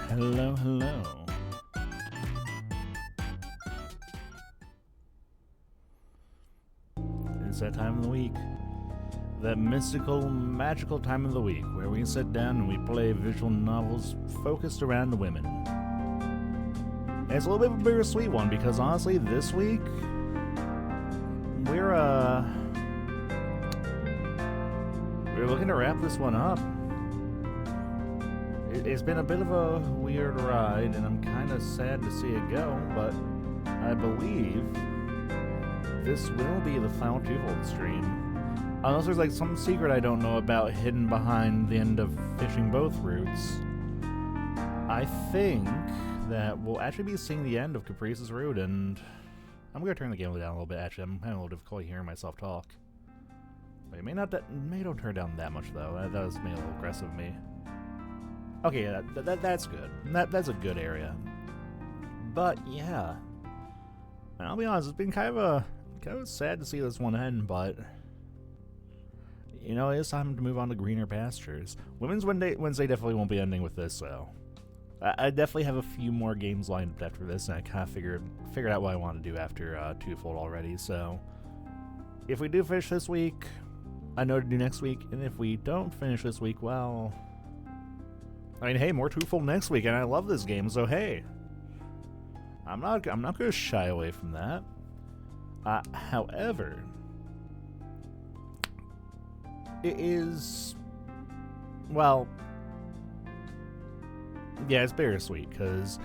Hello, hello. It's that time of the week. That mystical, magical time of the week where we sit down and we play visual novels focused around the women. And it's a little bit of a bittersweet one because honestly, this week we're looking to wrap this one up. It's been a bit of a weird ride, and I'm kind of sad to see it go, but I believe this will be the final Twofold stream. Unless there's like some secret I don't know about hidden behind the end of fishing both routes. I think that we'll actually be seeing the end of Caprice's route, and I'm going to turn the game down a little bit, actually. I'm having a little difficulty hearing myself talk. Wait, may don't turn it down that much, though. That was maybe a little aggressive of me. Okay, yeah, that's good. That's a good area. But, yeah. And I'll be honest, it's been kind of sad to see this one end, but you know, it's time to move on to greener pastures. Women's Wednesday definitely won't be ending with this, so I definitely have a few more games lined up after this, and I kind of figured out what I want to do after Twofold already. So if we do finish this week, I know to do next week, and if we don't finish this week, well, I mean, hey, more Twofold next week, and I love this game, so hey, I'm not going to shy away from that. However, it is, well, yeah, it's bittersweet, because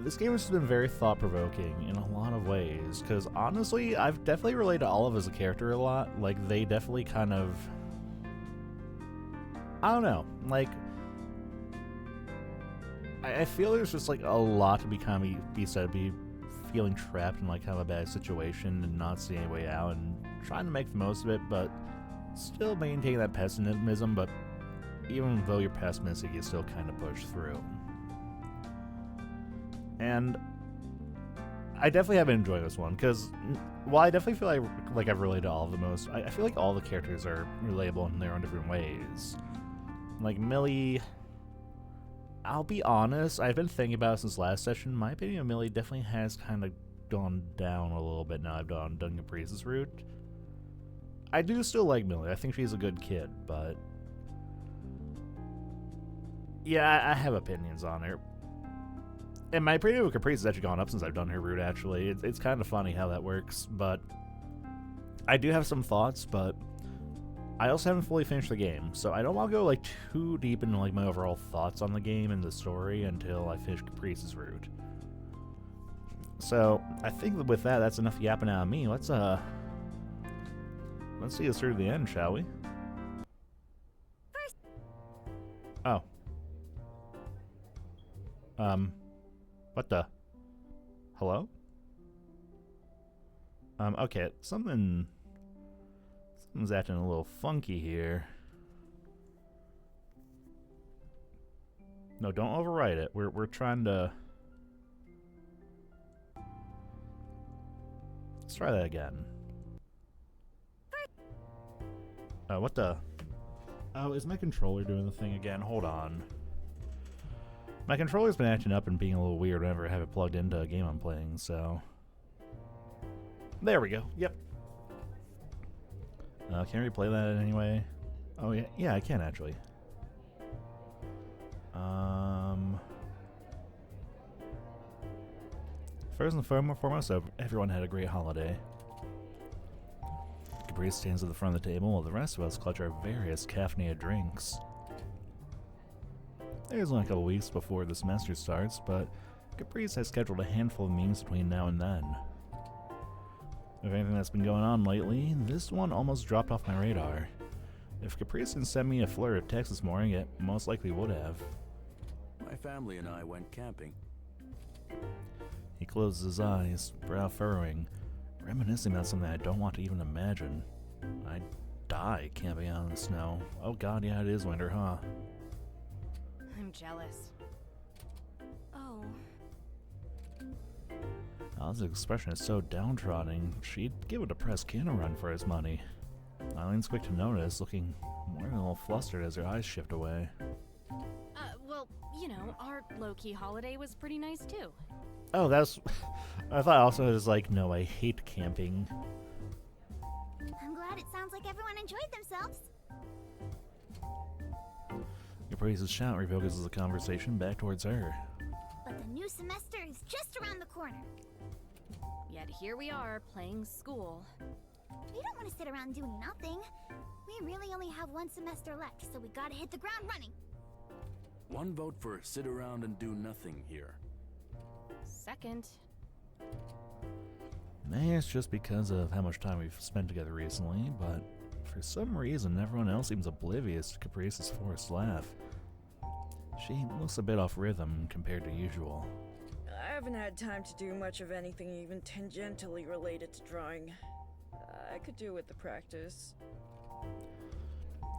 this game has been very thought-provoking in a lot of ways, because honestly, I've definitely related to Olive as a character a lot. Like, they definitely kind of, I don't know, like, I feel there's just like a lot to be feeling trapped in like kind of a bad situation and not seeing any way out and trying to make the most of it, but still maintaining that pessimism. But even though you're pessimistic, you still kind of push through. And I definitely have been enjoying this one because while I definitely feel like I've related to all of the most, I feel like all the characters are relatable in their own different ways. Like Millie, I'll be honest, I've been thinking about it since last session. My opinion of Millie definitely has kind of gone down a little bit now I've done Caprice's route. I do still like Millie. I think she's a good kid, but yeah, I have opinions on her. And my opinion of Caprice has actually gone up since I've done her route, actually. It's kind of funny how that works, but I do have some thoughts, but I also haven't fully finished the game, so I don't want to go like too deep into like my overall thoughts on the game and the story until I finish Caprice's route. So I think that with that, that's enough yapping out of me. Let's see us through to the end, shall we? Oh. What the? Hello? Okay, something's acting a little funky here. No, don't overwrite it. We're trying to. Let's try that again. What the? Oh, is my controller doing the thing again? Hold on. My controller's been acting up and being a little weird whenever I have it plugged into a game I'm playing, so. There we go. Yep. Can I replay that anyway? Oh, yeah. Yeah, I can actually. First and foremost, everyone had a great holiday. Caprice stands at the front of the table while the rest of us clutch our various caffeinated drinks. There's only a couple weeks before the semester starts, but Caprice has scheduled a handful of meetings between now and then. With anything that's been going on lately, this one almost dropped off my radar. If Caprice had sent me a flurry of texts this morning, it most likely would have. My family and I went camping. He closes his eyes, brow furrowing, reminiscing about something I don't want to even imagine. I'd die camping out in the snow. Oh god, yeah, it is winter, huh? I'm jealous. Oh. Alice's expression is so downtrodden, she'd give a depressed kid a run for his money. Eileen's quick to notice, looking more than a little flustered as her eyes shift away. Well, You know, our low-key holiday was pretty nice too. Oh, that's... I thought also it was like, no, I hate camping. I'm glad it sounds like everyone enjoyed themselves. Caprice's shout refocuses the conversation back towards her. But the new semester is just around the corner. Yet here we are, playing school. We don't want to sit around doing nothing. We really only have one semester left, so we gotta hit the ground running. One vote for sit around and do nothing here. Second. Maybe it's just because of how much time we've spent together recently, but for some reason everyone else seems oblivious to Caprice's forced laugh. She looks a bit off rhythm compared to usual. I haven't had time to do much of anything even tangentially related to drawing. I could do with the practice.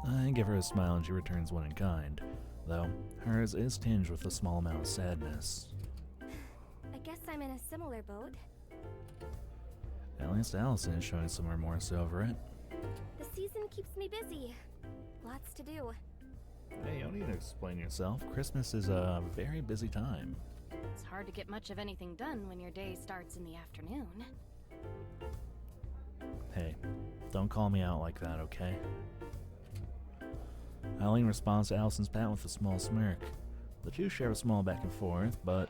I give her a smile and she returns one in kind, though hers is tinged with a small amount of sadness. I guess I'm in a similar boat. At least Allison is showing some remorse over it. The season keeps me busy. Lots to do. Hey, you don't need to explain yourself. Christmas is a very busy time. It's hard to get much of anything done when your day starts in the afternoon. Hey, don't call me out like that, okay? Eileen responds to Allison's pat with a small smirk. The two share a small back and forth, but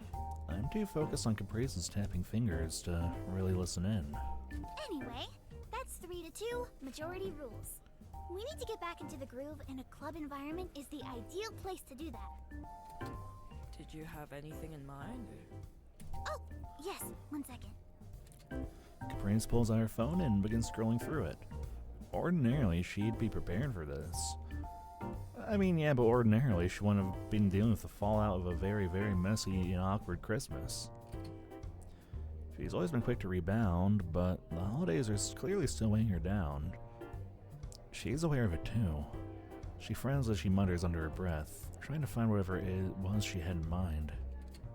I'm too focused on Caprice's tapping fingers to really listen in. Anyway, that's 3-2, majority rules. We need to get back into the groove, and a club environment is the ideal place to do that. Did you have anything in mind? Oh, yes, 1 second. Caprice pulls out her phone and begins scrolling through it. Ordinarily, she'd be prepared for this. I mean, yeah, but ordinarily she wouldn't have been dealing with the fallout of a very, very messy and awkward Christmas. She's always been quick to rebound, but the holidays are clearly still weighing her down. She's aware of it too. She frowns as she mutters under her breath, trying to find whatever it was she had in mind.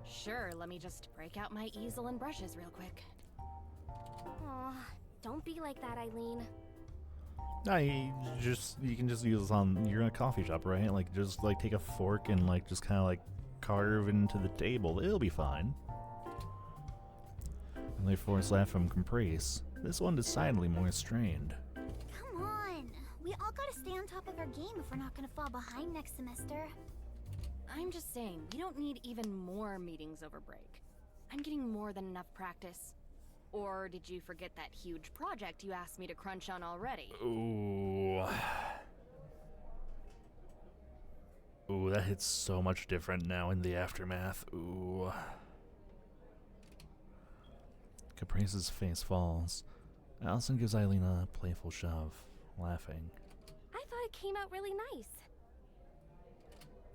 Sure, let me just break out my easel and brushes real quick. Aw, don't be like that, Eileen. No, you can just use this on, you're in a coffee shop, right? Like, just, like, take a fork and, like, just kind of, like, carve into the table. It'll be fine. Another forced laugh from Caprice. This one decidedly more strained. Come on. We all gotta stay on top of our game if we're not gonna fall behind next semester. I'm just saying, we don't need even more meetings over break. I'm getting more than enough practice. Or did you forget that huge project you asked me to crunch on already? Ooh. Ooh, that hits so much different now in the aftermath. Ooh. Caprice's face falls. Allison gives Eileen a playful shove, laughing. I thought it came out really nice.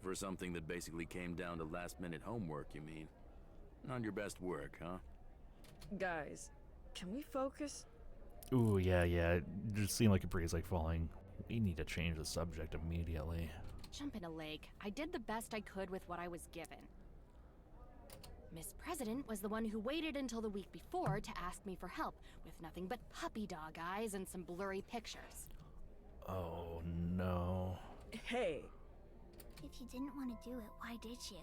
For something that basically came down to last-minute homework, you mean? Not your best work, huh? Guys, can we focus? Ooh, yeah. It just seemed like Caprice like falling. We need to change the subject immediately. Jump in a lake. I did the best I could with what I was given. Miss President was the one who waited until the week before to ask me for help, with nothing but puppy dog eyes and some blurry pictures. Oh, no. Hey, If you didn't want to do it, why did you?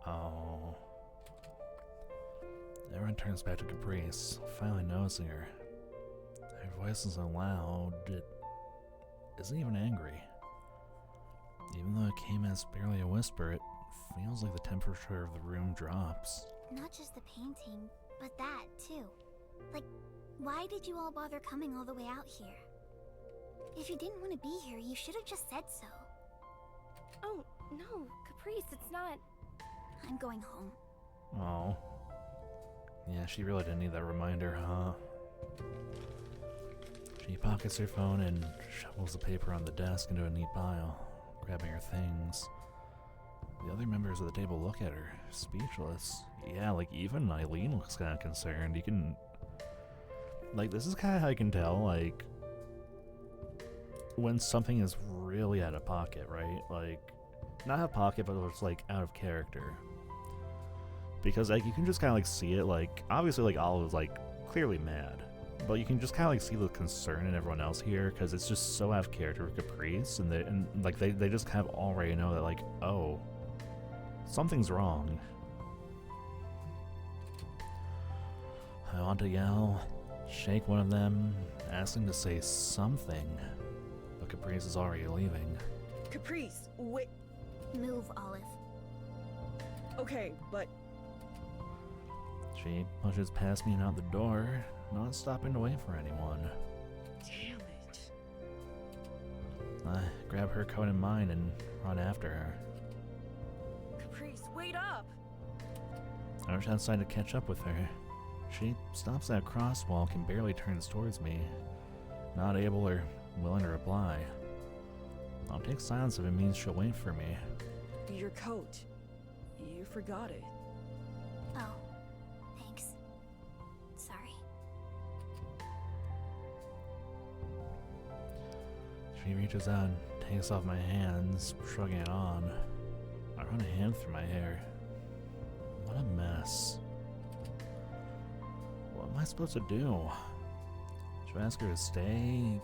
Oh. Everyone turns back to Caprice, finally noticing her. Her voice is so loud, it isn't even angry. Even though it came as barely a whisper, it feels like the temperature of the room drops. Not just the painting, but that, too. Like, why did you all bother coming all the way out here? If you didn't want to be here, you should have just said so. Oh, no, Caprice, it's not... I'm going home. Oh. Yeah, she really didn't need that reminder, huh? She pockets her phone and shovels the paper on the desk into a neat pile, grabbing her things. The other members of the table look at her, speechless. Yeah, like even Eileen looks kind of concerned. You can... Like, this is kind of how you can tell, like, when something is really out of pocket, right? Like, not out of pocket, but it's, like, out of character. Because, like, you can just kind of, like, see it, like, obviously, like, Olive is, like, clearly mad. but you can just kind of like see the concern in everyone else here because it's just so out of character for Caprice, and they just kind of already know that like, oh, something's wrong. I want to yell, shake one of them, ask them to say something, but Caprice is already leaving. Caprice, wait. Move, Olive. Okay, but She pushes past me and out the door, not stopping to wait for anyone. damn it. I grab her coat and mine and run after her. Caprice, wait up! I rush outside to catch up with her. She stops at a crosswalk and barely turns towards me, not able or willing to reply. I'll take silence if it means she'll wait for me. Your coat. You forgot it. Oh, thanks. Sorry. She reaches out and takes off my hands, shrugging it on. I run a hand through my hair. What a mess. What am I supposed to do? Should I ask her to stay?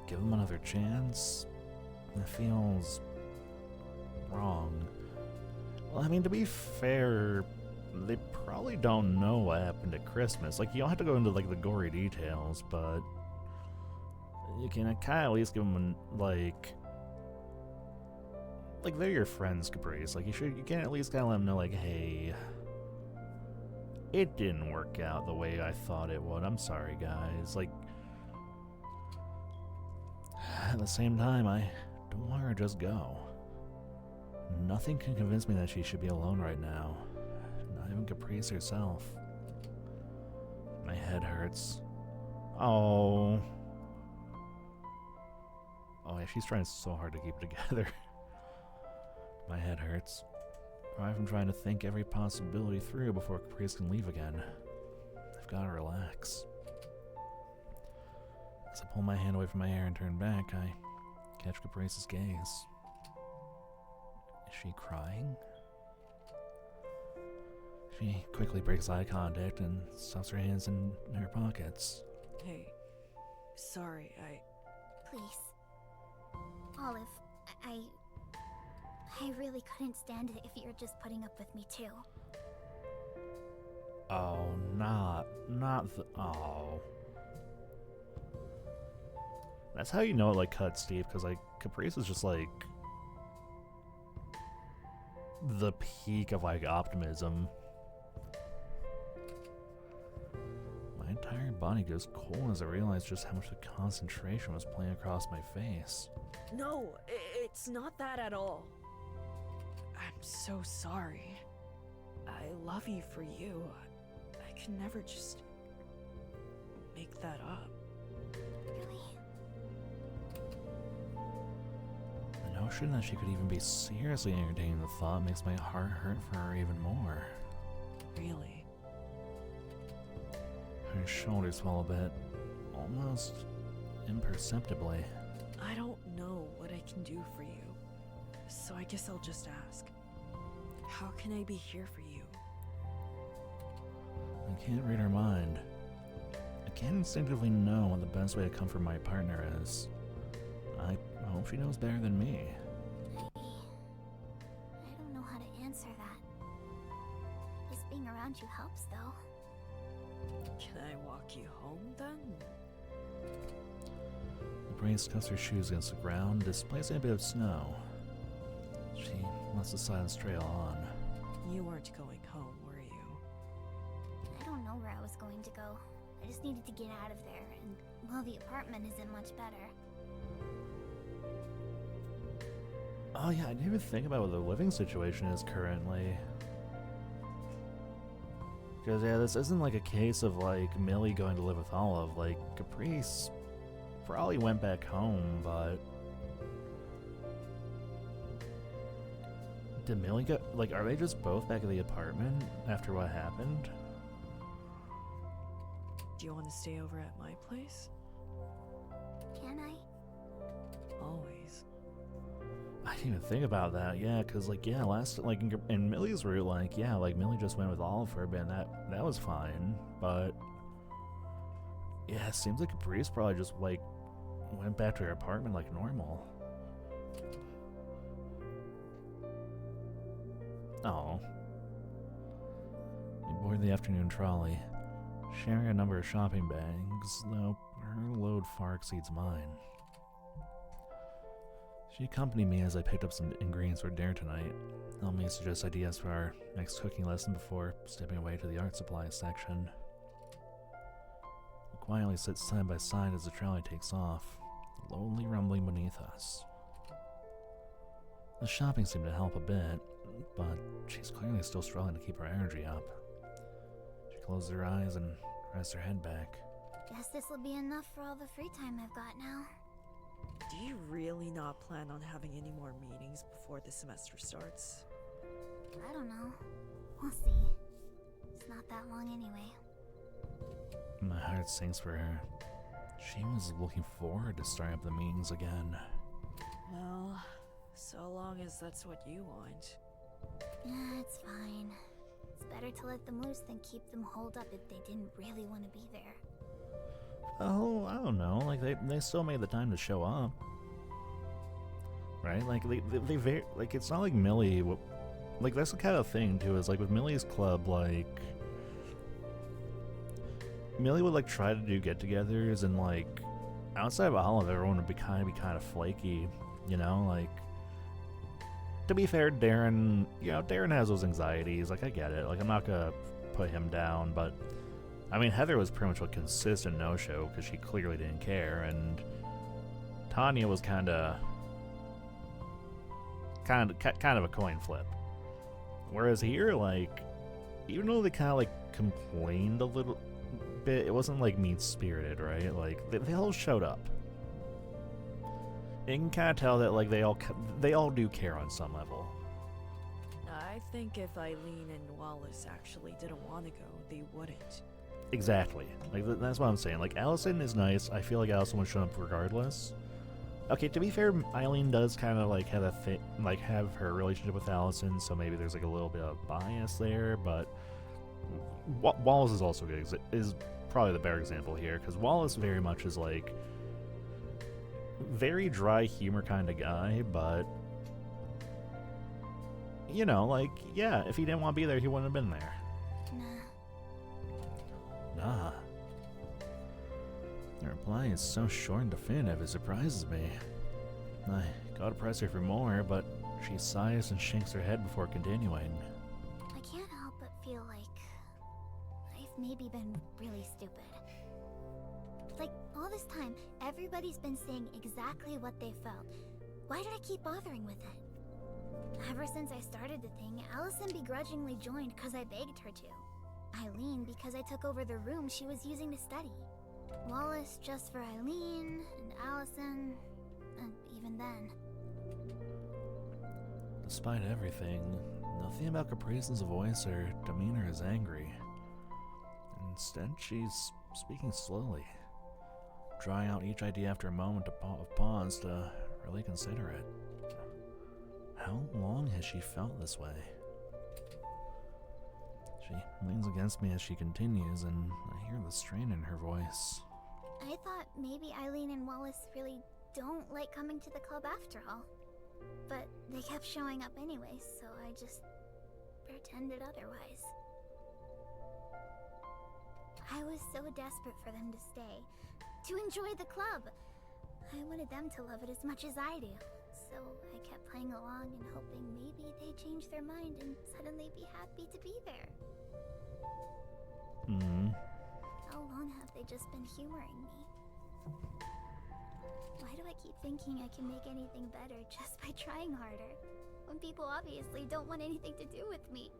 Give them another chance? It feels wrong. Well, I mean, to be fair, they probably don't know what happened at Christmas. Like, you don't have to go into, like, the gory details, but you can kind of at least give them, like, they're your friends, Caprice. Like, you can at least kind of let them know, like, hey, it didn't work out the way I thought it would. I'm sorry, guys. Like, at the same time, I don't want her to just go. Nothing can convince me that she should be alone right now. Not even Caprice herself. My head hurts. Oh. Oh yeah, she's trying so hard to keep it together. My head hurts. I'm trying to think every possibility through before Caprice can leave again. I've got to relax. As I pull my hand away from my hair and turn back, I catch Caprice's gaze. Is she crying? She quickly breaks eye contact and stuffs her hands in her pockets. Hey, sorry, Please. Olive, I really couldn't stand it if you're just putting up with me too. Oh, oh. That's how you know it, like, cuts deep, because, like, Caprice is just, like, the peak of, like, optimism. My entire body goes cold as I realize just how much the concentration was playing across my face. no, it's not that at all. I'm so sorry. I love you for you. I can never just make that up. Really? The notion that she could even be seriously entertaining the thought makes my heart hurt for her even more. Really? Her shoulders swell a bit, almost imperceptibly. I don't know what I can do for you, so I guess I'll just ask. How can I be here for you? I can't read her mind. I can't instinctively know what the best way to comfort my partner is. I hope she knows better than me. I don't know how to answer that. Just being around you helps, though. Can I walk you home then? The breeze cuffs her shoes against the ground, displacing a bit of snow. She lets the silence trail on. You weren't going home, were you? I don't know where I was going to go. I just needed to get out of there, and well, the apartment isn't much better. Oh yeah, I didn't even think about what the living situation is currently. Because yeah, this isn't like a case of like Millie going to live with Olive. Like, Caprice probably went back home, but did Millie go, like, are they just both back at the apartment after what happened? Do you want to stay over at my place? Can I? Always. I didn't even think about that, yeah, because, like, yeah, like, in Millie's route, like, yeah, like, Millie just went with Olive for a bit, and that was fine, but Yeah, it seems like Caprice probably just, like, went back to her apartment like normal. Oh. We board the afternoon trolley, sharing a number of shopping bags, though her load far exceeds mine. She accompanied me as I picked up some ingredients for dinner tonight, helped me suggest ideas for our next cooking lesson before stepping away to the art supplies section. We quietly sit side by side as the trolley takes off, lonely rumbling beneath us. The shopping seemed to help a bit, but she's clearly still struggling to keep her energy up. She closes her eyes and rests her head back. Guess this'll be enough for all the free time I've got now. Do you really not plan on having any more meetings before the semester starts? I don't know. We'll see. It's not that long anyway. My heart sinks for her. She was looking forward to starting up the meetings again. Well, so long as that's what you want. It's fine. It's better to let them loose than keep them holed up if they didn't really want to be there. Oh, I don't know. Like they still made the time to show up, right? Like they very like it's not like Millie. Like that's the kind of thing too. Is like with Millie's club, like Millie would like try to do get-togethers, and like outside of Olive, everyone would be kind of flaky, you know. Like to be fair, Darren, you know, Darren has those anxieties. Like I get it. Like I'm not gonna put him down, but. I mean, Heather was pretty much a consistent no-show because she clearly didn't care, and Tanya was kind of a coin flip. Whereas here, like, even though they kind of like complained a little bit, it wasn't like mean-spirited, right? Like they all showed up. You can kind of tell that like they all do care on some level. I think if Eileen and Wallace actually didn't want to go, they wouldn't. Exactly. Like that's what I'm saying. Like Allison is nice. I feel like Allison would show up regardless. Okay, to be fair, Eileen does kind of like have have her relationship with Allison, so maybe there's like a little bit of bias there. But Wallace is also good. Is probably the better example here because Wallace very much is like very dry humor kind of guy, but you know, like yeah, if he didn't want to be there, he wouldn't have been there. Nah. The reply is so short and definitive, it surprises me. I gotta press her for more, but she sighs and shakes her head before continuing. I can't help but feel like I've maybe been really stupid. Like, all this time, everybody's been saying exactly what they felt. Why did I keep bothering with it? Ever since I started the thing, Allison begrudgingly joined because I begged her to. Eileen because I took over the room she was using to study. Wallace just for Eileen, and Allison, and even then. Despite everything, nothing about Caprice's voice or demeanor is angry. Instead, she's speaking slowly, drawing out each idea after a moment of pause to really consider it. How long has she felt this way? She leans against me as she continues, and I hear the strain in her voice. I thought maybe Eileen and Wallace really don't like coming to the club after all. But they kept showing up anyway, so I just pretended otherwise. I was so desperate for them to stay, to enjoy the club. I wanted them to love it as much as I do. So I kept playing along and hoping maybe they'd change their mind and suddenly be happy to be there. How long have they just been humoring me? Why do I keep thinking I can make anything better just by trying harder, when people obviously don't want anything to do with me?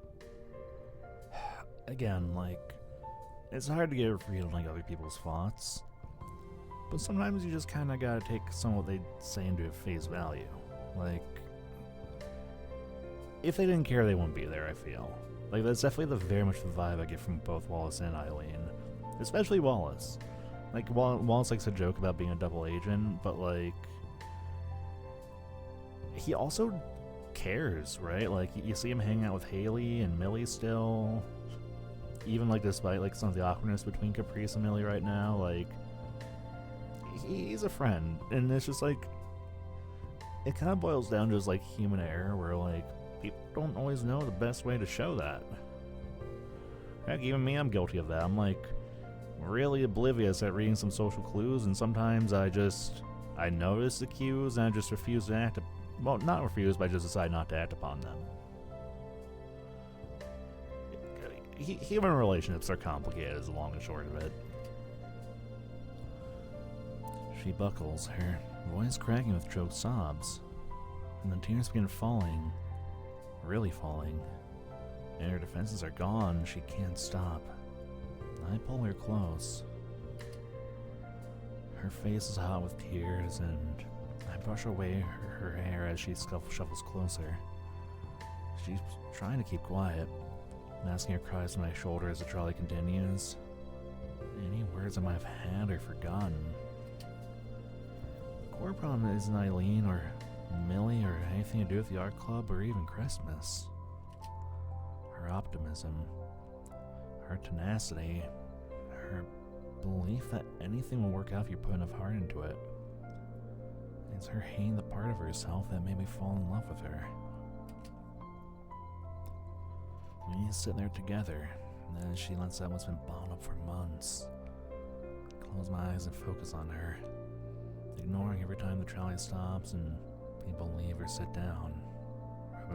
Again, like, it's hard to get a read on like other people's thoughts, but sometimes you just kind of gotta take some of what they say into face value. Like, if they didn't care, they wouldn't be there, I feel. Like, that's definitely very much the vibe I get from both Wallace and Eileen. Especially Wallace. Like, Wallace likes to joke about being a double agent, but, like, he also cares, right? Like, you see him hanging out with Haley and Millie still. even like despite like some of the awkwardness between Caprice and Millie right now, like he's a friend, and it's just like it kind of boils down to just like human error, where like people don't always know the best way to show that. Heck, even me, I'm guilty of that. I'm like really oblivious at reading some social clues, and sometimes I notice the cues and I just refuse to act. Well, not refuse, but I just decide not to act upon them. Human relationships are complicated, is the long and short of it. She buckles, her voice cracking with choked sobs, and the tears begin falling, really falling, and her defenses are gone. She can't stop. I pull her close. Her face is hot with tears, and I brush away her hair as she shuffles closer. She's trying to keep quiet, masking her cries to my shoulder as the trolley continues. Any words I might have had or forgotten. The core problem isn't Eileen or Millie or anything to do with the art club or even Christmas. Her optimism, her tenacity, her belief that anything will work out if you put enough heart into it. It's her hating the part of herself that made me fall in love with her. We sit there together, and as she lets out what's been bottled up for months. Close my eyes and focus on her, ignoring every time the trolley stops and people leave or sit down,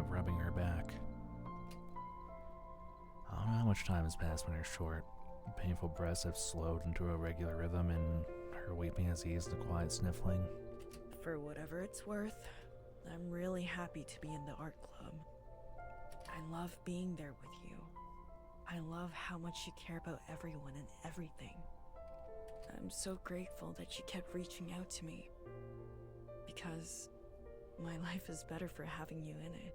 rubbing her back. I don't know how much time has passed when her short, painful breaths have slowed into a regular rhythm, and her weeping has eased to quiet sniffling. For whatever it's worth, I'm really happy to be in the art club. I love being there with you. I love how much you care about everyone and everything. I'm so grateful that you kept reaching out to me, because my life is better for having you in it.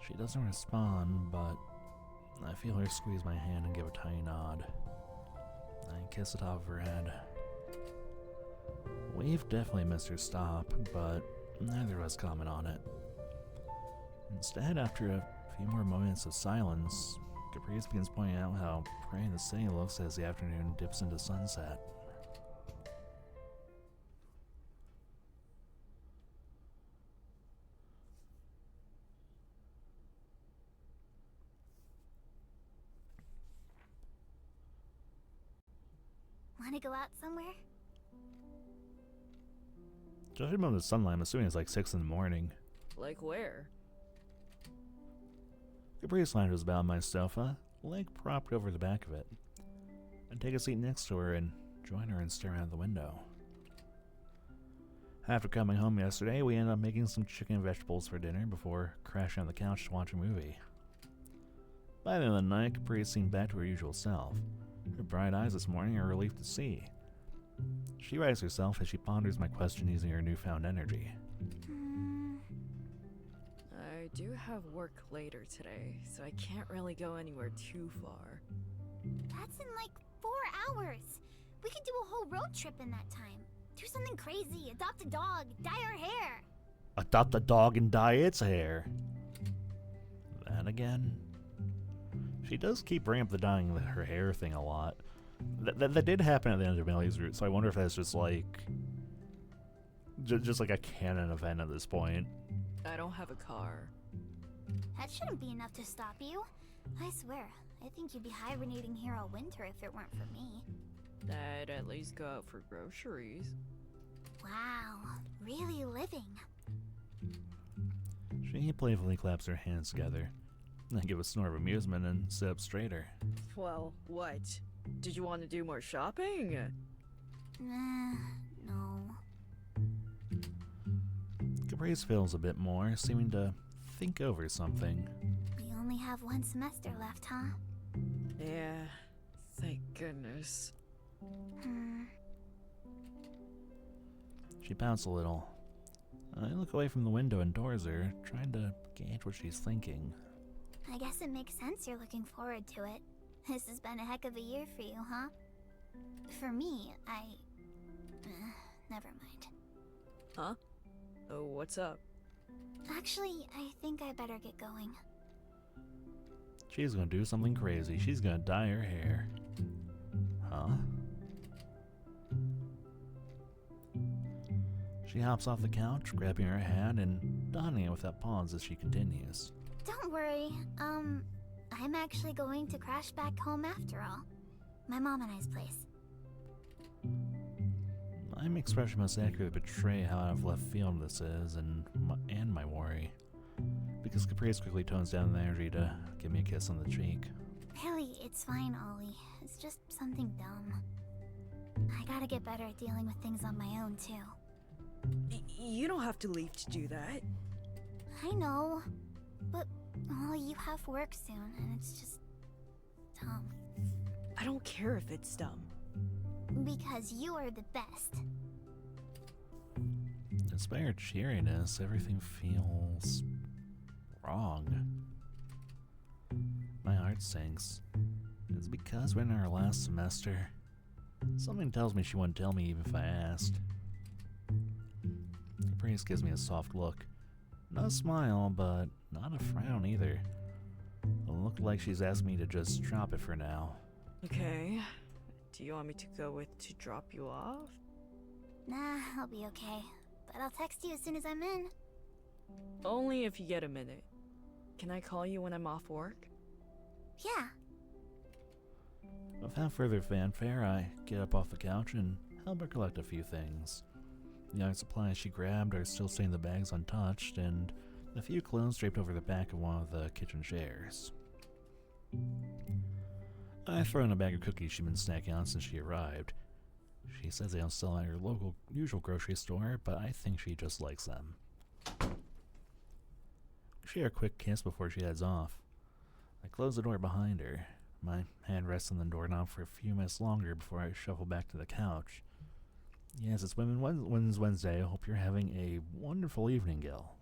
She doesn't respond, but I feel her squeeze my hand and give a tiny nod. I kiss the top of her head. We've definitely missed her stop, but neither of us comment on it. Instead, after a few more moments of silence, Caprice begins pointing out how pretty the city looks as the afternoon dips into sunset. Wanna go out somewhere? Judging by the sunlight, I'm assuming it's like 6 in the morning. Like where? Caprice lounges about my sofa, leg propped over the back of it. I take a seat next to her and join her and stare out the window. After coming home yesterday, we ended up making some chicken and vegetables for dinner before crashing on the couch to watch a movie. By the end of the night, Caprice seemed back to her usual self. Her bright eyes this morning are a relief to see. She rights herself as she ponders my question using her newfound energy. I do have work later today, so I can't really go anywhere too far. That's in like 4 hours. We could do a whole road trip in that time. Do something crazy, adopt a dog, dye our hair. Adopt a dog and dye its hair. Then again, she does keep bringing up the dyeing her hair thing a lot. That did happen at the end of Millie's route, so I wonder if that's just like just like a canon event at this point. I don't have a car. That shouldn't be enough to stop you. I swear, I think you'd be hibernating here all winter if it weren't for me. I'd at least go out for groceries. Wow, really living. She playfully claps her hands together. I give a snort of amusement and sit up straighter. Well, what? Did you want to do more shopping? No. Caprice feels a bit more, seeming to think over something. We only have 1 semester left, huh? Yeah, thank goodness. She pouts a little. I look away from the window and towards her, trying to gauge what she's thinking. I guess it makes sense you're looking forward to it. This has been a heck of a year for you, huh? For me, never mind. Huh? Oh, what's up? Actually, I think I better get going. She's gonna do something crazy. She's gonna dye her hair. Huh? She hops off the couch, grabbing her hat and donning it without pause as she continues. Don't worry. I'm actually going to crash back home after all. My mom and I's place. My expression must accurately betray how out of left field this is, and my worry. Because Caprice quickly tones down the energy to give me a kiss on the cheek. Really, it's fine, Ollie. It's just something dumb. I gotta get better at dealing with things on my own, too. You don't have to leave to do that. I know, but, well, you have work soon, and it's just dumb. I don't care if it's dumb. Because you are the best. Despite her cheeriness, everything feels wrong. My heart sinks. It's because we're in our last semester. Something tells me she wouldn't tell me even if I asked. Caprice gives me a soft look. Not a smile, but not a frown either. A look like she's asked me to just drop it for now. Okay. Do you want me to go with to drop you off? Nah, I'll be okay. But I'll text you as soon as I'm in. Only if you get a minute. Can I call you when I'm off work? Yeah. Without further fanfare, I get up off the couch and help her collect a few things. The art supplies she grabbed are still staying in the bags untouched, and a few clothes draped over the back of one of the kitchen chairs. I throw in a bag of cookies she'd been snacking on since she arrived. She says they don't sell at her local usual grocery store, but I think she just likes them. We share a quick kiss before she heads off. I close the door behind her. My hand rests on the doorknob for a few minutes longer before I shuffle back to the couch. Yes, it's Women's Wednesday. I hope you're having a wonderful evening, Gil.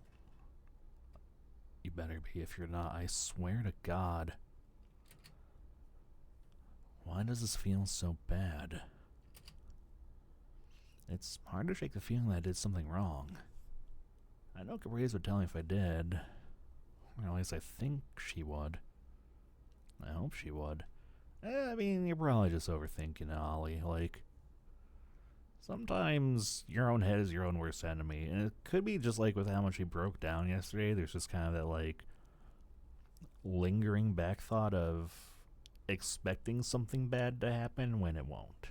You better be if you're not, I swear to God. Why does this feel so bad? It's hard to shake the feeling that I did something wrong. I know Caprice would tell me if I did. Or at least I think she would. I hope she would. I mean, you're probably just overthinking it, Ollie. Like, sometimes your own head is your own worst enemy. And it could be just like with how much he broke down yesterday. There's just kind of that, like, lingering back thought of expecting something bad to happen when it won't.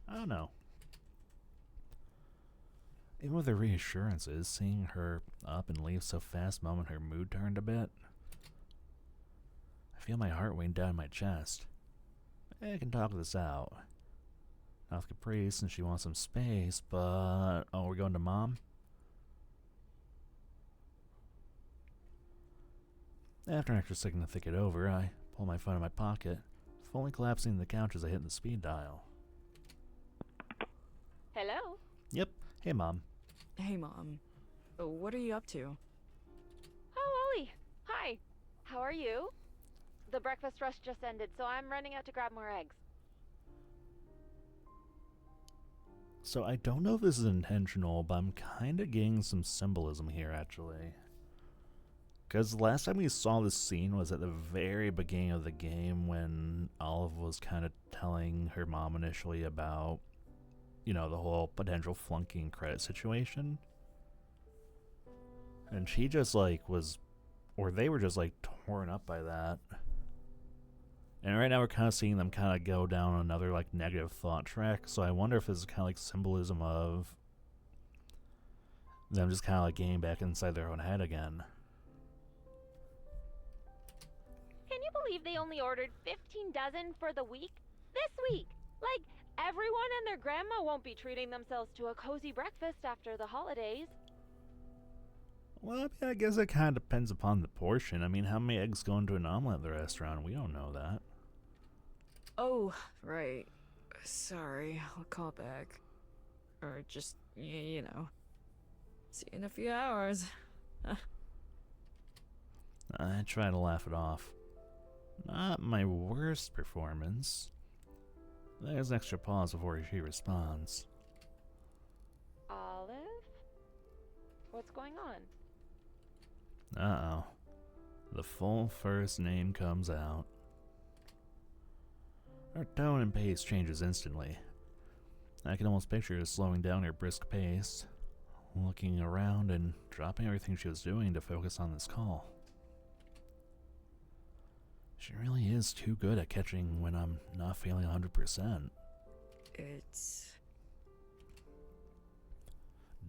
I don't know. Even with her reassurances, seeing her up and leave so fast moment her mood turned a bit. I feel my heart weighing down my chest. I can talk this out. Not with Caprice since she wants some space, but... Oh, we're going to Mom? After an extra second to think it over, I pull my phone in my pocket, fully collapsing to the couch as I hit the speed dial. Hello? Yep. Hey, Mom. Hey, Mom. What are you up to? Oh, Ollie. Hi. How are you? The breakfast rush just ended, so I'm running out to grab more eggs. So I don't know if this is intentional, but I'm kind of getting some symbolism here, actually. Because the last time we saw this scene was at the very beginning of the game when Olive was kind of telling her mom initially about, you know, the whole potential flunking credit situation. And she just, like, was... Or they were just, like, torn up by that. And right now we're kind of seeing them kind of go down another, like, negative thought track. So I wonder if this is kind of like symbolism of them just kind of like getting back inside their own head again. Can you believe they only ordered 15 dozen for the week? This week! Like, everyone and their grandma won't be treating themselves to a cozy breakfast after the holidays. Well, I mean, I guess it kind of depends upon the portion. I mean, how many eggs go into an omelet at the restaurant? We don't know that. Oh, right. Sorry, I'll call back. Or just, you know. See you in a few hours. I try to laugh it off. Not my worst performance. There's an extra pause before she responds. Olive? What's going on? Uh-oh. The full first name comes out. Her tone and pace changes instantly. I can almost picture her slowing down her brisk pace, looking around and dropping everything she was doing to focus on this call. She really is too good at catching when I'm not feeling 100%. It's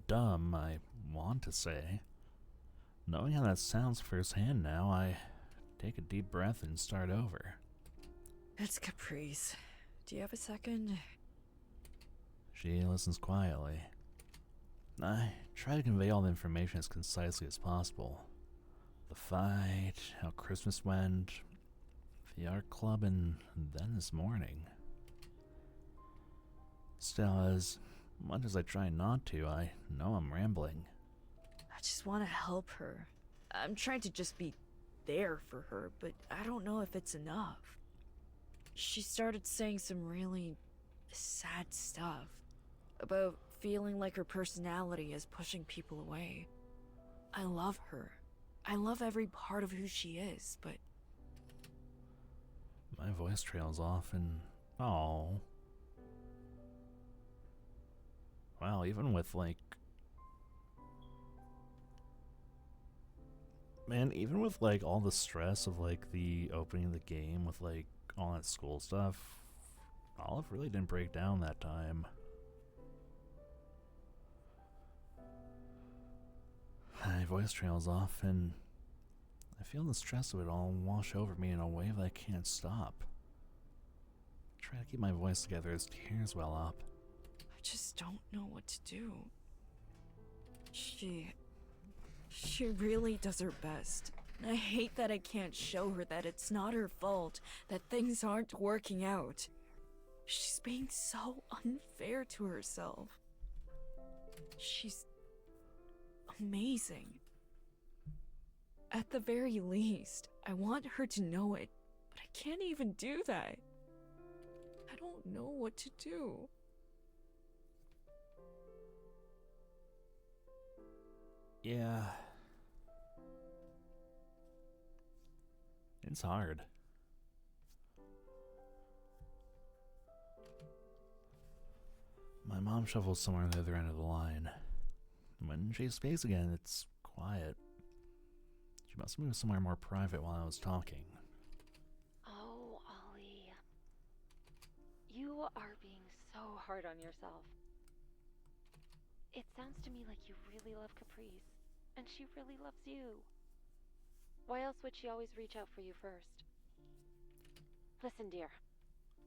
Dumb, I want to say. Knowing how that sounds firsthand now, I take a deep breath and start over. It's Caprice. Do you have a second? She listens quietly. I try to convey all the information as concisely as possible. The fight, how Christmas went, the art club, and then this morning. Still, as much as I try not to, I know I'm rambling. I just want to help her. I'm trying to just be there for her, but I don't know if it's enough. She started saying some really sad stuff about feeling like her personality is pushing people away. I love her. I love every part of who she is, but My voice trails off and oh. Wow, even with even with all the stress of the opening of the game with all that school stuff, Olive really didn't break down that time. My voice trails off and I feel the stress of it all wash over me in a wave that I can't stop. I try to keep my voice together as tears well up. I just don't know what to do. She really does her best. I hate that I can't show her that it's not her fault, that things aren't working out. She's being so unfair to herself. She's amazing. At the very least, I want her to know it, but I can't even do that. I don't know what to do. Yeah. It's hard. My mom shuffles somewhere on the other end of the line. When she speaks again, it's quiet. She must move somewhere more private while I was talking. Oh, Ollie. You are being so hard on yourself. It sounds to me like you really love Caprice, and she really loves you. Why else would she always reach out for you first? Listen, dear.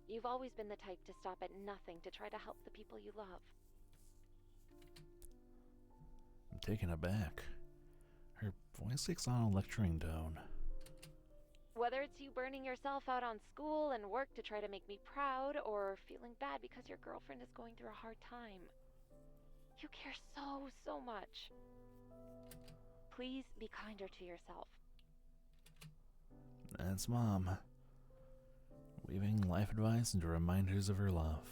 You've always been the type to stop at nothing to try to help the people you love. I'm taken aback. Her voice takes on a lecturing tone. Whether it's you burning yourself out on school and work to try to make me proud, or feeling bad because your girlfriend is going through a hard time. You care so much. Please be kinder to yourself. That's Mom. Weaving life advice into reminders of her love.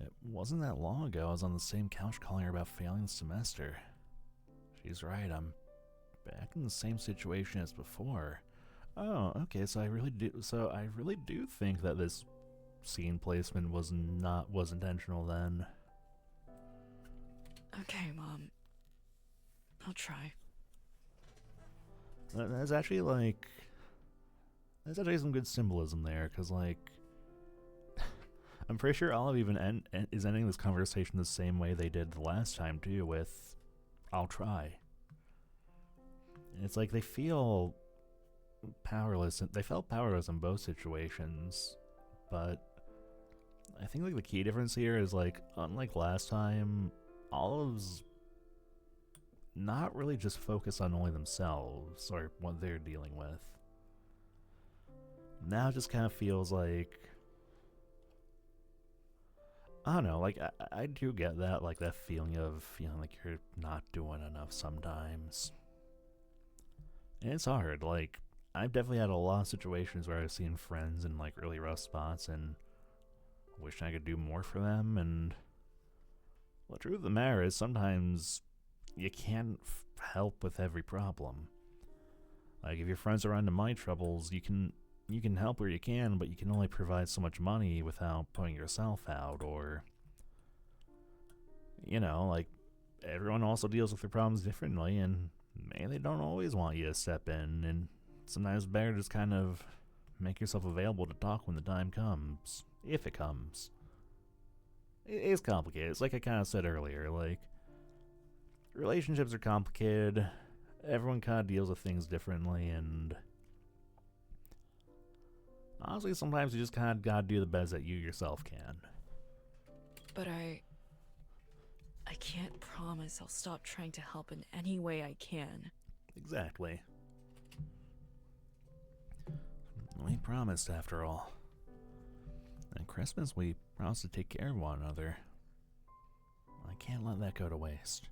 It wasn't that long ago I was on the same couch calling her about failing the semester. She's right, I'm back in the same situation as before. Oh, okay, so I really do think that this scene placement was intentional then. Okay, Mom. I'll try. There's actually some good symbolism there, because I'm pretty sure Olive even is ending this conversation the same way they did the last time too, with "I'll try." And it's like they feel powerless. They felt powerless in both situations, but I think the key difference here is unlike last time, Olive's not really just focused on only themselves or what they're dealing with. Now it just kind of feels like, I don't know, I do get that, that feeling of feeling like you're not doing enough sometimes. And it's hard, I've definitely had a lot of situations where I've seen friends in really rough spots and wish I could do more for them, and the truth of the matter is sometimes you can't help with every problem. Like, if your friends are into money troubles, you can help where you can, but you can only provide so much money without putting yourself out, or, you know, like, everyone also deals with their problems differently, and maybe they don't always want you to step in, and sometimes it's better to just kind of make yourself available to talk when the time comes, if it comes. It is complicated. It's like I kind of said earlier, like, relationships are complicated. Everyone kind of deals with things differently, and honestly, sometimes you just kind of gotta do the best that you yourself can. But I can't promise I'll stop trying to help in any way I can. Exactly. We promised, after all. At Christmas, we promised to take care of one another. I can't let that go to waste.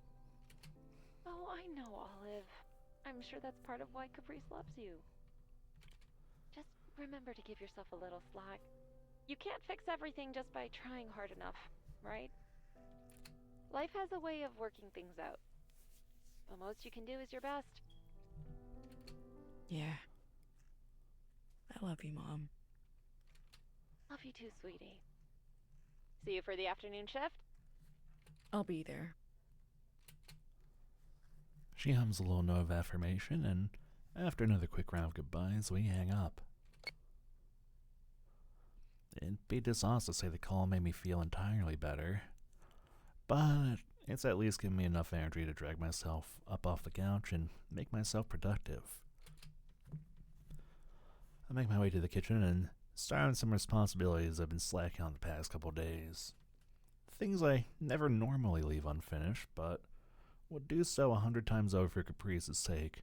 Oh, I know, Olive. I'm sure that's part of why Caprice loves you. Just remember to give yourself a little slack. You can't fix everything just by trying hard enough, right? Life has a way of working things out. The most you can do is your best. Yeah. I love you, Mom. Love you too, sweetie. See you for the afternoon shift? I'll be there. She hums a little note of affirmation, and after another quick round of goodbyes, we hang up. It'd be dishonest to say the call made me feel entirely better, but it's at least given me enough energy to drag myself up off the couch and make myself productive. I make my way to the kitchen and start on some responsibilities I've been slacking on the past couple days. Things I never normally leave unfinished, but would do so 100 times over for Caprice's sake.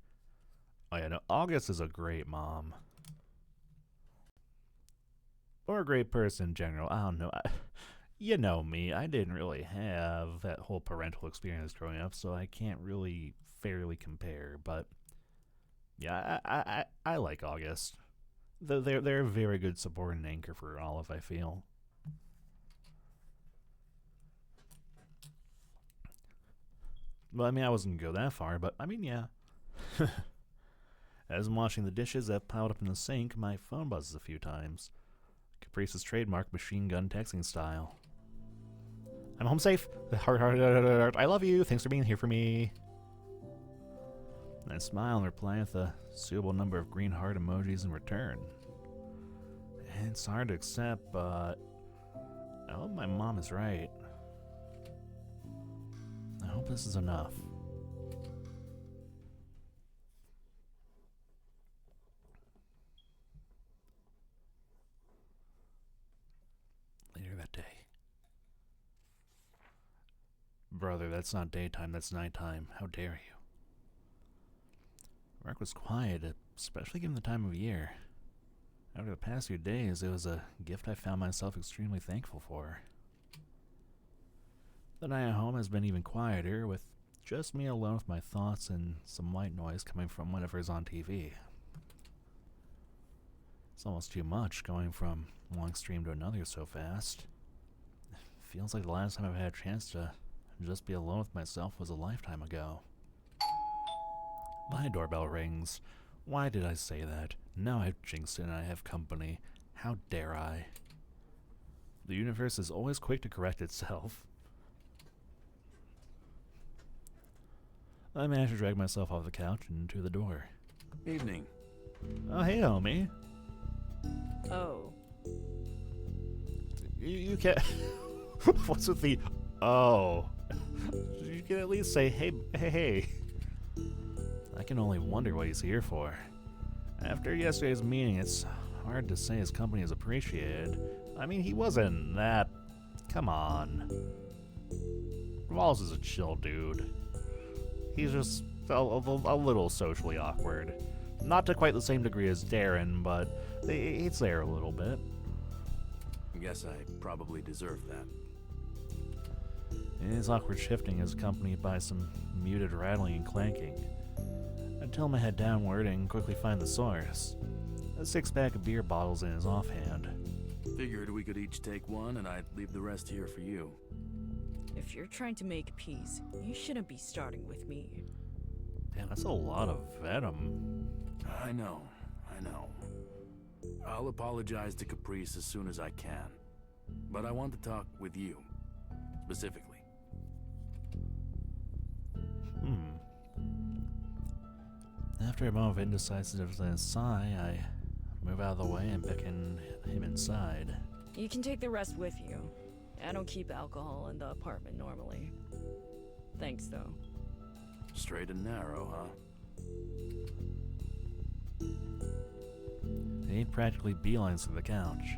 Oh yeah, no, August is a great mom. Or a great person in general, I don't know. You know me, I didn't really have that whole parental experience growing up, so I can't really fairly compare, but yeah, I like August. They're a very good support and anchor for Olive, I feel. Well, I mean, I wasn't going to go that far, but I mean, yeah. As I'm washing the dishes that piled up in the sink, my phone buzzes a few times. Caprice's trademark machine gun texting style. I'm home safe. Heart, heart, heart, heart, heart. I love you. Thanks for being here for me. I smile and reply with a suitable number of green heart emojis in return. It's hard to accept, but I hope my mom is right. I hope this is enough. Later that day. Brother, that's not daytime, that's nighttime. How dare you? Work was quiet, especially given the time of year. Over the past few days, it was a gift I found myself extremely thankful for. The night at home has been even quieter, with just me alone with my thoughts and some white noise coming from whatever's on TV. It's almost too much, going from one extreme to another so fast. It feels like the last time I've had a chance to just be alone with myself was a lifetime ago. My doorbell rings. Why did I say that? Now I've jinxed it and I have company. How dare I? The universe is always quick to correct itself. I managed to drag myself off the couch and to the door. Evening. Oh, hey, homie. Oh. You can't... What's with the... Oh. You can at least say, hey. I can only wonder what he's here for. After yesterday's meeting, it's hard to say his company is appreciated. I mean, he wasn't that... Come on. Walls is a chill dude. He's just a little socially awkward. Not to quite the same degree as Darren, but it's there a little bit. Guess I probably deserve that. His awkward shifting is accompanied by some muted rattling and clanking. I tell him to head downward and quickly find the source. A 6-pack of beer bottles in his offhand. Figured we could each take one and I'd leave the rest here for you. If you're trying to make peace, you shouldn't be starting with me. Damn, that's a lot of venom. I know. I'll apologize to Caprice as soon as I can. But I want to talk with you, specifically. After a moment of indecisive sigh, I move out of the way and beckon him inside. You can take the rest with you. I don't keep alcohol in the apartment normally. Thanks, though. Straight and narrow, huh? He practically beelines to the couch,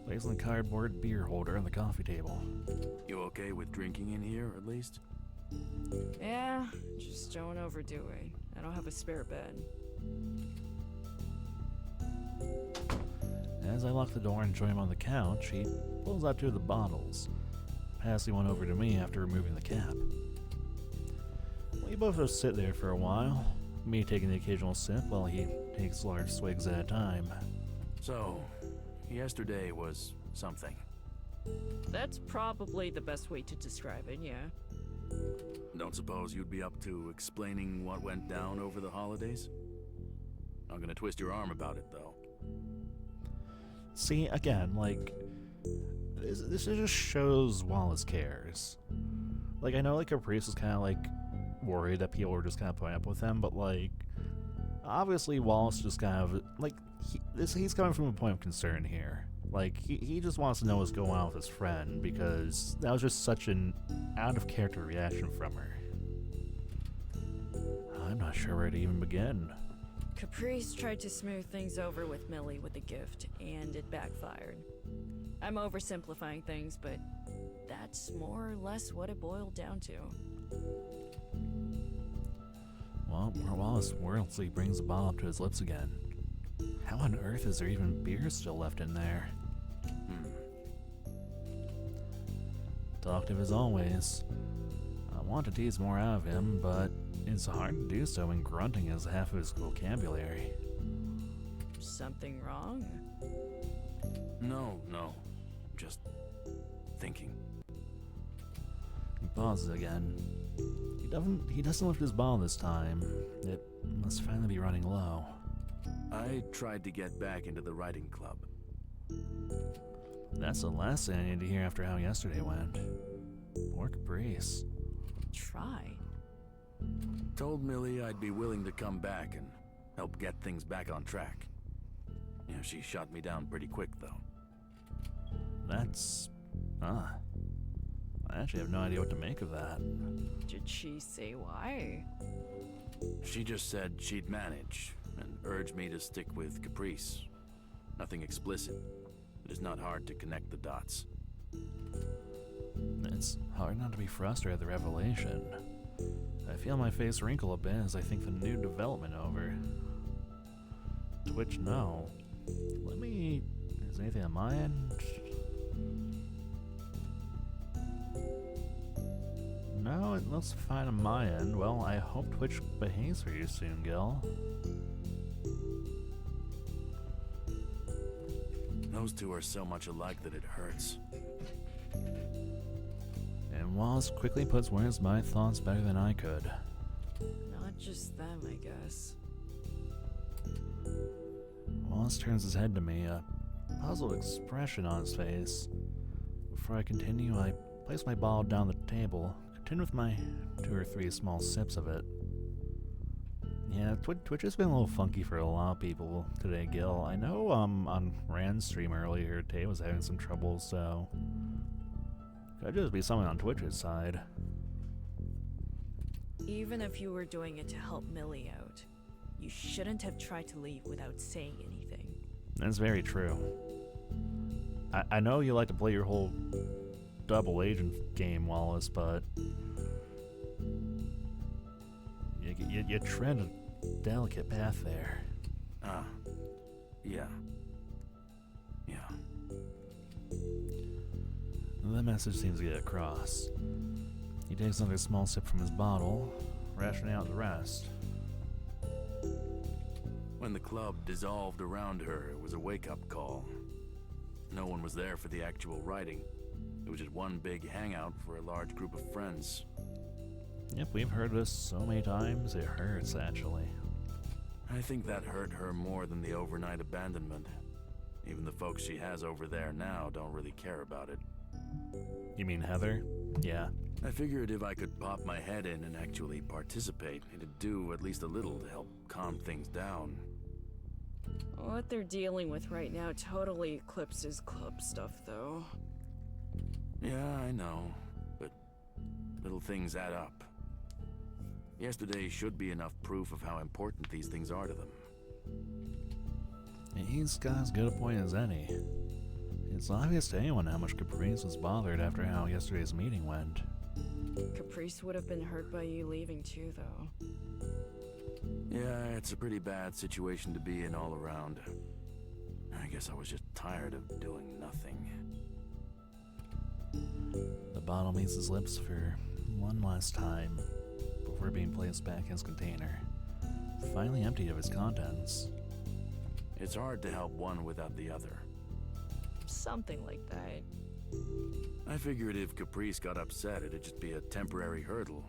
placing the cardboard beer holder on the coffee table. You okay with drinking in here, at least? Yeah, just don't overdo it. I don't have a spare bed. As I lock the door and join him on the couch, he pulls out two of the bottles, passing one over to me after removing the cap. We both just sit there for a while, me taking the occasional sip while he takes large swigs at a time. So, yesterday was something. That's probably the best way to describe it, yeah. Don't suppose you'd be up to explaining what went down over the holidays? I'm gonna twist your arm about it, though. See, again, like, this just shows Wallace cares. Like, I know, like, Caprice was kind of, like, worried that people were just kind of putting up with him, but, like, obviously Wallace just kind of, like, he's coming from a point of concern here. Like, he just wants to know what's going on with his friend, because that was just such an out-of-character reaction from her. I'm not sure where to even begin. Caprice tried to smooth things over with Millie with a gift, and it backfired. I'm oversimplifying things, but that's more or less what it boiled down to. Well, Wallace wordlessly brings the bottle up to his lips again. How on earth is there even beer still left in there? Talkative as always. I want to tease more out of him, but it's hard to do so when grunting is half of his vocabulary. Something wrong? No. Just thinking. He pauses again. He doesn't lift his bottle this time. It must finally be running low. I tried to get back into the writing club. That's the last thing I need to hear after how yesterday went. Poor Caprice. Try. Told Millie I'd be willing to come back and help get things back on track. Yeah, she shot me down pretty quick, though. That's... I actually have no idea what to make of that. Did she say why? She just said she'd manage, and urged me to stick with Caprice. Nothing explicit. It is not hard to connect the dots. It's hard not to be frustrated at the revelation. I feel my face wrinkle a bit as I think the new development over. To which, no. Is anything on my end? No, it looks fine on my end. Well, I hope Twitch behaves for you soon, Gil. Those two are so much alike that it hurts. And Wallace quickly puts words to my thoughts better than I could. Not just them, I guess. Wallace turns his head to me, a puzzled expression on his face. Before I continue, I place my bottle down the table, continue with my 2 or 3 small sips of it. Yeah, Twitch has been a little funky for a lot of people today, Gil. I know on Rand's stream earlier, Tay was having some trouble, so could just be something on Twitch's side. Even if you were doing it to help Millie out, you shouldn't have tried to leave without saying anything. That's very true. I know you like to play your whole double agent game, Wallace, but you tread a delicate path there. Yeah. The message seems to get across. He takes another small sip from his bottle, rationing out the rest. When the club dissolved around her, it was a wake-up call. No one was there for the actual writing. It was just one big hangout for a large group of friends. Yep, we've heard this so many times, it hurts, actually. I think that hurt her more than the overnight abandonment. Even the folks she has over there now don't really care about it. You mean Heather? Yeah. I figured if I could pop my head in and actually participate, it'd do at least a little to help calm things down. What they're dealing with right now totally eclipses club stuff, though. Yeah, I know, but little things add up. Yesterday should be enough proof of how important these things are to them. He's got as good a point as any. It's obvious to anyone how much Caprice was bothered after how yesterday's meeting went. Caprice would have been hurt by you leaving too, though. Yeah, it's a pretty bad situation to be in all around. I guess I was just tired of doing nothing. The bottle meets his lips for one last time before being placed back in his container, finally emptied of its contents. It's hard to help one without the other. Something like that. I figured if Caprice got upset, it'd just be a temporary hurdle.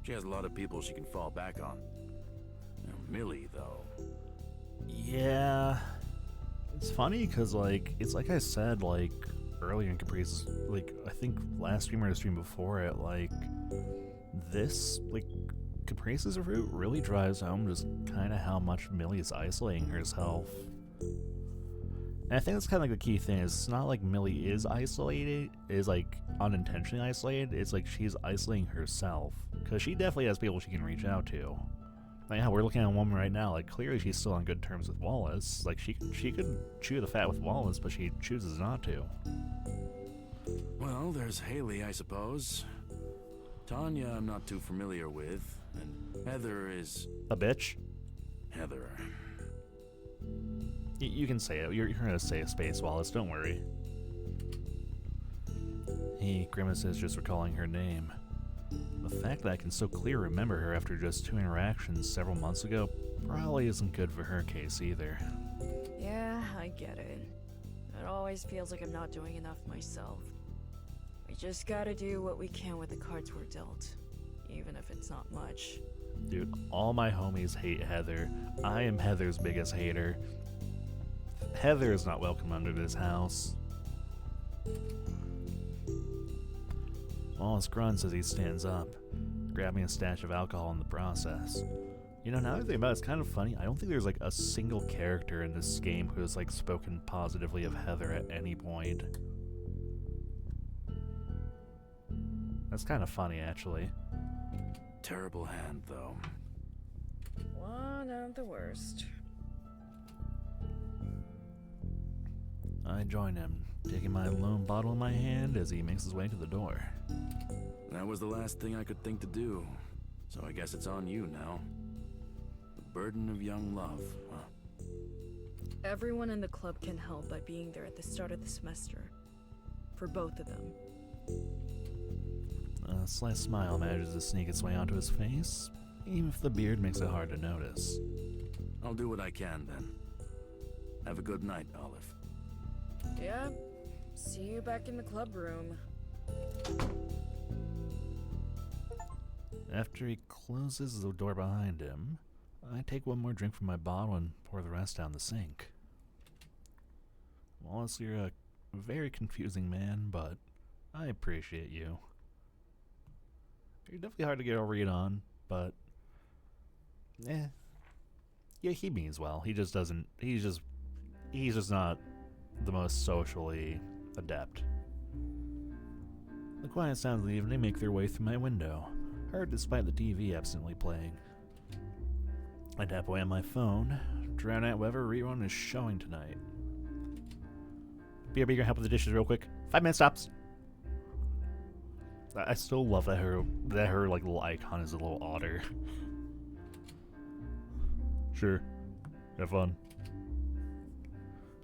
She has a lot of people she can fall back on. You know, Millie, though. Yeah. It's funny because, like, it's like I said, like, earlier in Caprice's, like, I think last stream or the stream before it, like, this, like, Caprice's route really drives home just kind of how much Millie is isolating herself. And I think that's kind of like the key thing. It's not like Millie is isolated, is like unintentionally isolated. It's like she's isolating herself. Because she definitely has people she can reach out to. Like, yeah, we're looking at a woman right now, like, clearly she's still on good terms with Wallace. Like, she could chew the fat with Wallace, but she chooses not to. Well, there's Haley, I suppose. Tanya I'm not too familiar with. And Heather is... A bitch? Heather. You can say it. You're gonna say a space, Wallace, don't worry. He grimaces just recalling her name. The fact that I can so clearly remember her after just 2 interactions several months ago probably isn't good for her case either. Yeah, I get it. It always feels like I'm not doing enough myself. We just gotta do what we can with the cards we're dealt, even if it's not much. Dude, all my homies hate Heather. I am Heather's biggest hater. Heather is not welcome under this house. Wallace grunts as he stands up, grabbing a stash of alcohol in the process. You know, now that I think about it, it's kind of funny. I don't think there's like a single character in this game who has like spoken positively of Heather at any point. That's kind of funny, actually. Terrible hand, though. One of the worst. I join him, taking my lone bottle in my hand as he makes his way to the door. That was the last thing I could think to do, so I guess it's on you now. The burden of young love, huh? Everyone in the club can help by being there at the start of the semester. For both of them. A slight smile manages to sneak its way onto his face, even if the beard makes it hard to notice. I'll do what I can, then. Have a good night, Olive. Yeah. See you back in the club room. After he closes the door behind him, I take one more drink from my bottle and pour the rest down the sink. Wallace, you're a very confusing man, but I appreciate you. You're definitely hard to get a read on, but yeah, he means well. He just doesn't. He's just not the most socially adept. The quiet sounds of the evening make their way through my window, heard despite the TV absently playing. I tap away on my phone, drown out whatever rerun is showing tonight. BRB, gonna help with the dishes real quick. 5 minutes stops. I still love that her like little icon is a little otter. Sure. Have fun.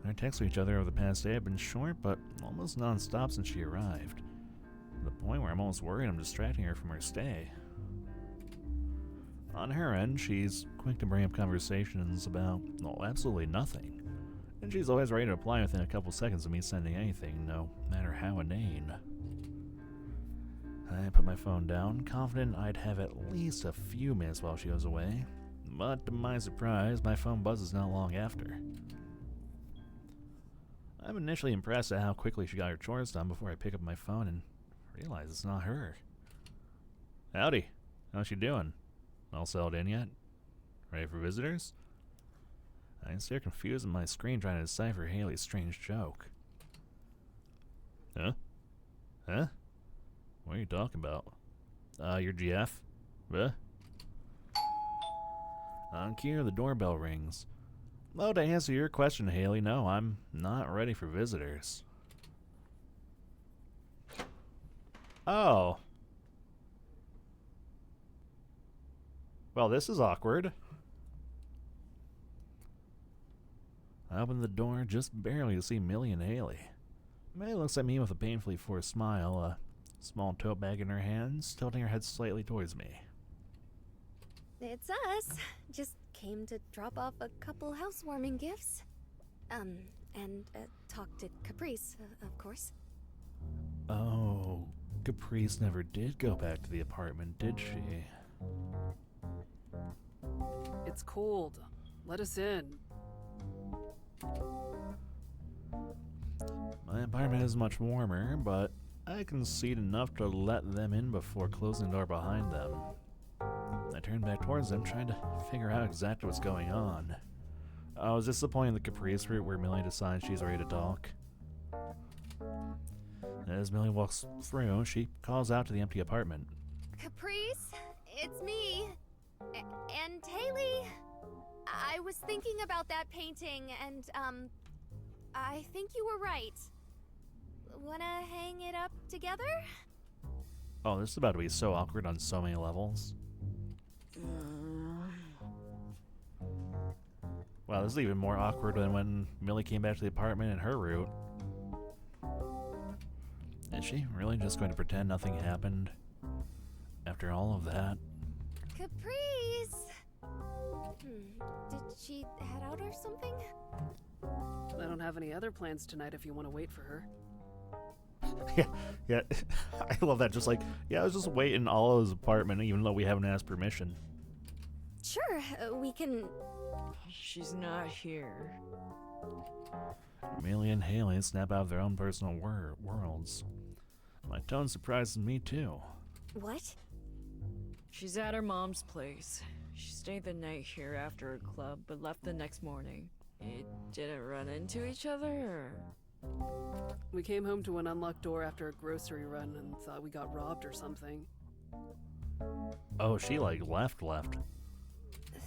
Our texts with each other over the past day have been short, but almost non-stop since she arrived. To the point where I'm almost worried I'm distracting her from her stay. On her end, she's quick to bring up conversations about, well, absolutely nothing. And she's always ready to reply within a couple seconds of me sending anything, no matter how inane. I put my phone down, confident I'd have at least a few minutes while she was away. But to my surprise, my phone buzzes not long after. I'm initially impressed at how quickly she got her chores done before I pick up my phone and realize it's not her. Howdy. How's she doing? All settled in yet? Ready for visitors? I stare confused at my screen trying to decipher Haley's strange joke. Huh? Huh? What are you talking about? Your GF? Huh? On cue, the doorbell rings. Well, to answer your question, Haley, no, I'm not ready for visitors. Oh. Well, this is awkward. I open the door just barely to see Millie and Haley. Millie looks at me with a painfully forced smile, a small tote bag in her hands, tilting her head slightly towards me. It's us. Just came to drop off a couple housewarming gifts. And talk to Caprice, of course. Oh, Caprice never did go back to the apartment, did she? It's cold. Let us in. My apartment is much warmer, but I concede enough to let them in before closing the door behind them. I turn back towards them, trying to figure out exactly what's going on. Oh, is this the point in the Caprice route where Millie decides she's ready to talk? As Millie walks through, she calls out to the empty apartment. Caprice, it's me. And Haley. I was thinking about that painting, and, I think you were right. Wanna hang it up together? Oh, this is about to be so awkward on so many levels. Wow, this is even more awkward than when Millie came back to the apartment in her route. Is she really just going to pretend nothing happened after all of that? Caprice! Did she head out or something? I don't have any other plans tonight if you want to wait for her. Yeah, I love that. Just like, yeah, I was just waiting in Olive's apartment even though we haven't asked permission. Sure, we can... She's not here. Millie and Haley snap out of their own personal worlds. My tone surprises me too. What? She's at her mom's place. She stayed the night here after her club, but left the next morning. You didn't run into each other, or? We came home to an unlocked door after a grocery run and thought we got robbed or something. Oh, she like left.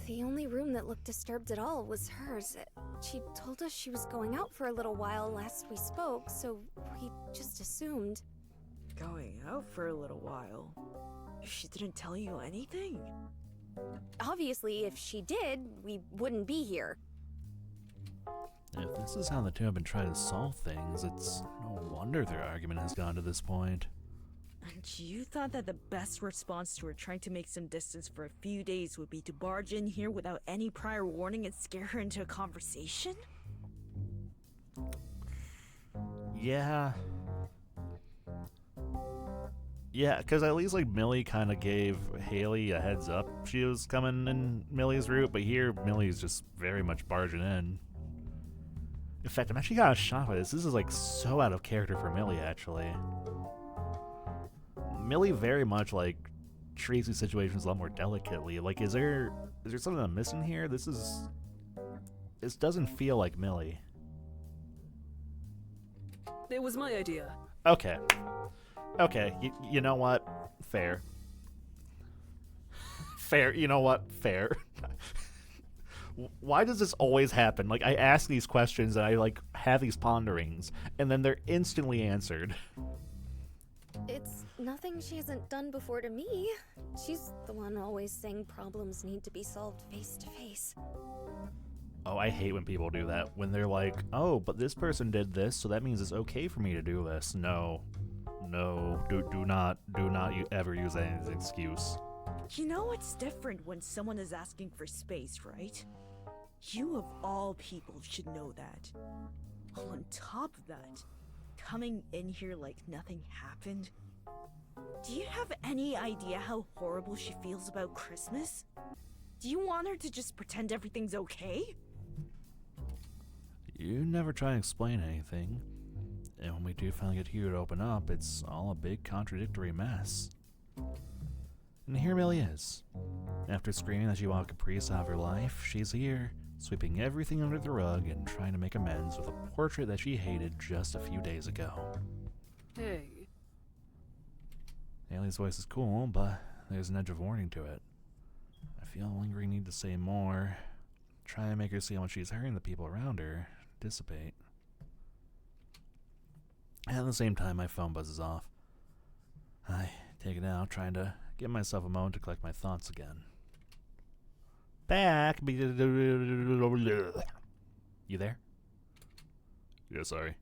The only room that looked disturbed at all was hers. She told us she was going out for a little while last we spoke, so we just assumed. Going out for a little while? She didn't tell you anything? Obviously, if she did, we wouldn't be here. If this is how the two have been trying to solve things, it's no wonder their argument has gone to this point. And you thought that the best response to her trying to make some distance for a few days would be to barge in here without any prior warning and scare her into a conversation? Yeah. Yeah, because at least like Millie kind of gave Haley a heads up she was coming in Millie's route, but here Millie's just very much barging in. In fact, I'm actually kind of shocked by this. This is like so out of character for Millie, actually. Millie very much like treats these situations a lot more delicately. Like, is there something I'm missing here? This doesn't feel like Millie. It was my idea. Okay, you know what? Fair. You know what? Fair. Why does this always happen? Like, I ask these questions and I like have these ponderings, and then they're instantly answered. It's nothing she hasn't done before to me. She's the one always saying problems need to be solved face to face. Oh, I hate when people do that. When they're like, oh, but this person did this, so that means it's okay for me to do this. No, do not you ever use that as an excuse. You know it's different when someone is asking for space, right? You of all people should know that. On top of that, coming in here like nothing happened. Do you have any idea how horrible she feels about Christmas? Do you want her to just pretend everything's okay? You never try to explain anything. And when we do finally get you to open up, it's all a big contradictory mess. And here Millie is. After screaming that she wanted Caprice out of her life, she's here, sweeping everything under the rug and trying to make amends with a portrait that she hated just a few days ago. Hey. Haley's voice is cool, but there's an edge of warning to it. I feel a lingering need to say more. Try and make her see how much she's hurting the people around her dissipate. At the same time, my phone buzzes off. I take it out, trying to give myself a moment to collect my thoughts again. Back. You there? Yeah, sorry.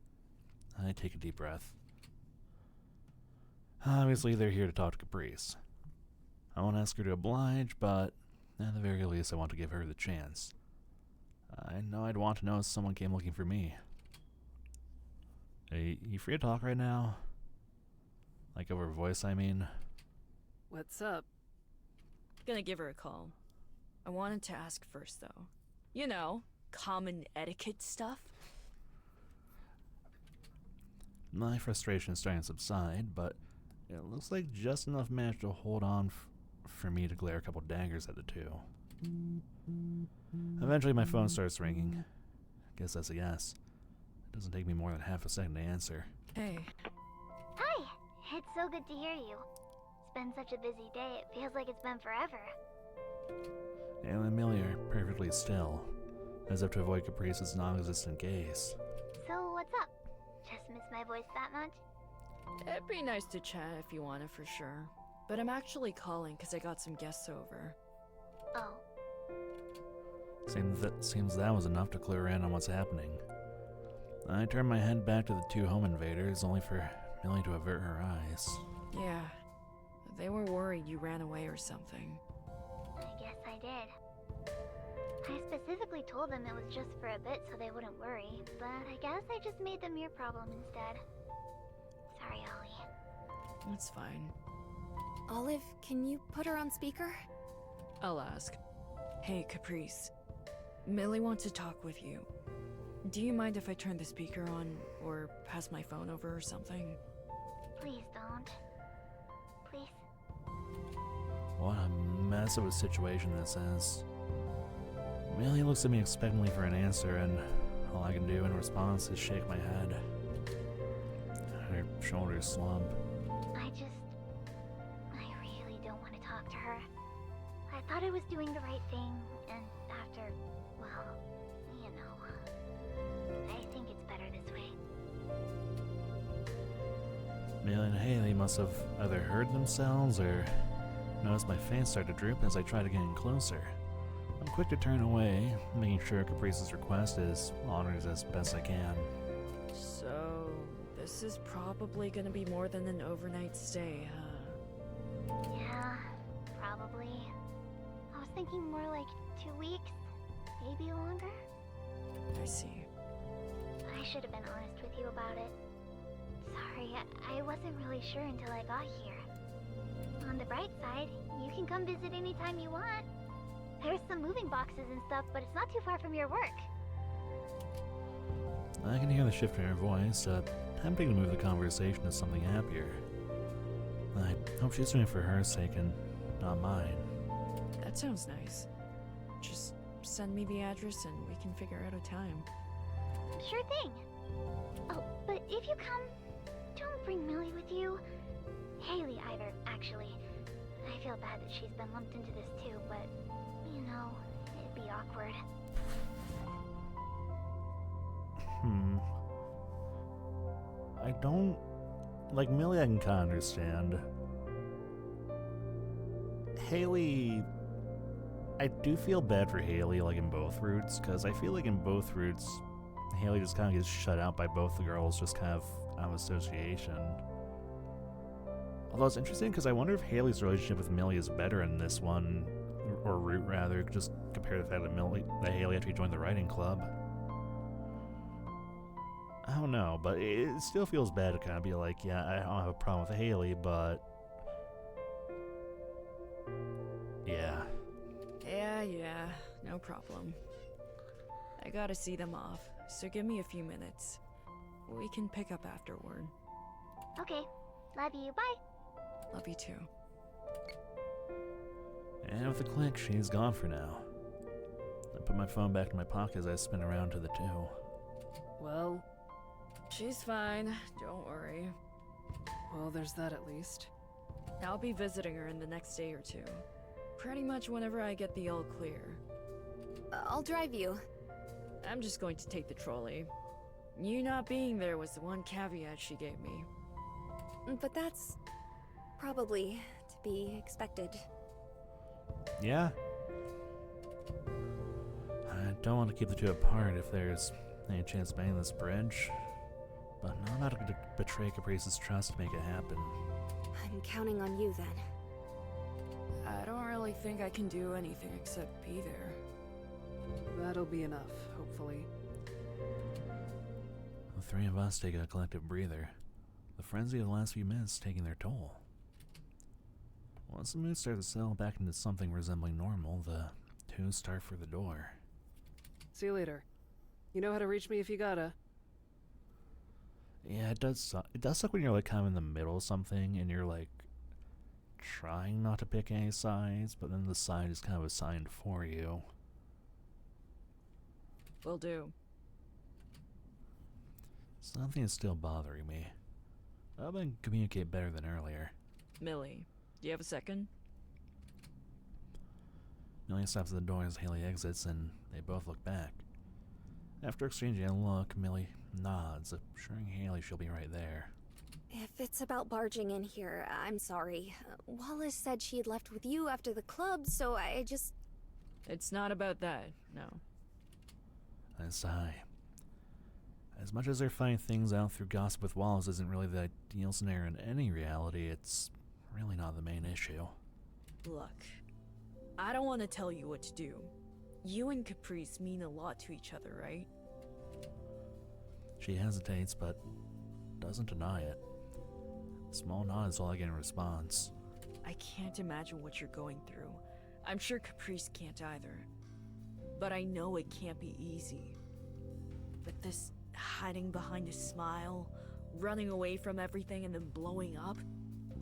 I take a deep breath. Obviously, they're here to talk to Caprice. I won't ask her to oblige, but at the very least, I want to give her the chance. I know I'd want to know if someone came looking for me. Hey, you free to talk right now? Like over voice, I mean. What's up? Gonna give her a call. I wanted to ask first, though. You know, common etiquette stuff. My frustration is starting to subside, but it looks like just enough managed to hold on for me to glare a couple daggers at the two. Eventually my phone starts ringing. Guess that's a yes. It doesn't take me more than half a second to answer. Hey. Hi! It's so good to hear you. It's been such a busy day, it feels like it's been forever. Ayla and Millie are perfectly still, as if to avoid Caprice's non-existent gaze. So what's up? Just miss my voice that much? It'd be nice to chat if you want it for sure. But I'm actually calling because I got some guests over. Oh. Seems that was enough to clue her in on what's happening. I turned my head back to the two home invaders, only for Millie to avert her eyes. Yeah. They were worried you ran away or something. I guess I did. I specifically told them it was just for a bit so they wouldn't worry, but I guess I just made them your problem instead. Sorry, Ollie. That's fine. Olive, can you put her on speaker? I'll ask. Hey, Caprice. Millie wants to talk with you. Do you mind if I turn the speaker on, or pass my phone over or something? Please don't. Please. What a mess of a situation this is. Millie looks at me expectantly for an answer, and all I can do in response is shake my head. Her shoulders slump. I really don't want to talk to her. I thought I was doing the right thing, and after, well, you know, I think it's better this way. Millie and Haley must have either heard themselves or noticed my face start to droop as I try to get in closer. I'm quick to turn away, making sure Caprice's request is honored as best I can. So, this is probably gonna be more than an overnight stay, huh? Yeah, probably. I was thinking more like 2 weeks, maybe longer. I see. I should have been honest with you about it. Sorry, I wasn't really sure until I got here. On the bright side, you can come visit anytime you want. There's some moving boxes and stuff, but it's not too far from your work. I can hear the shift in her voice, tempting to move the conversation to something happier. I hope she's doing it for her sake and not mine. That sounds nice. Just send me the address and we can figure out a time. Sure thing. Oh, but if you come, don't bring Millie with you. Haley either, actually. I feel bad that she's been lumped into this too, but, you know, it'd be awkward. I don't... Like, Millie I can kinda understand. Haley... I do feel bad for Haley, like, in both routes, because I feel like in both routes, Haley just kind of gets shut out by both the girls, just kind of out of association. Although it's interesting, because I wonder if Haley's relationship with Millie is better in this one, or route rather, just compare the fact that Haley actually joined the writing club. I don't know, but it still feels bad to kind of be like, yeah, I don't have a problem with Haley, but... yeah. Yeah, No problem. I gotta see them off, so give me a few minutes. We can pick up afterward. Okay. Love you. Bye. Love you too. And with a click, she's gone for now. I put my phone back in my pocket as I spin around to the two. Well, She's fine, don't worry. well, there's that at least. I'll be visiting her in the next day or two. Pretty much whenever I get the all clear. I'll drive you. I'm just going to take the trolley. You not being there was the one caveat she gave me. But that's probably to be expected. Yeah. I don't want to keep the two apart if there's any chance of banging this bridge. But I'm not about to betray Caprice's trust to make it happen. I'm counting on you then. I don't really think I can do anything except be there. That'll be enough, hopefully. The three of us take a collective breather. The frenzy of the last few minutes taking their toll. Once the mood starts to settle back into something resembling normal, the two start for the door. See you later. You know how to reach me if you gotta. Yeah, it does suck. It does suck when you're like kind of in the middle of something and you're like trying not to pick any sides, but then the side is kind of assigned for you. Will do. Something is still bothering me. I've been communicate better than earlier. Millie, do you have a second? Millie stops at the door as Haley exits, and they both look back. After exchanging a look, Millie nods, assuring Haley she'll be right there. If it's about barging in here, I'm sorry. Wallace said she had left with you after the club, so I just... It's not about that, no. I sigh. As much as they're finding things out through gossip with Wallace isn't really the ideal scenario in any reality, it's really not the main issue. Look, I don't want to tell you what to do. You and Caprice mean a lot to each other, right? She hesitates, but doesn't deny it. A small nod is all I get in response. I can't imagine what you're going through. I'm sure Caprice can't either. But I know it can't be easy. But this hiding behind a smile, running away from everything and then blowing up,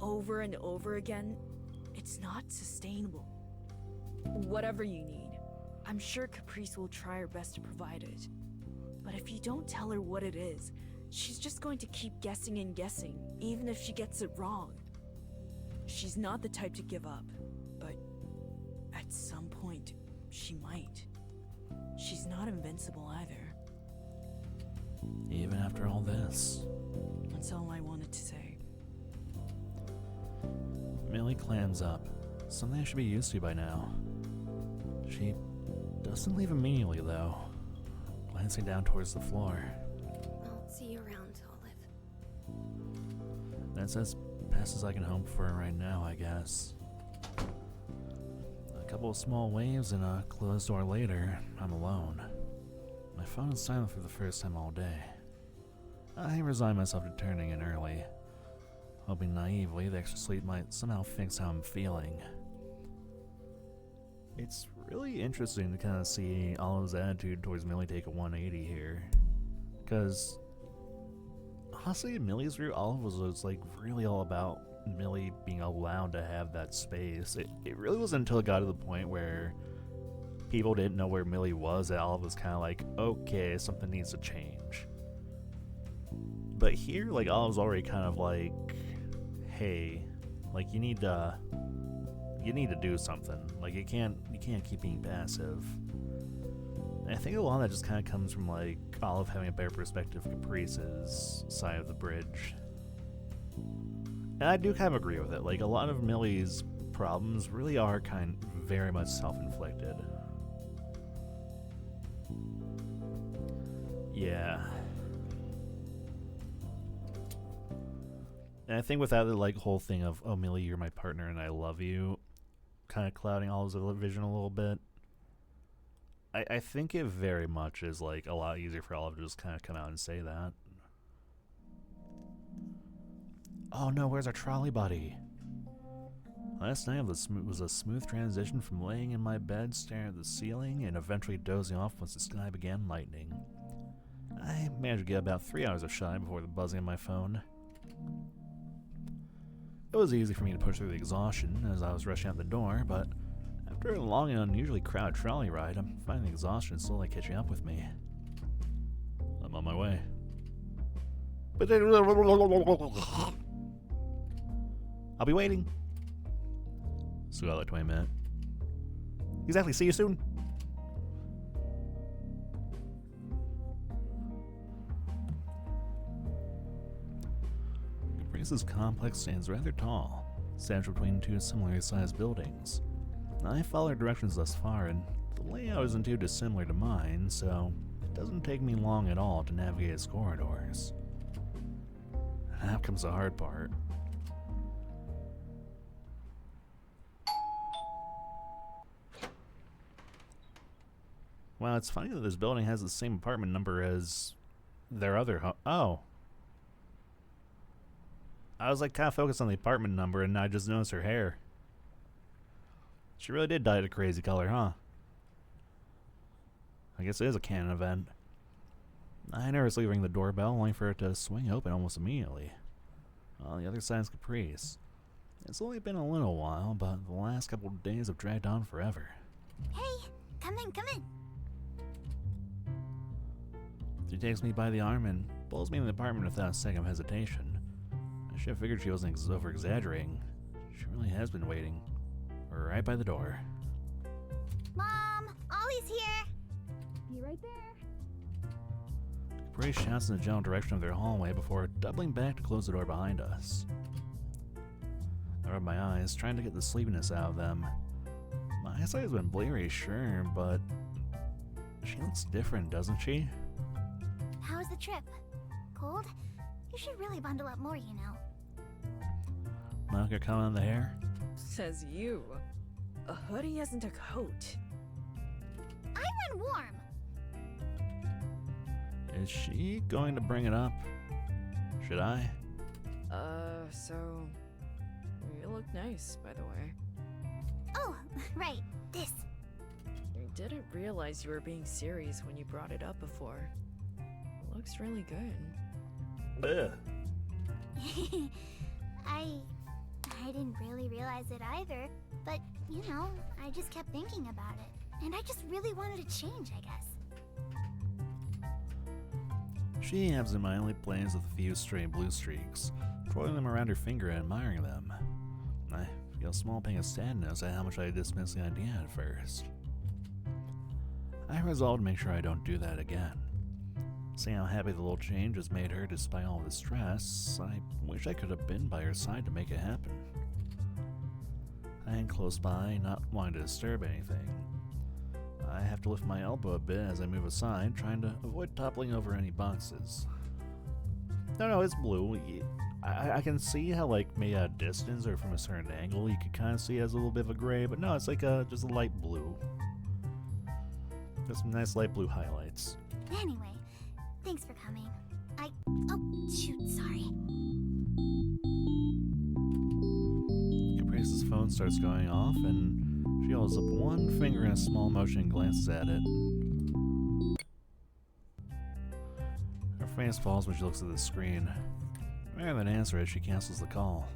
over and over again, it's not sustainable. Whatever you need, I'm sure Caprice will try her best to provide it. But if you don't tell her what it is, she's just going to keep guessing and guessing, even if she gets it wrong. She's not the type to give up, but at some point, she might. She's not invincible either. Even after all this. That's all I wanted to say. Millie clams up, something I should be used to by now. She doesn't leave immediately, though, glancing down towards the floor. I'll see you around, Olive. That's as best as I can hope for right now, I guess. A couple of small waves and a closed door later, I'm alone. My phone is silent for the first time all day. I resign myself to turning in early, hoping naively the extra sleep might somehow fix how I'm feeling. It's really interesting to kind of see Olive's attitude towards Millie take a 180 here. Because, honestly, in Millie's route, Olive was like really all about Millie being allowed to have that space. It really wasn't until it got to the point where people didn't know where Millie was that Olive was kind of like, okay, something needs to change. But here, like, Olive's already kind of like, hey, like, you need to do something. Like, you can't keep being passive. And I think a lot of that just kind of comes from, like, Olive having a better perspective of Caprice's side of the bridge. And I do kind of agree with it. Like, a lot of Millie's problems really are very much self-inflicted. Yeah. And I think without the like whole thing of, oh, Millie, you're my partner and I love you, kind of clouding Olive's vision a little bit, I think it very much is like a lot easier for Olive to just kind of come out and say that. Oh no, where's our trolley buddy? Last night was a smooth transition from laying in my bed staring at the ceiling and eventually dozing off once the sky began lightening. I managed to get about 3 hours of shine before the buzzing of my phone. It was easy for me to push through the exhaustion as I was rushing out the door, but after a long and unusually crowded trolley ride, I'm finding the exhaustion slowly catching up with me. I'm on my way. But I'll be waiting. So got like 20 minutes. Exactly, see you soon. Caprice's complex stands rather tall, central between two similarly sized buildings. I followed directions thus far, and the layout isn't too dissimilar to mine, so it doesn't take me long at all to navigate its corridors. Now comes the hard part. Wow, it's funny that this building has the same apartment number as their other home. Oh. I was like kind of focused on the apartment number and I just noticed her hair. She really did dye it a crazy color, huh? I guess it is a canon event. I nervously ring the doorbell only for it to swing open almost immediately. On the other side is Caprice. It's only been a little while, but the last couple of days have dragged on forever. Hey, come in, come in. She takes me by the arm and pulls me in the apartment without a second of hesitation. I should have figured she wasn't over-exaggerating. She really has been waiting. Right by the door. Mom, Ollie's here. Be right there. Caprice shouts in the general direction of their hallway before doubling back to close the door behind us. I rub my eyes, trying to get the sleepiness out of them. My eyesight has been bleary, sure, but she looks different, doesn't she? How was the trip? Cold? You should really bundle up more, you know. Not gonna comment on the hair? Says you. A hoodie isn't a coat. I went warm. Is she going to bring it up? Should I? So... You look nice, by the way. Oh, right, this. I didn't realize you were being serious when you brought it up before. It looks really good. Ugh. I didn't really realize it either, but, you know, I just kept thinking about it. And I just really wanted to change, I guess. She absentmindedly plays with a few stray blue streaks, twirling them around her finger and admiring them. I feel a small pang of sadness at how much I dismissed the idea at first. I resolve to make sure I don't do that again. Seeing how happy the little change has made her despite all the stress, I wish I could have been by her side to make it happen. I hang close by, not wanting to disturb anything. I have to lift my elbow a bit as I move aside, trying to avoid toppling over any boxes. No, it's blue. I can see how, like, maybe at a distance or from a certain angle, you could kind of see it as a little bit of a gray, but no, it's like just a light blue. Got some nice light blue highlights. Anyway, thanks for coming. Oh, shoot, sorry. Caprice's phone starts going off, and she holds up one finger in a small motion and glances at it. Her face falls when she looks at the screen. Rather than answer it, she cancels the call.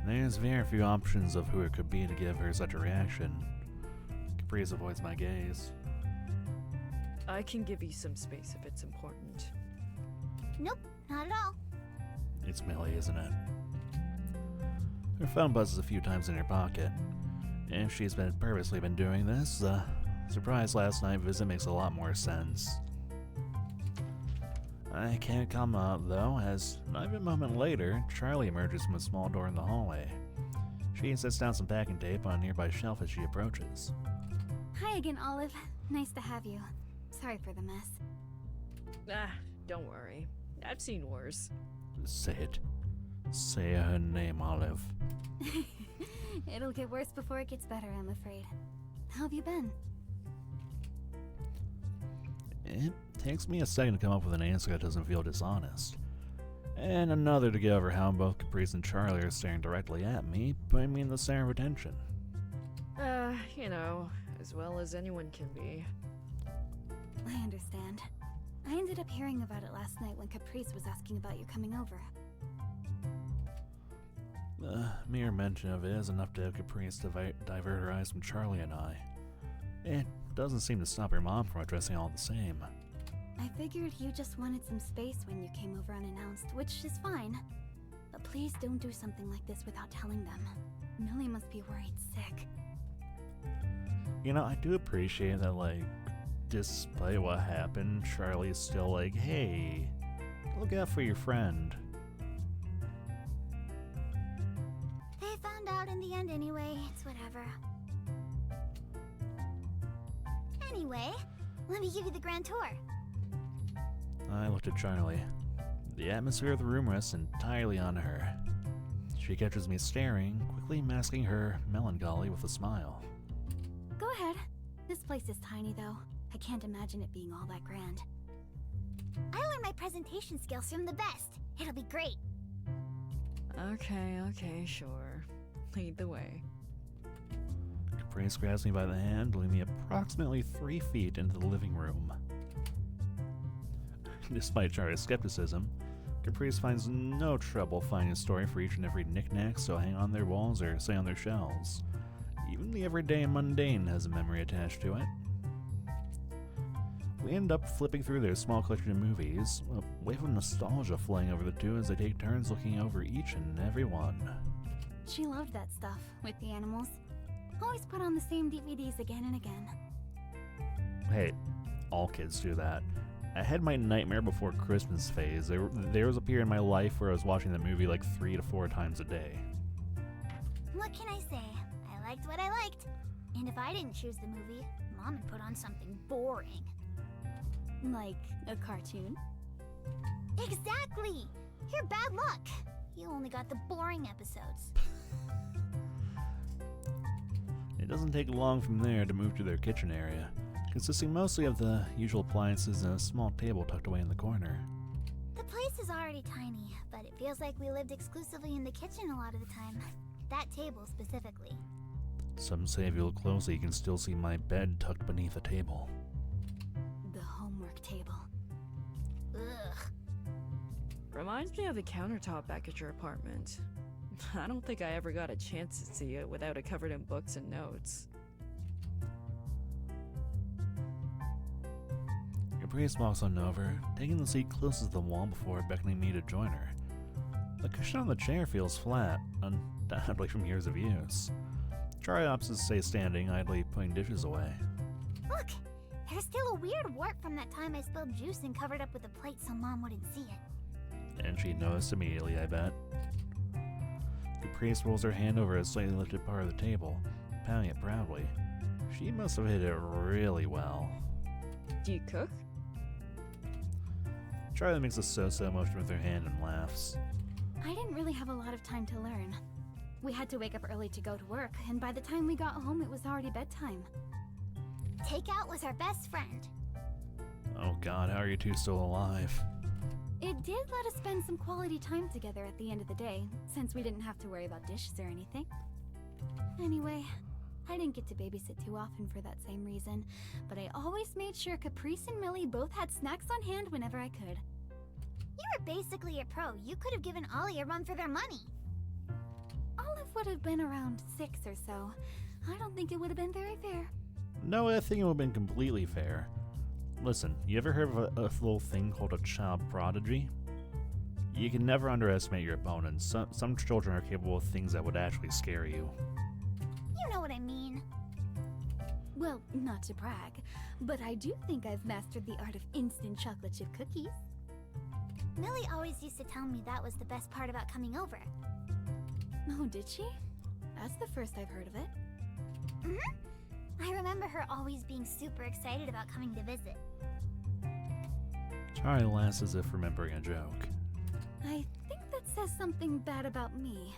There's very few options of who it could be to give her such a reaction. Caprice avoids my gaze. I can give you some space if it's important. Nope, not at all. It's Millie, isn't it? Her phone buzzes a few times in her pocket. If she's purposely been doing this, the surprise last night visit makes a lot more sense. I can't come out, though, as not even a moment later, Charlie emerges from a small door in the hallway. She sets down some packing tape on a nearby shelf as she approaches. Hi again, Olive. Nice to have you. Sorry for the mess. Don't worry. I've seen worse. Say it. Say her name, Olive. It'll get worse before it gets better, I'm afraid. How have you been? It takes me a second to come up with an answer that doesn't feel dishonest. and another to get over how both Caprice and Charlie are staring directly at me, putting me in the center of attention. You know, as well as anyone can be. I understand. I ended up hearing about it last night when Caprice was asking about you coming over. The mere mention of it is enough to have Caprice divert her eyes from Charlie and I. It doesn't seem to stop her mom from addressing all the same. I figured you just wanted some space when you came over unannounced, which is fine. But please don't do something like this without telling them. Millie must be worried sick. You know, I do appreciate that, like, despite what happened, Charlie's still like, hey, look out for your friend. They found out in the end anyway, it's whatever. Anyway, let me give you the grand tour. I looked at Charlie. The atmosphere of the room rests entirely on her. She catches me staring, quickly masking her melancholy with a smile. Go ahead. This place is tiny, though. I can't imagine it being all that grand. I learned my presentation skills from the best. It'll be great. Okay, sure. Lead the way. Caprice grabs me by the hand, leading me approximately 3 feet into the living room. Despite Charlie's skepticism, Caprice finds no trouble finding a story for each and every knickknack so hang on their walls or say on their shelves. Even the everyday and mundane has a memory attached to it. We end up flipping through their small collection of movies, a wave of nostalgia flowing over the two as they take turns looking over each and every one. She loved that stuff, with the animals. Always put on the same DVDs again and again. Hey, all kids do that. I had my Nightmare Before Christmas phase. There was a period in my life where I was watching the movie like 3 to 4 times a day. What can I say? I liked what I liked. And if I didn't choose the movie, Mom would put on something boring. Like a cartoon? Exactly! You're bad luck! You only got the boring episodes. It doesn't take long from there to move to their kitchen area, consisting mostly of the usual appliances and a small table tucked away in the corner. The place is already tiny, but it feels like we lived exclusively in the kitchen a lot of the time. That table specifically. Some say if you look closely, you can still see my bed tucked beneath the table. The homework table. Ugh. Reminds me of the countertop back at your apartment. I don't think I ever got a chance to see it without it covered in books and notes. Caprice walks on over, taking the seat closest to the wall before beckoning me to join her. The cushion on the chair feels flat, undoubtedly from years of use. Charlie opts to stay standing, idly putting dishes away. Look! There's still a weird wart from that time I spilled juice and covered up with a plate so Mom wouldn't see it. And she noticed immediately, I bet. Caprice rolls her hand over a slightly lifted part of the table, pounding it proudly. She must have hit it really well. Do you cook? Charlie makes a so-so motion with her hand and laughs. I didn't really have a lot of time to learn. We had to wake up early to go to work, and by the time we got home, it was already bedtime. Takeout was our best friend. Oh god, how are you two still alive? It did let us spend some quality time together at the end of the day, since we didn't have to worry about dishes or anything. Anyway, I didn't get to babysit too often for that same reason, but I always made sure Caprice and Millie both had snacks on hand whenever I could. You were basically a pro. You could have given Ollie a run for their money. Olive would have been around 6 or so. I don't think it would have been very fair. No, I think it would have been completely fair. Listen, you ever heard of a little thing called a child prodigy? You can never underestimate your opponents. Some children are capable of things that would actually scare you. You know what I mean. Well, not to brag, but I do think I've mastered the art of instant chocolate chip cookies. Millie always used to tell me that was the best part about coming over. Oh, did she? That's the first I've heard of it. I remember her always being super excited about coming to visit. Charlie laughs as if remembering a joke. I think that says something bad about me.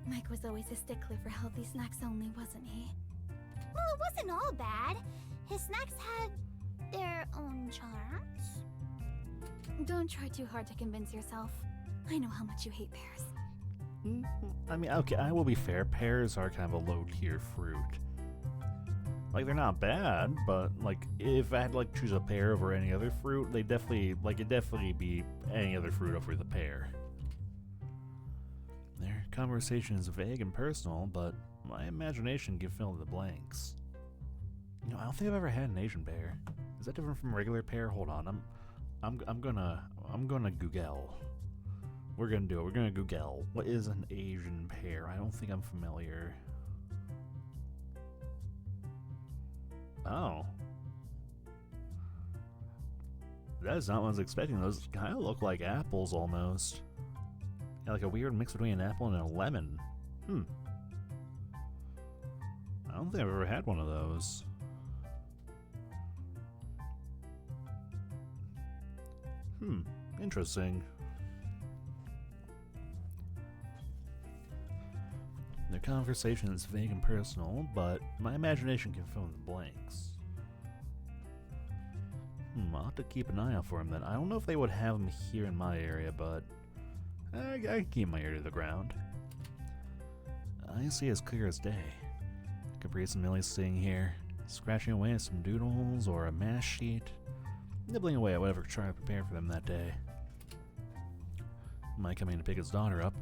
Mike was always a stickler for healthy snacks only, wasn't he? Well, it wasn't all bad. His snacks had their own charms. Don't try too hard to convince yourself. I know how much you hate pears. I mean, okay, I will be fair. Pears are kind of a low-tier fruit. Like, they're not bad, but, like, if I had to, like, choose a pear over any other fruit, it'd definitely be any other fruit over the pear. Their conversation is vague and personal, but my imagination can fill in the blanks. You know, I don't think I've ever had an Asian pear. Is that different from regular pear? Hold on, I'm gonna Google. We're gonna do it. We're gonna Google. What is an Asian pear? I don't think I'm familiar. Oh. That is not what I was expecting. Those kind of look like apples almost. Yeah, like a weird mix between an apple and a lemon. I don't think I've ever had one of those. Interesting. Their conversation is vague and personal, but my imagination can fill in the blanks. I'll have to keep an eye out for him then. I don't know if they would have him here in my area, but I can keep my ear to the ground. I see as clear as day. Caprice and Millie sitting here, scratching away at some doodles or a mash sheet, nibbling away at whatever Charlie prepared for them that day. Mike coming to pick his daughter up,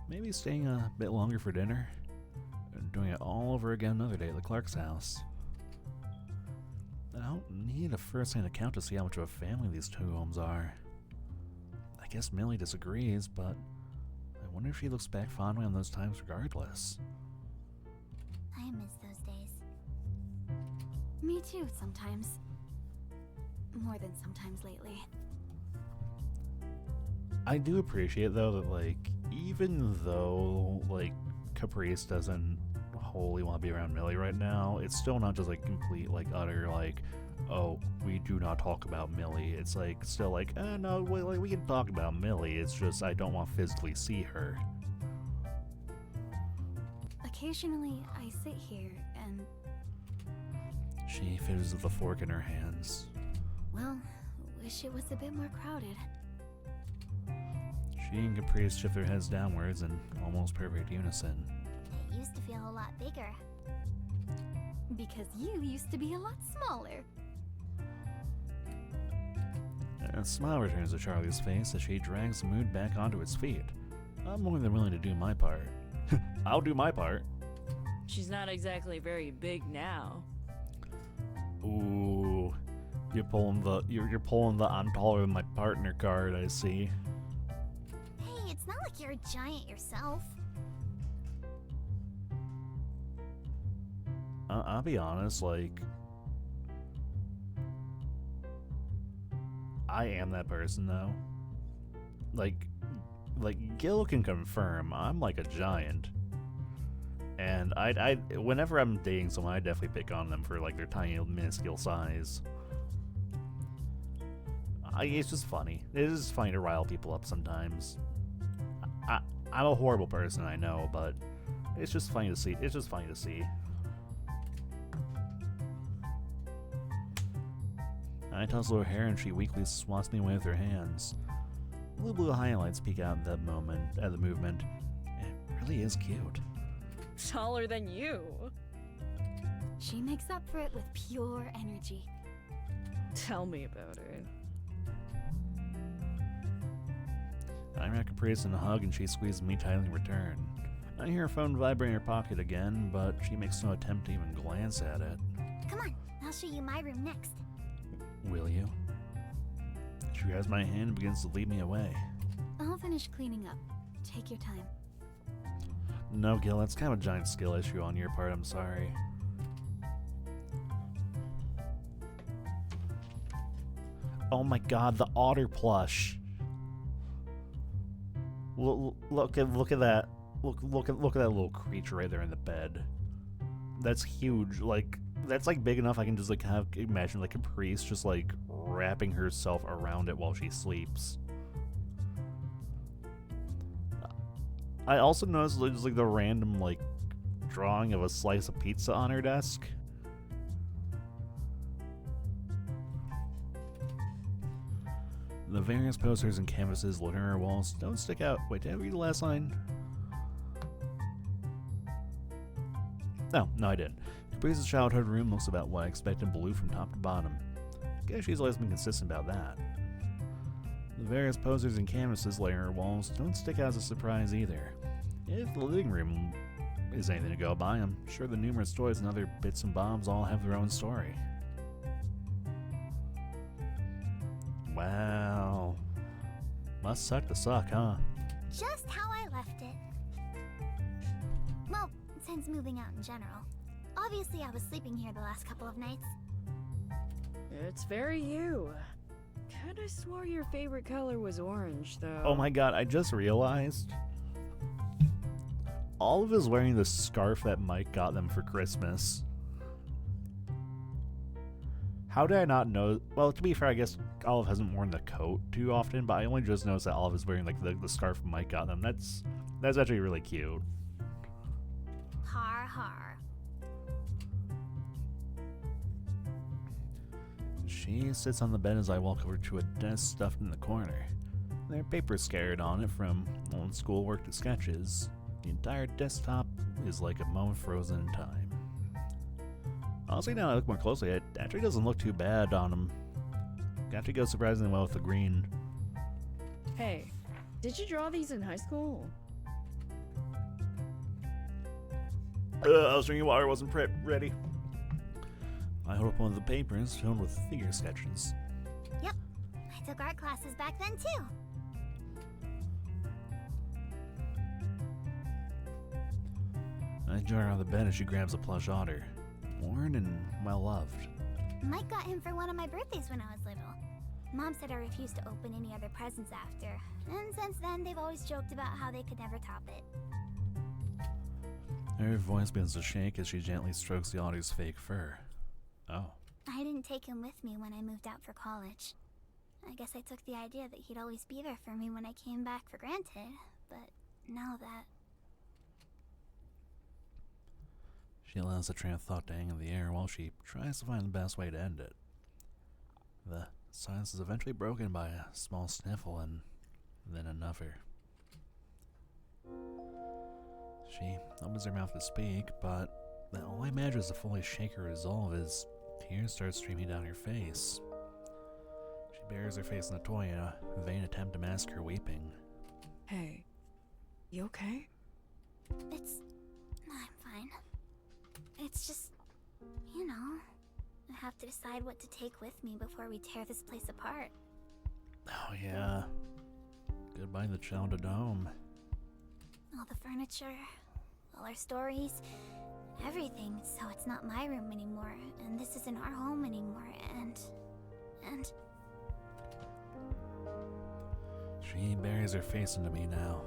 maybe staying a bit longer for dinner, and doing it all over again another day at the Clark's house. I don't need a first-hand account to see how much of a family these two homes are. I guess Millie disagrees, but I wonder if she looks back fondly on those times regardless. I miss those days. Me too, sometimes. More than sometimes lately. I do appreciate, though, that, like, even though, like, Caprice doesn't wholly want to be around Millie right now, it's still not just, like, complete, like, utter, like, oh, we do not talk about Millie. It's, like, still like, no, we can talk about Millie. It's just I don't want to physically see her. Occasionally, I sit here and... She fiddles with the fork in her hands. Well, wish it was a bit more crowded. She and Caprice shift their heads downwards in almost perfect unison. It used to feel a lot bigger. Because you used to be a lot smaller. A smile returns to Charlie's face as she drags the mood back onto its feet. I'm more than willing to do my part. I'll do my part. She's not exactly very big now. Ooh, you're pulling the I'm taller than my partner card, I see. Hey, it's not like you're a giant yourself. I'll be honest, like, I am that person though. Like Gil can confirm I'm like a giant. And I whenever I'm dating someone, I definitely pick on them for like their tiny minuscule size. It's just funny. It is funny to rile people up sometimes. I'm a horrible person, I know, but it's just funny to see. It's just funny to see. I tussle her hair and she weakly swats me away with her hands. Little blue highlights peek out at the movement. It really is cute. Taller than you. She makes up for it with pure energy. Tell me about it. I wrap Caprice in a hug and she squeezes me tightly in return. I hear her phone vibrate in her pocket again, but she makes no attempt to even glance at it. Come on, I'll show you my room next. Will you? She grabs my hand and begins to lead me away. I'll finish cleaning up. Take your time. No, Gil, that's kind of a giant skill issue on your part, I'm sorry. Oh my god, the otter plush. Look at that. Look at that little creature right there in the bed. That's huge. Like, that's like big enough I can just like kind of imagine like Caprice just like wrapping herself around it while she sleeps. I also noticed there's like the random like drawing of a slice of pizza on her desk. The various posters and canvases littering our walls don't stick out. Wait, did I read the last line? No, I didn't. Caprice's childhood room looks about what I expected, blue from top to bottom. I guess she's always been consistent about that. The various posters and canvases littering our walls don't stick out as a surprise either. If the living room is anything to go by, I'm sure the numerous toys and other bits and bobs all have their own story. Wow. Must suck to suck, huh? Just how I left it. Well, since moving out in general. Obviously, I was sleeping here the last couple of nights. It's very you. Kinda swore your favorite color was orange, though. Oh my god, I just realized. Olive is wearing the scarf that Mike got them for Christmas. How did I not know? Well, to be fair, I guess Olive hasn't worn the coat too often, but I only just noticed that Olive is wearing like the scarf Mike got them. That's actually really cute. Har har. She sits on the bed as I walk over to a desk stuffed in the corner. There are papers scattered on it from old schoolwork to sketches. The entire desktop is like a moment frozen in time. Honestly, now I look more closely, it actually doesn't look too bad on him. It actually goes surprisingly well with the green. Hey, did you draw these in high school? I was drinking water, wasn't ready. I hold up one of the papers filled with figure sketches. Yep. I took art classes back then, too. I join her on the bed as she grabs a plush otter. Worn and well loved. Mike got him for one of my birthdays when I was little. Mom said I refused to open any other presents after, and since then they've always joked about how they could never top it. Her voice begins to shake as she gently strokes the otter's fake fur. Oh. I didn't take him with me when I moved out for college. I guess I took the idea that he'd always be there for me when I came back for granted, but now that... She allows the train of thought to hang in the air while she tries to find the best way to end it. The silence is eventually broken by a small sniffle and then another. She opens her mouth to speak, but all I manage to fully shake her resolve as tears start streaming down her face. She buries her face in the toy in a vain attempt to mask her weeping. Hey, you okay? I'm fine. It's just, you know, I have to decide what to take with me before we tear this place apart. Oh yeah. Goodbye the childhood home. All the furniture, all our stories, everything, so it's not my room anymore, and this isn't our home anymore, and... She buries her face into me now,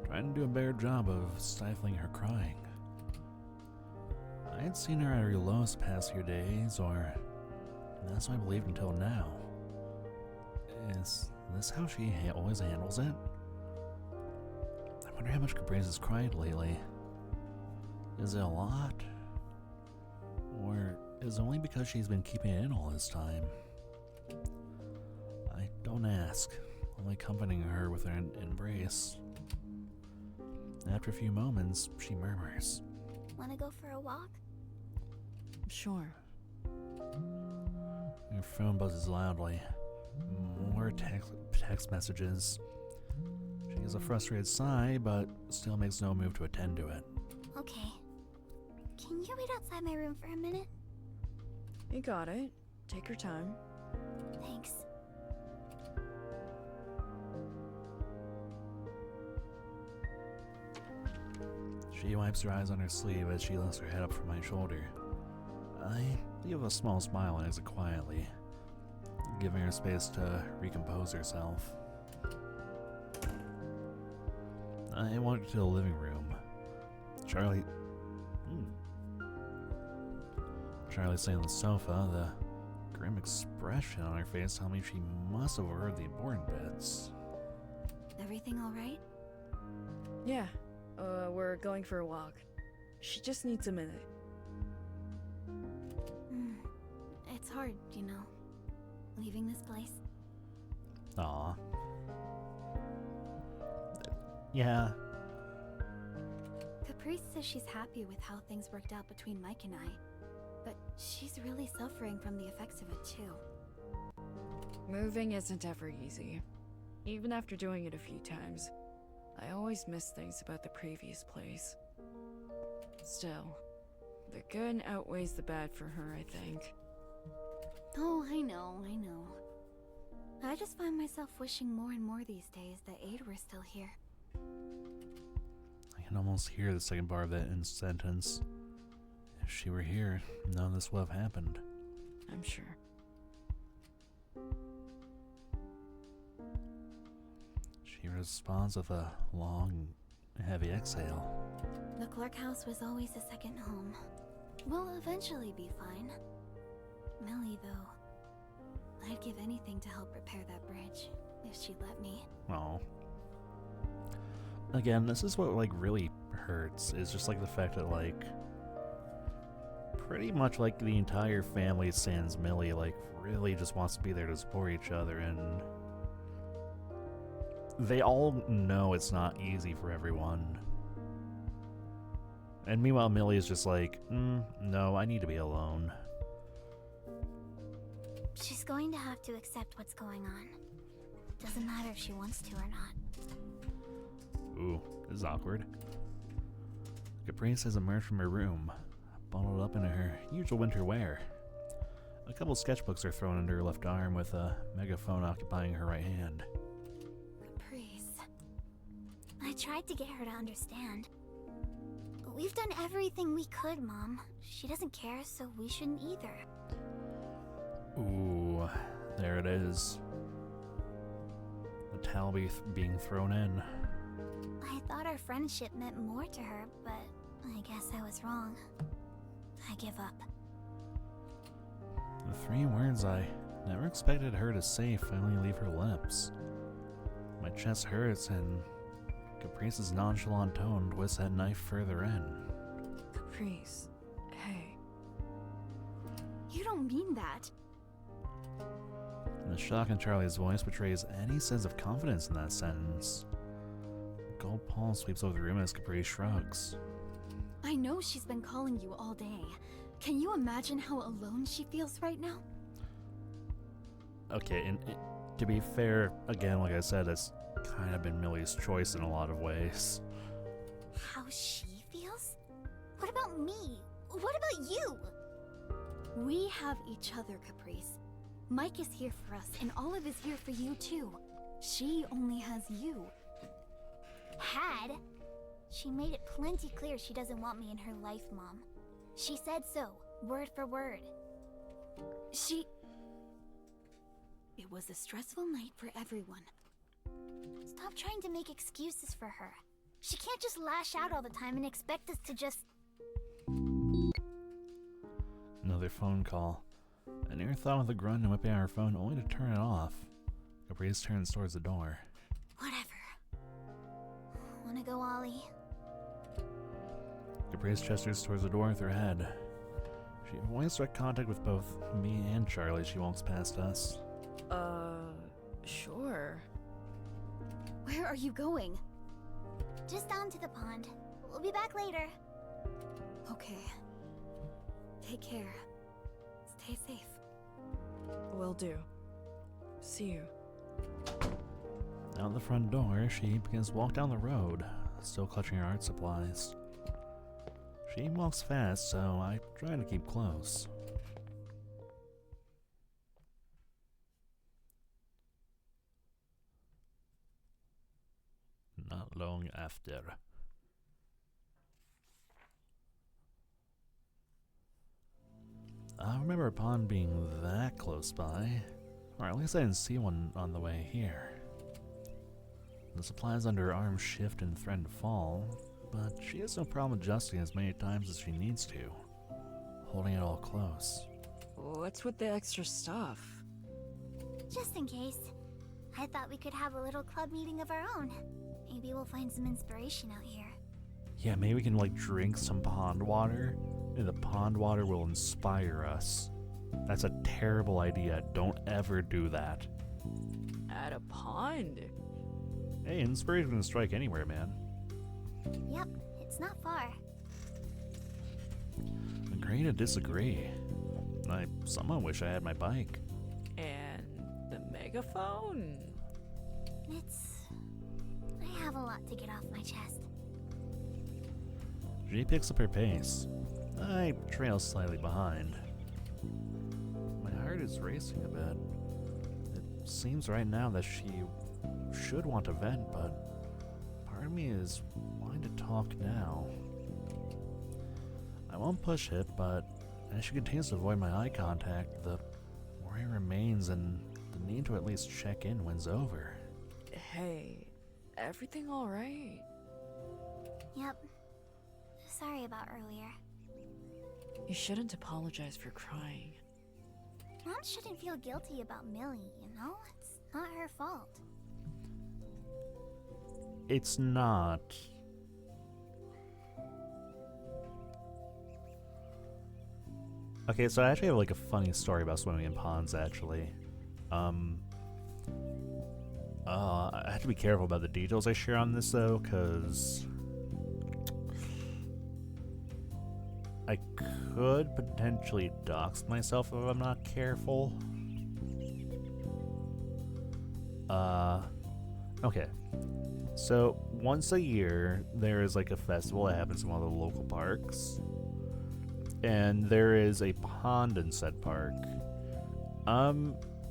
trying to do a better job of stifling her crying. I had seen her at her lowest past few days, or that's what I believed until now. Is this how she always handles it? I wonder how much Caprice has cried lately. Is it a lot? Or is it only because she's been keeping it in all this time? I don't ask, only comforting her with her embrace. After a few moments, she murmurs, Wanna go for a walk? Sure. Her phone buzzes loudly. More text messages. She gives a frustrated sigh, but still makes no move to attend to it. Okay. Can you wait outside my room for a minute? You got it. Take your time. Thanks. She wipes her eyes on her sleeve as she lifts her head up from my shoulder. I give a small smile and exit quietly, giving her space to recompose herself. I walked to the living room. Charlie's sitting on the sofa, the grim expression on her face telling me she must have overheard the important bits. Everything all right? Yeah, we're going for a walk. She just needs a minute. It's hard, you know, leaving this place. Aw. Yeah. Caprice says she's happy with how things worked out between Mike and I, but she's really suffering from the effects of it too. Moving isn't ever easy. Even after doing it a few times, I always miss things about the previous place. Still, the good outweighs the bad for her, I think. Oh, I know. I just find myself wishing more and more these days that Ada were still here. I can almost hear the second part of that in sentence. If she were here, none of this would have happened. I'm sure. She responds with a long, heavy exhale. The Clark house was always a second home. We'll eventually be fine. Millie, though, I'd give anything to help repair that bridge, if she'd let me. Oh. Again, this is what, like, really hurts, is just, like, the fact that, like, pretty much, like, the entire family sans Millie, like, really just wants to be there to support each other, and they all know it's not easy for everyone. And meanwhile, Millie is just like, no, I need to be alone. She's going to have to accept what's going on. Doesn't matter if she wants to or not. Ooh, this is awkward. Caprice has emerged from her room, bundled up into her usual winter wear. A couple sketchbooks are thrown under her left arm, with a megaphone occupying her right hand. Caprice. I tried to get her to understand. We've done everything we could, Mom. She doesn't care, so we shouldn't either. Ooh, there it is. The towel being thrown in. I thought our friendship meant more to her, but I guess I was wrong. I give up. The three words I never expected her to say finally leave her lips. My chest hurts, and Caprice's nonchalant tone twists that knife further in. Caprice, hey. You don't mean that. The shock in Charlie's voice betrays any sense of confidence in that sentence. A cold pulse sweeps over the room as Caprice shrugs. I know she's been calling you all day. Can you imagine how alone she feels right now? Okay, and to be fair, again, like I said, it's kind of been Millie's choice in a lot of ways. How she feels? What about me? What about you? We have each other, Caprice. Mike is here for us, and Olive is here for you too. She only has you. Had? She made it plenty clear she doesn't want me in her life, Mom. She said so, word for word. It was a stressful night for everyone. Stop trying to make excuses for her. She can't just lash out all the time and expect us to just... Another phone call. An ear thought with a grunt and whipping out her phone only to turn it off. Caprice turns towards the door. Whatever. Wanna go, Ollie? Caprice gestures towards the door with her head. She avoids direct contact with both me and Charlie as she walks past us. Sure. Where are you going? Just down to the pond. We'll be back later. Okay. Take care. Stay safe. Will do. See you. Out the front door, she begins to walk down the road, still clutching her art supplies. She walks fast, so I try to keep close. Not long after. I remember a pond being that close by, or at least I didn't see one on the way here. The supplies under her arm shift and threaten to fall, but she has no problem adjusting as many times as she needs to, holding it all close. What's with the extra stuff? Just in case. I thought we could have a little club meeting of our own. Maybe we'll find some inspiration out here. Yeah, maybe we can like drink some pond water, and the pond water will inspire us. That's a terrible idea. Don't ever do that. At a pond? Hey, inspiration can strike anywhere, man. Yep, it's not far. Agree to disagree. I somehow wish I had my bike. And the megaphone? I have a lot to get off my chest. She picks up her pace. I trail slightly behind. My heart is racing a bit. It seems right now that she should want to vent, but part of me is wanting to talk now. I won't push it, but as she continues to avoid my eye contact, the worry remains and the need to at least check in wins over. Hey, everything alright? Yep. Sorry about earlier. You shouldn't apologize for crying. Mom shouldn't feel guilty about Millie, you know? It's not her fault. It's not. Okay, so I actually have like a funny story about swimming in ponds, actually. I have to be careful about the details I share on this, though, because I could potentially dox myself if I'm not careful. Okay. So, once a year, there is like a festival that happens in one of the local parks. And there is a pond in said park.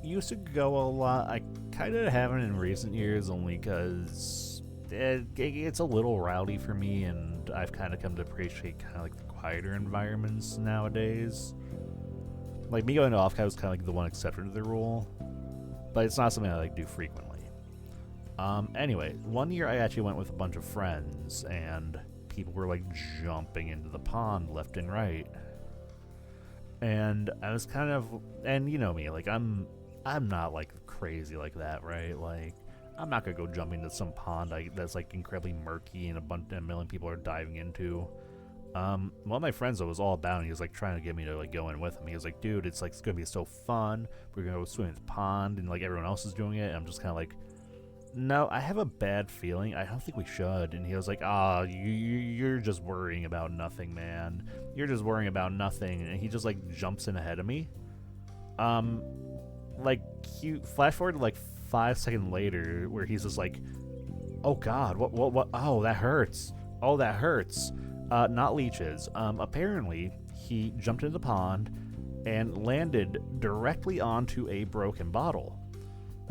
Used to go a lot. I kind of haven't in recent years, only because it's a little rowdy for me, and I've kind of come to appreciate kind of like the quieter environments nowadays. Like, me going to off-cut was kind of like the one exception to the rule, but it's not something I like do frequently. Anyway, one year I actually went with a bunch of friends, and people were like jumping into the pond left and right. And I was kind of, and you know me, like I'm not like crazy like that, right? Like, I'm not gonna go jump into some pond that's like incredibly murky and a million people are diving into. One of my friends though was all about it. He was like trying to get me to like go in with him. He was like, dude, it's gonna be so fun. We're gonna go swim in the pond and like everyone else is doing it. And I'm just kind of like, no, I have a bad feeling. I don't think we should. And he was like, you're just worrying about nothing, man. You're just worrying about nothing. And he just like jumps in ahead of me. Like, flash forward to like 5 seconds later, where he's just like, oh god, what, oh, that hurts. Oh, that hurts. Not leeches. Apparently, he jumped into the pond and landed directly onto a broken bottle.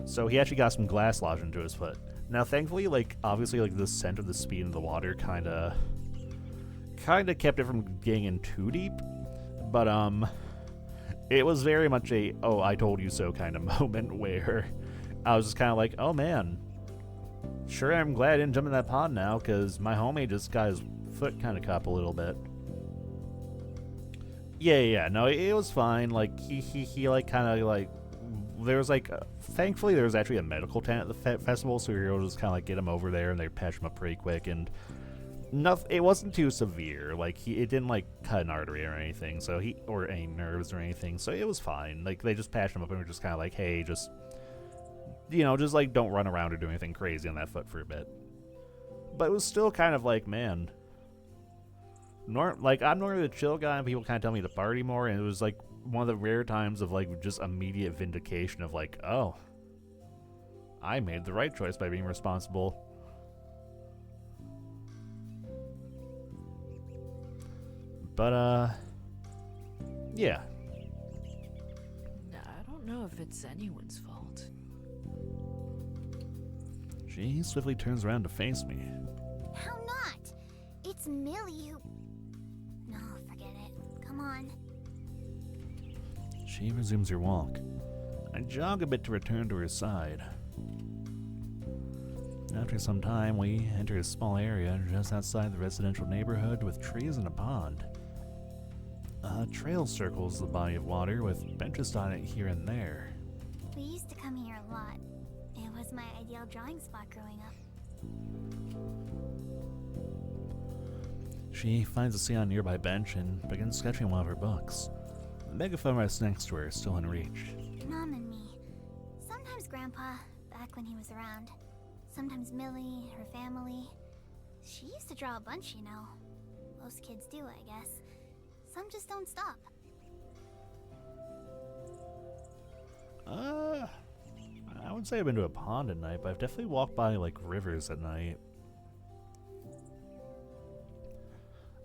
So he actually got some glass lodged into his foot. Now, thankfully, like, obviously, like, the scent of the speed of the water kind of kept it from getting in too deep. But, it was very much a, oh, I told you so kind of moment where I was just kind of like, oh, man. Sure, I'm glad I didn't jump in that pond now, because my homie just got his foot kind of cut up a little bit. Yeah, no, it was fine. Like, he like, kind of, like, there was like, thankfully there was actually a medical tent at the festival, so we were able to just kind of like get him over there, and they patched him up pretty quick, and it wasn't too severe. Like, it didn't like cut an artery or anything, so or any nerves or anything, so it was fine. Like, they just patched him up and were just kind of like, hey, just, you know, just like don't run around or do anything crazy on that foot for a bit. But it was still kind of like, man, like, I'm normally the chill guy, and people kind of tell me to party more, and it was like one of the rare times of like just immediate vindication of like, oh, I made the right choice by being responsible. But yeah. I don't know if it's anyone's fault. She swiftly turns around to face me. How not? It's Millie who... No, forget it. Come on. She resumes her walk. I jog a bit to return to her side. After some time, we enter a small area just outside the residential neighborhood with trees and a pond. A trail circles the body of water with benches on it here and there. We used to come here a lot. It was my ideal drawing spot growing up. She finds a seat on a nearby bench and begins sketching one of her books. The megaphone rests next to her, still in reach. Mom and me. Sometimes Grandpa like when he was around. Sometimes Millie, her family. She used to draw a bunch, you know. Most kids do, I guess. Some just don't stop. I wouldn't say I've been to a pond at night, but I've definitely walked by, like, rivers at night.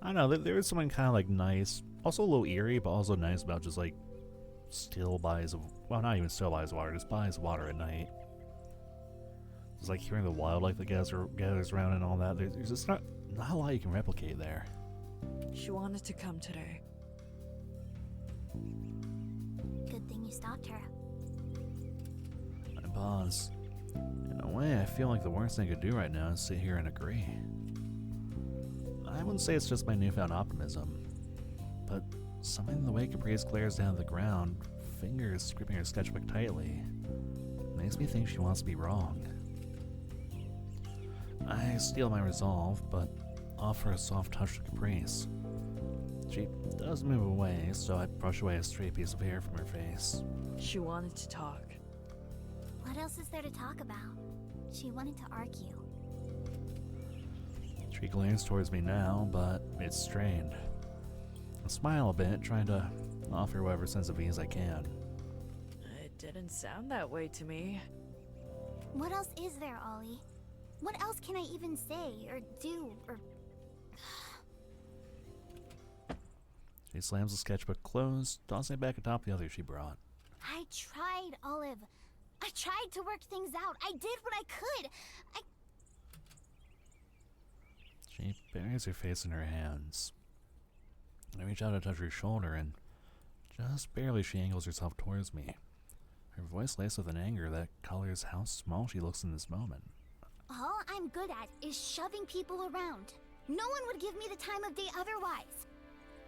I don't know, there is something kind of, like, nice. Also a little eerie, but also nice about just, like, still bodies of... Well, not even still bodies of water, just bodies of water at night. Just, like, hearing the wildlife that gathers around and all that. There's just not a lot you can replicate there. She wanted to come today. Good thing you stopped her. I pause. In a way, I feel like the worst thing I could do right now is sit here and agree. I wouldn't say it's just my newfound optimism, but something in the way Caprice glares down at the ground, fingers gripping her sketchbook tightly, makes me think she wants to be wrong. I steal my resolve, but offer a soft touch to Caprice. She does move away, so I brush away a stray piece of hair from her face. She wanted to talk. What else is there to talk about? She wanted to argue. She glares towards me now, but it's strained. I smile a bit, trying to offer whatever sense of ease I can. It didn't sound that way to me. What else is there, Ollie? What else can I even say, or do, or... She slams the sketchbook closed, tossing it back atop the other she brought. I tried, Olive. I tried to work things out. I did what I could. She buries her face in her hands. I reach out to touch her shoulder, and just barely she angles herself towards me. Her voice laced with an anger that colors how small she looks in this moment. All I'm good at is shoving people around. No one would give me the time of day otherwise.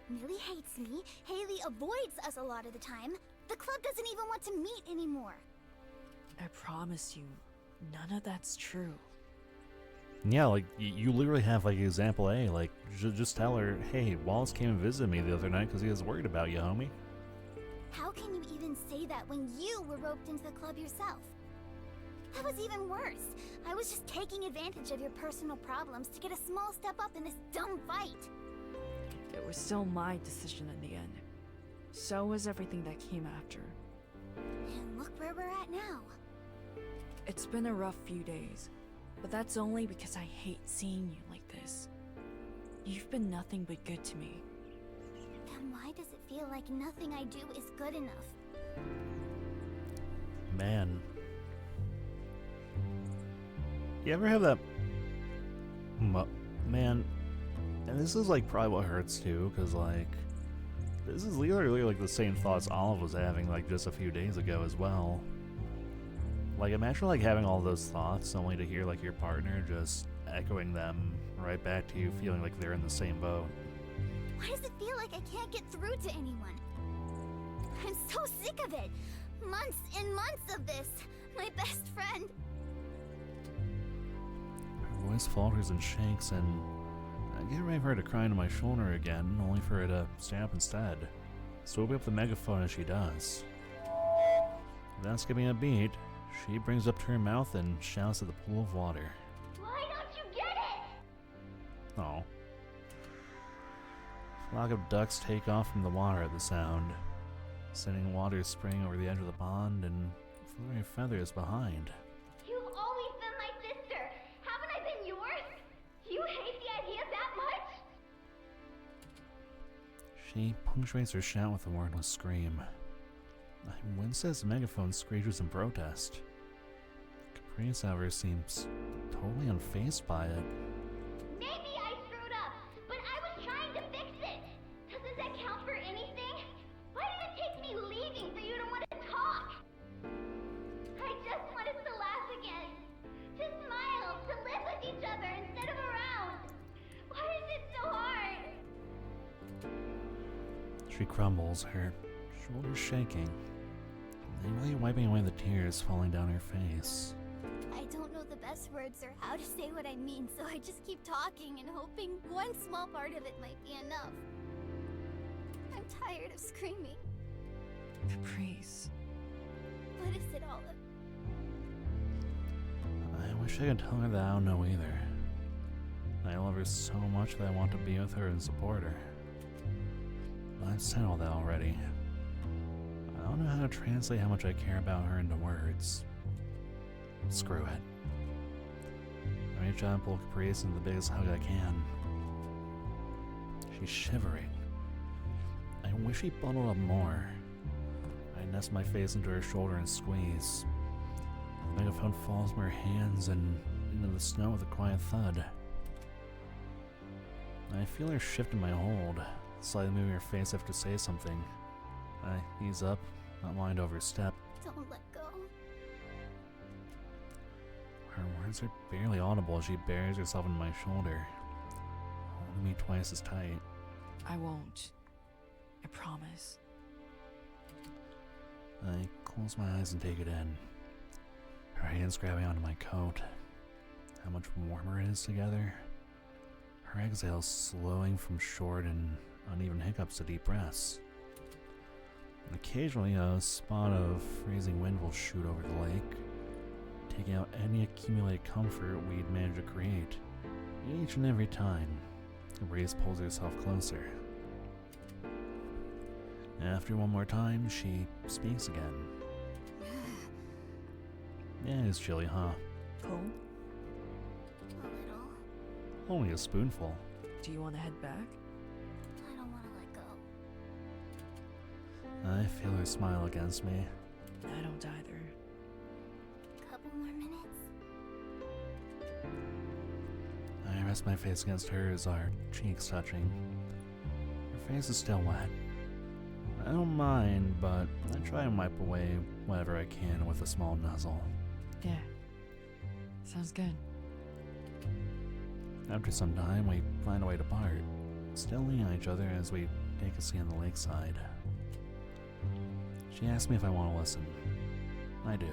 Millie hates me. Haley avoids us a lot of the time. The club doesn't even want to meet anymore. I promise you, none of that's true. Yeah, like, you literally have, like, example A. Like, just tell her, hey, Wallace came and visited me the other night because he was worried about you, homie. How can you even say that when you were roped into the club yourself? That was even worse. I was just taking advantage of your personal problems to get a small step up in this dumb fight. It was still my decision in the end. So was everything that came after. And look where we're at now. It's been a rough few days, but that's only because I hate seeing you like this. You've been nothing but good to me. Then why does it feel like nothing I do is good enough? Man. You ever have that... Man, and this is, like, probably what hurts, too, because, like, this is literally, like, the same thoughts Olive was having, like, just a few days ago as well. Like, imagine, like, having all those thoughts only to hear, like, your partner just echoing them right back to you, feeling like they're in the same boat. Why does it feel like I can't get through to anyone? I'm so sick of it. Months and months of this. My best friend. Her voice falters and shakes, and I get ready for her to cry into my shoulder again, only for her to stand up instead, swooping up the megaphone as she does. Without skipping a beat, she brings up to her mouth and shouts at the pool of water. Why don't you get it? Oh. A flock of ducks take off from the water at the sound, sending water spraying over the edge of the pond and fluttering feathers behind. You've always been my sister. Haven't I been yours? You hate the idea that much? She punctuates her shout with a wordless scream. I wince as the megaphone screeches in protest. Caprice, however, seems totally unfazed by it. Maybe I screwed up, but I was trying to fix it. Doesn't that count for anything? Why did it take me leaving for you to want to talk? I just wanted to laugh again. To smile, to live with each other instead of around. Why is it so hard? She crumbles, her shoulders shaking, angrily wiping away the tears falling down her face. I don't know the best words or how to say what I mean, so I just keep talking and hoping one small part of it might be enough. I'm tired of screaming. Caprice. What is it, Olive? wish I could tell her that I don't know either. I love her so much that I want to be with her and support her. But I've said all that already. I don't know how to translate how much I care about her into words. Screw it. I reach out and pull Caprice into the biggest hug I can. She's shivering. I wish she bundled up more. I nest my face into her shoulder and squeeze. The megaphone falls from her hands and into the snow with a quiet thud. I feel her shift in my hold, slightly moving her face after to say something. I ease up, not wanting to overstep. Don't let go. Her words are barely audible as she buries herself in my shoulder, holding me twice as tight. I won't. I promise. I close my eyes and take it in. Her hands grabbing onto my coat. How much warmer it is together. Her exhales slowing from short and uneven hiccups to deep breaths. And occasionally a spot of freezing wind will shoot over the lake, taking out any accumulated comfort we'd managed to create. Each and every time, the breeze pulls herself closer. After one more time, she speaks again. Yeah, it's chilly, huh? Cold? A little. Only a spoonful. Do you want to head back? I don't want to let go. I feel her smile against me. I don't either. Couple more minutes. I rest my face against hers, our cheeks touching. Her face is still wet. I don't mind, but I try and wipe away whatever I can with a small nuzzle. Yeah. Sounds good. After some time, we find a way to part, still leaning on each other as we take a seat on the lakeside. She asks me if I want to listen. I do.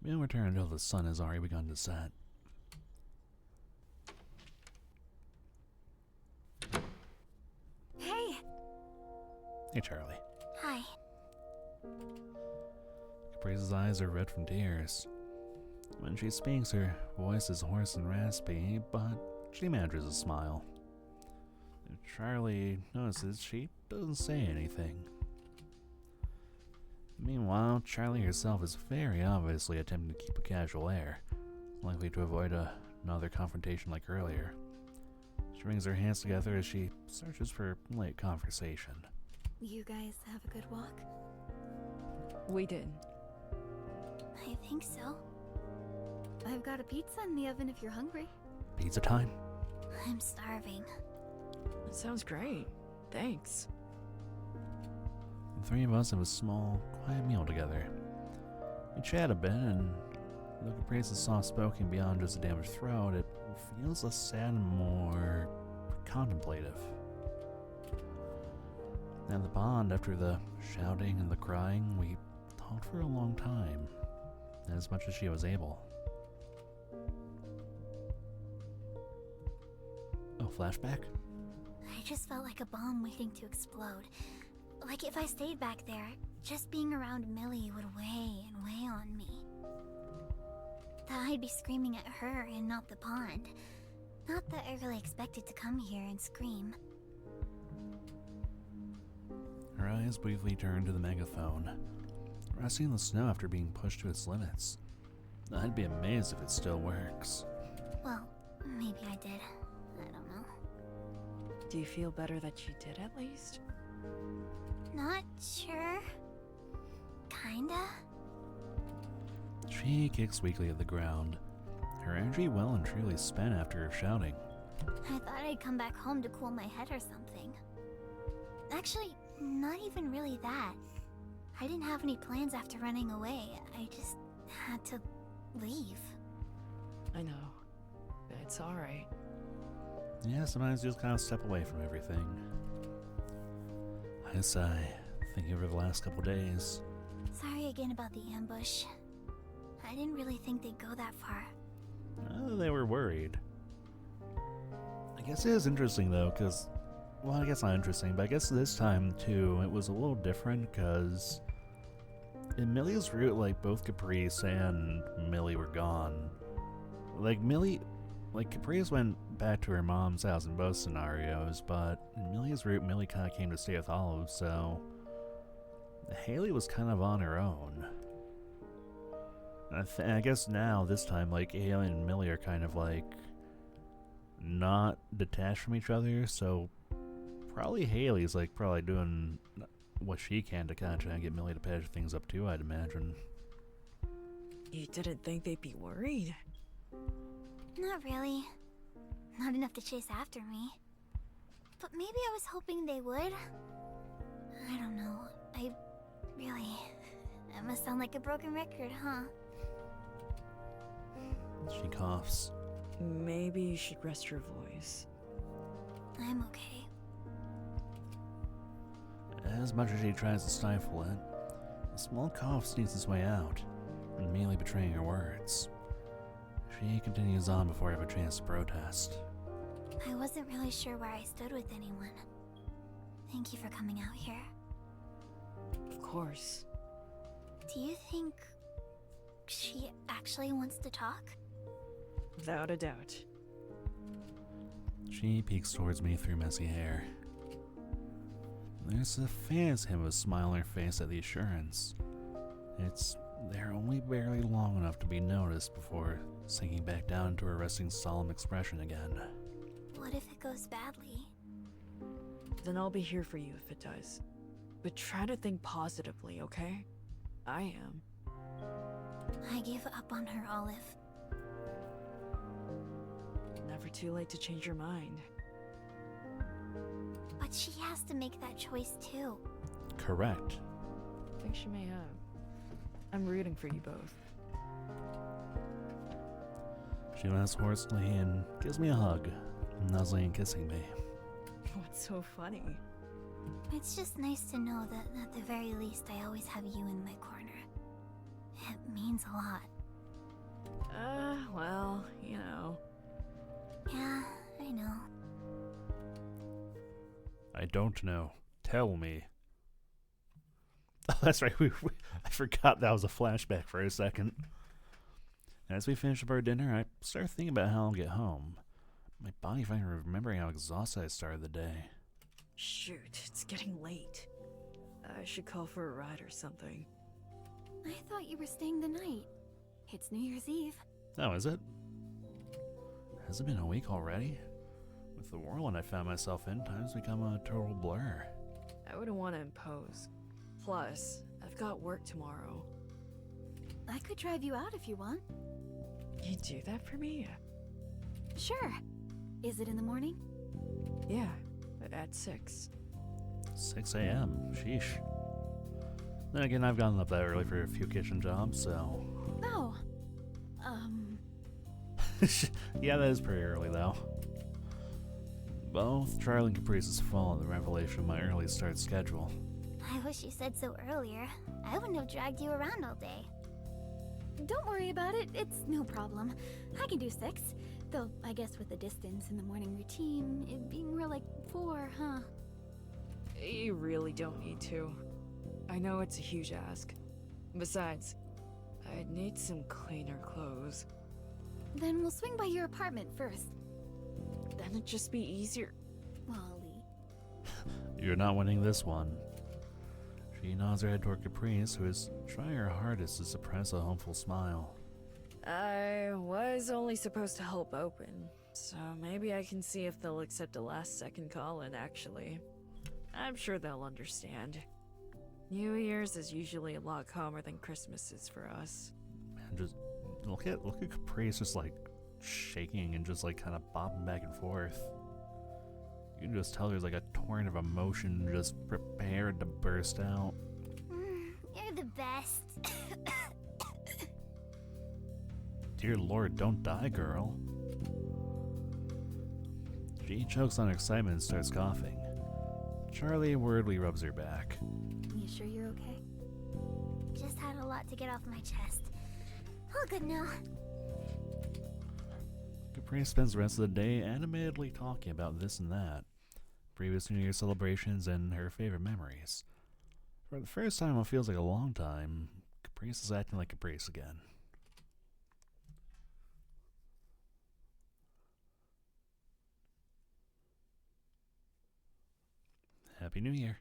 We don't return until the sun has already begun to set. Hey! Hey, Charlie. Hi. Caprice's eyes are red from tears. When she speaks, her voice is hoarse and raspy, but she manages a smile. Charlie notices she doesn't say anything. Meanwhile, Charlie herself is very obviously attempting to keep a casual air, likely to avoid another confrontation like earlier. She wrings her hands together as she searches for light conversation. You guys have a good walk? We did. I think so. I've got a pizza in the oven if you're hungry. Pizza time? I'm starving. That sounds great. Thanks. The three of us have a small, quiet meal together. We chat a bit, and though Caprice is soft-spoken beyond just a damaged throat, it feels less sad and more contemplative. At the pond, after the shouting and the crying, we talked for a long time, as much as she was able. Oh, flashback? I just felt like a bomb waiting to explode. Like if I stayed back there, just being around Millie would weigh and weigh on me. That I'd be screaming at her and not the pond. Not that I really expected to come here and scream. Her eyes briefly turned to the megaphone, resting in the snow after being pushed to its limits. I'd be amazed if it still works. Well, maybe I did. I don't know. Do you feel better that you did at least? Not sure. Kinda. She kicks weakly at the ground, her energy well and truly spent after her shouting. I thought I'd come back home to cool my head or something. Actually, not even really that. I didn't have any plans after running away. I just had to leave. I know. It's alright. Yeah, sometimes you just kind of step away from everything. I sigh, thinking over the last couple days. Sorry again about the ambush. I I didn't really think they'd go that far. They were worried. I guess it is interesting though, because, well, I guess not interesting, but I guess this time too, it was a little different because in Millie's route, like both Caprice and Millie were gone. Like Caprice went back to her mom's house in both scenarios, but in Millie's route, Millie kind of came to stay with Olive, so Haley was kind of on her own. I guess now, this time, like, Haley and Millie are kind of, like, not detached from each other, so probably Haley's, like, probably doing what she can to kind of try and get Millie to patch things up, too, I'd imagine. You didn't think they'd be worried? Not really. Not enough to chase after me. But maybe I was hoping they would. I don't know. That must sound like a broken record, huh? She coughs. Maybe you should rest your voice. I'm okay. As much as she tries to stifle it, a small cough sneaks its way out, immediately betraying her words. She continues on before I have a chance to protest. I wasn't really sure where I stood with anyone. Thank you for coming out here. Of course. Do you think she actually wants to talk? Without a doubt. She peeks towards me through messy hair. There's a faintest hint of a smile on her face at the assurance. It's there only barely long enough to be noticed before sinking back down into her resting solemn expression again. What if it goes badly? Then I'll be here for you if it does. But try to think positively, okay? I am. I gave up on her, Olive. Never too late to change your mind. But she has to make that choice too. Correct. I think she may have. I'm rooting for you both. She laughs hoarsely and gives me a hug, nuzzling and kissing me. What's so funny? It's just nice to know that at the very least I always have you in my corner. It means a lot. Well, you know. Yeah, I know. I don't know. Tell me. Oh, that's right. I forgot that was a flashback for a second. As we finish up our dinner, I start thinking about how I'll get home. My body finally remembering how exhausted I started the day. Shoot, it's getting late. I should call for a ride or something. I thought you were staying the night. It's New Year's Eve. Oh, is it? Has it been a week already? With the whirlwind I found myself in, time's become a total blur. I wouldn't want to impose. Plus, I've got work tomorrow. I could drive you out if you want. You do that for me? Sure. Is it in the morning? Yeah, at 6. 6 a.m. Sheesh. Then again, I've gotten up that early for a few kitchen jobs, so... Oh. Yeah, that is pretty early, though. Both Charlie and Caprice's fault the revelation of my early start schedule. I wish you said so earlier. I wouldn't have dragged you around all day. Don't worry about it. It's no problem. I can do 6. Though, I guess with the distance and the morning routine, it'd be more like 4, huh? You really don't need to. I know it's a huge ask. Besides, I'd need some cleaner clothes. Then we'll swing by your apartment first. Then it'd just be easier. Wally. You're not winning this one. She nods her head toward Caprice, who is trying her hardest to suppress a hopeful smile. I was only supposed to help open, so maybe I can see if they'll accept a last-second call-in, actually. I'm sure they'll understand. New Year's is usually a lot calmer than Christmas is for us. Man, just look at Caprice just like shaking and just like kind of bobbing back and forth. You can just tell there's like a torrent of emotion just prepared to burst out. You're the best. Dear Lord, don't die, girl. She chokes on excitement and starts coughing. Charlie worriedly rubs her back. You sure you're okay? Just had a lot to get off my chest. All good now. Caprice spends the rest of the day animatedly talking about this and that, previous New Year's celebrations, and her favorite memories. For the first time in what feels like a long time, Caprice is acting like Caprice again. Happy New Year.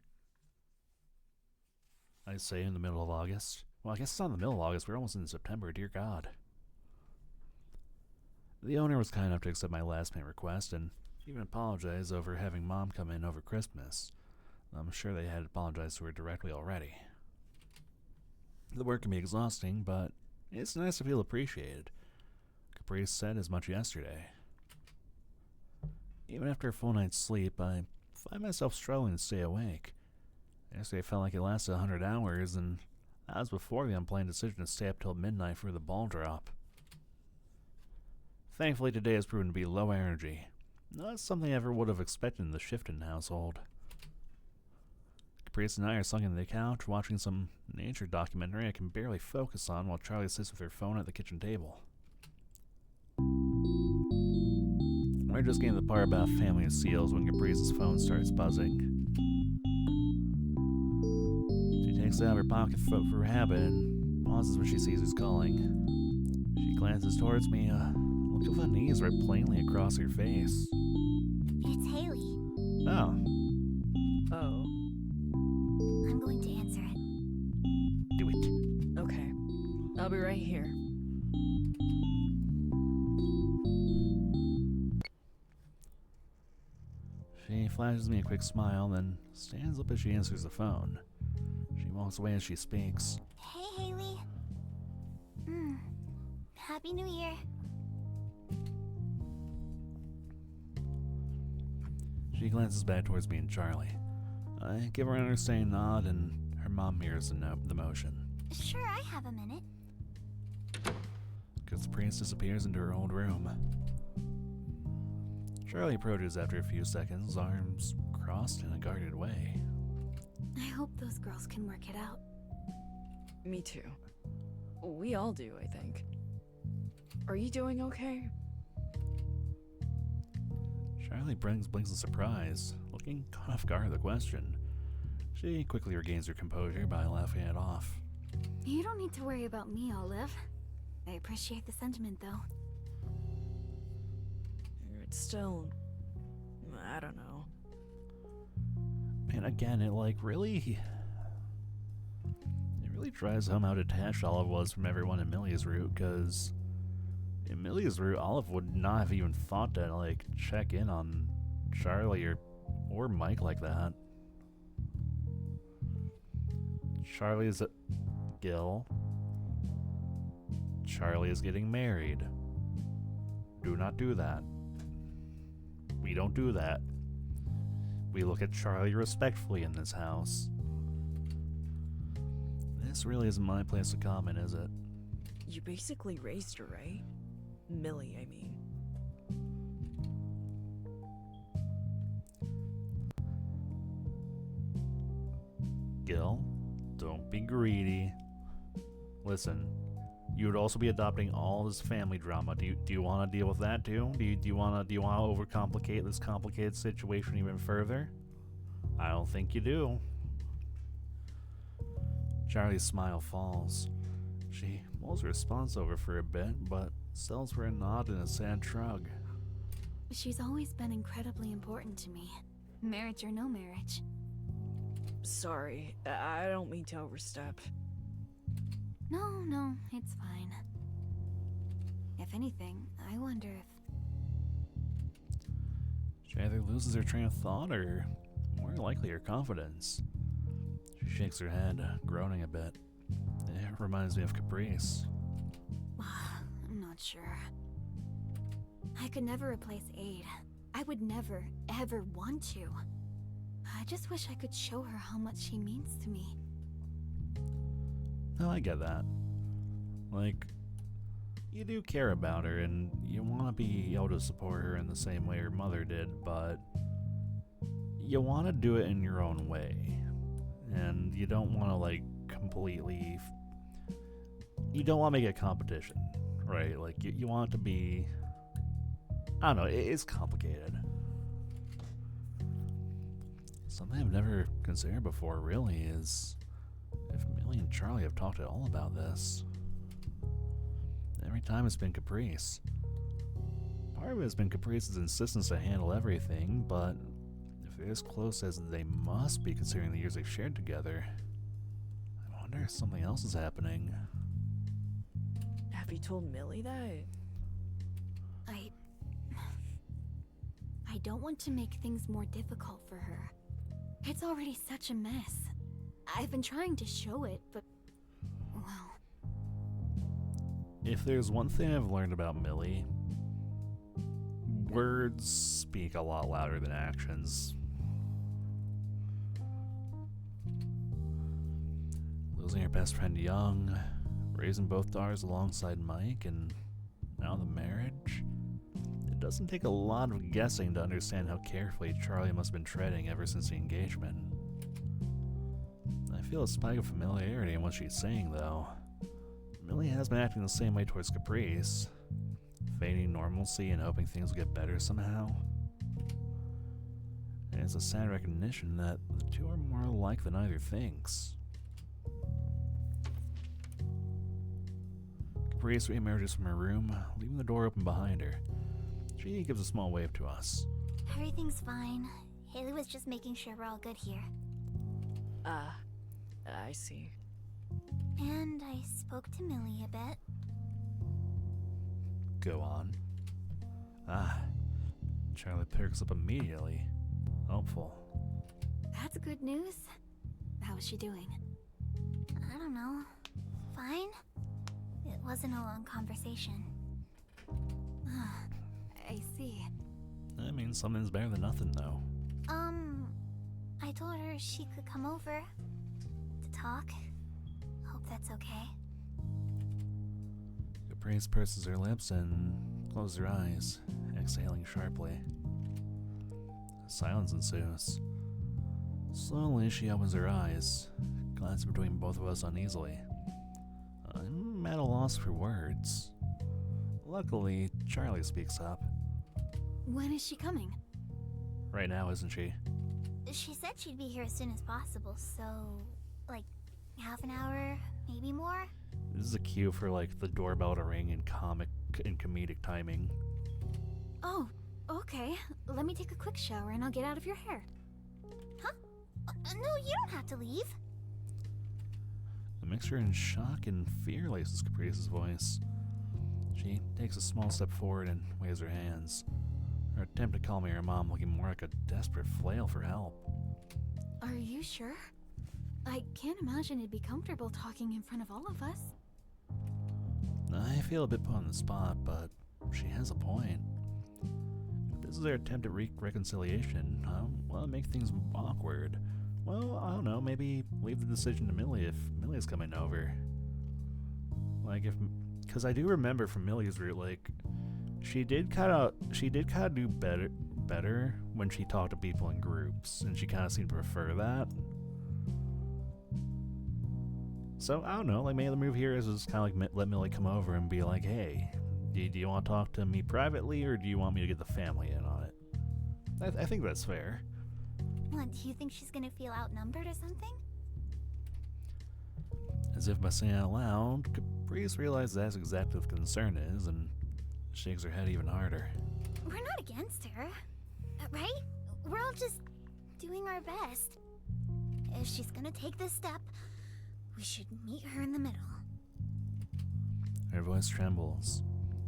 I say in the middle of August. Well, I guess it's not in the middle of August. We're almost in September. Dear God. The owner was kind enough to accept my last minute request and even apologize over having Mom come in over Christmas. I'm sure they had apologized to her directly already. The work can be exhausting, but it's nice to feel appreciated. Caprice said as much yesterday. Even after a full night's sleep, I find myself struggling to stay awake. Yesterday felt like it lasted 100 hours, and that was before the unplanned decision to stay up till midnight for the ball drop. Thankfully, today has proven to be low energy. Not something I ever would have expected in the Shifton household. Caprice and I are sunk into the couch watching some nature documentary I can barely focus on while Charlie sits with her phone at the kitchen table. We're just getting to the part about family of seals when Caprice's phone starts buzzing. She takes it out of her pocket for habit and pauses when she sees who's calling. She glances towards me, a look of unease right plainly across her face. It's Haley. Oh. Oh, I'm going to answer it. Do it. okay. I'll be right here. She flashes me a quick smile, then stands up as she answers the phone. She walks away as she speaks. Hey, Haley. Happy New Year. She glances back towards me and Charlie. I give her an understanding nod, and her mom mirrors the motion. Sure, I have a minute. Caprice disappears into her old room. Charlie approaches after a few seconds, arms crossed in a guarded way. I hope those girls can work it out. Me too. We all do, I think. Are you doing okay? Charlie blinks in surprise, looking caught off guard at the question. She quickly regains her composure by laughing it off. You don't need to worry about me, Olive. I appreciate the sentiment, though. It's still... I don't know. And again, it really drives home how detached Olive was from everyone in Millie's route, because in Millie's route, Olive would not have even thought to, check in on Charlie or Mike like that. Charlie is Gil. Charlie is getting married. Do not do that. We don't do that. We look at Charlie respectfully in this house. This really isn't my place to comment, is it? You basically raised her, right? Millie, I mean. Gil, don't be greedy. Listen, you would also be adopting all this family drama. Do you want to deal with that too? Do you want to overcomplicate this complicated situation even further? I don't think you do. Charlie's smile falls. She mulls her response over for a bit, but settles for a nod and a sad shrug. She's always been incredibly important to me. Marriage or no marriage. Sorry, I don't mean to overstep. No, it's fine. If anything, I wonder if... She either loses her train of thought or, more likely, her confidence. She shakes her head, groaning a bit. It reminds me of Caprice. I'm not sure. I could never replace Aid. I would never, ever want to. I just wish I could show her how much she means to me. Oh, I get that. You do care about her, and you want to be able to support her in the same way her mother did, but you want to do it in your own way. And you don't want to, completely you don't want to make it a competition, right? Like, you want it to be, I don't know, it's complicated. Something I've never considered before, really, is if Millie and Charlie have talked at all about this. Every time it's been Caprice. Part of it has been Caprice's insistence to handle everything, but if they're as close as they must be considering the years they've shared together, I wonder if something else is happening. Have you told Millie that? I don't want to make things more difficult for her. It's already such a mess. I've been trying to show it, but, well... If there's one thing I've learned about Millie, words speak a lot louder than actions. Losing her best friend young, raising both daughters alongside Mike, and now the marriage. It doesn't take a lot of guessing to understand how carefully Charlie must have been treading ever since the engagement. I feel a spike of familiarity in what she's saying, though. Millie has been acting the same way towards Caprice, feigning normalcy and hoping things will get better somehow. And it's a sad recognition that the two are more alike than either thinks. Caprice reemerges from her room, leaving the door open behind her. She gives a small wave to us. Everything's fine. Haley was just making sure we're all good here. I see. And I spoke to Millie a bit. Go on. Charlie perks up immediately. Hopeful. That's good news. How is she doing? I don't know. Fine? It wasn't a long conversation. I see. I mean, something's better than nothing, though. I told her she could come over to talk. Hope that's okay. Caprice purses her lips and closes her eyes, exhaling sharply. Silence ensues. Slowly, she opens her eyes, glancing between both of us uneasily. I'm at a loss for words. Luckily, Charlie speaks up. When is she coming? Right now, isn't she? She said she'd be here as soon as possible, so... like, half an hour, maybe more? This is a cue for, like, the doorbell to ring in comedic timing. Oh, okay. Let me take a quick shower and I'll get out of your hair. Huh? No, you don't have to leave. A mixture in shock and fear laces Caprice's voice. She takes a small step forward and waves her hands. Her attempt to call me her mom looking more like a desperate flail for help. Are you sure? I can't imagine it'd be comfortable talking in front of all of us. I feel a bit put on the spot, but she has a point. If this is their attempt at reconciliation, well, make things awkward. Well, I don't know, maybe leave the decision to Millie if Millie's coming over. Like, because I do remember from Millie's route, like, she did kind of do better when she talked to people in groups, and she kind of seemed to prefer that. So, I don't know, like, maybe the move here is just kind of like let Millie come over and be like, hey, do you want to talk to me privately, or do you want me to get the family in on it? I think that's fair. What, do you think she's gonna feel outnumbered or something? As if by saying it out loud, Caprice realizes that's exactly what the concern is, and shakes her head even harder. We're not against her, right? We're all just doing our best. If she's gonna take this step, we should meet her in the middle. Her voice trembles.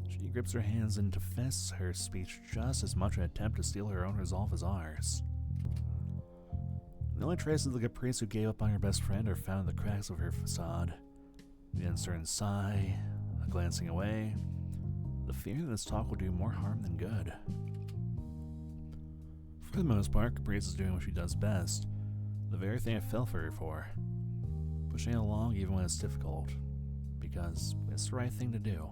She grips her hands into fists, her speech just as much an attempt to steal her own resolve as ours. The only traces of the Caprice who gave up on her best friend are found in the cracks of her facade. The uncertain sigh, the glancing away, the fear that this talk will do more harm than good. For the most part, Caprice is doing what she does best, the very thing I fell for her for. Pushing it along even when it's difficult, because it's the right thing to do.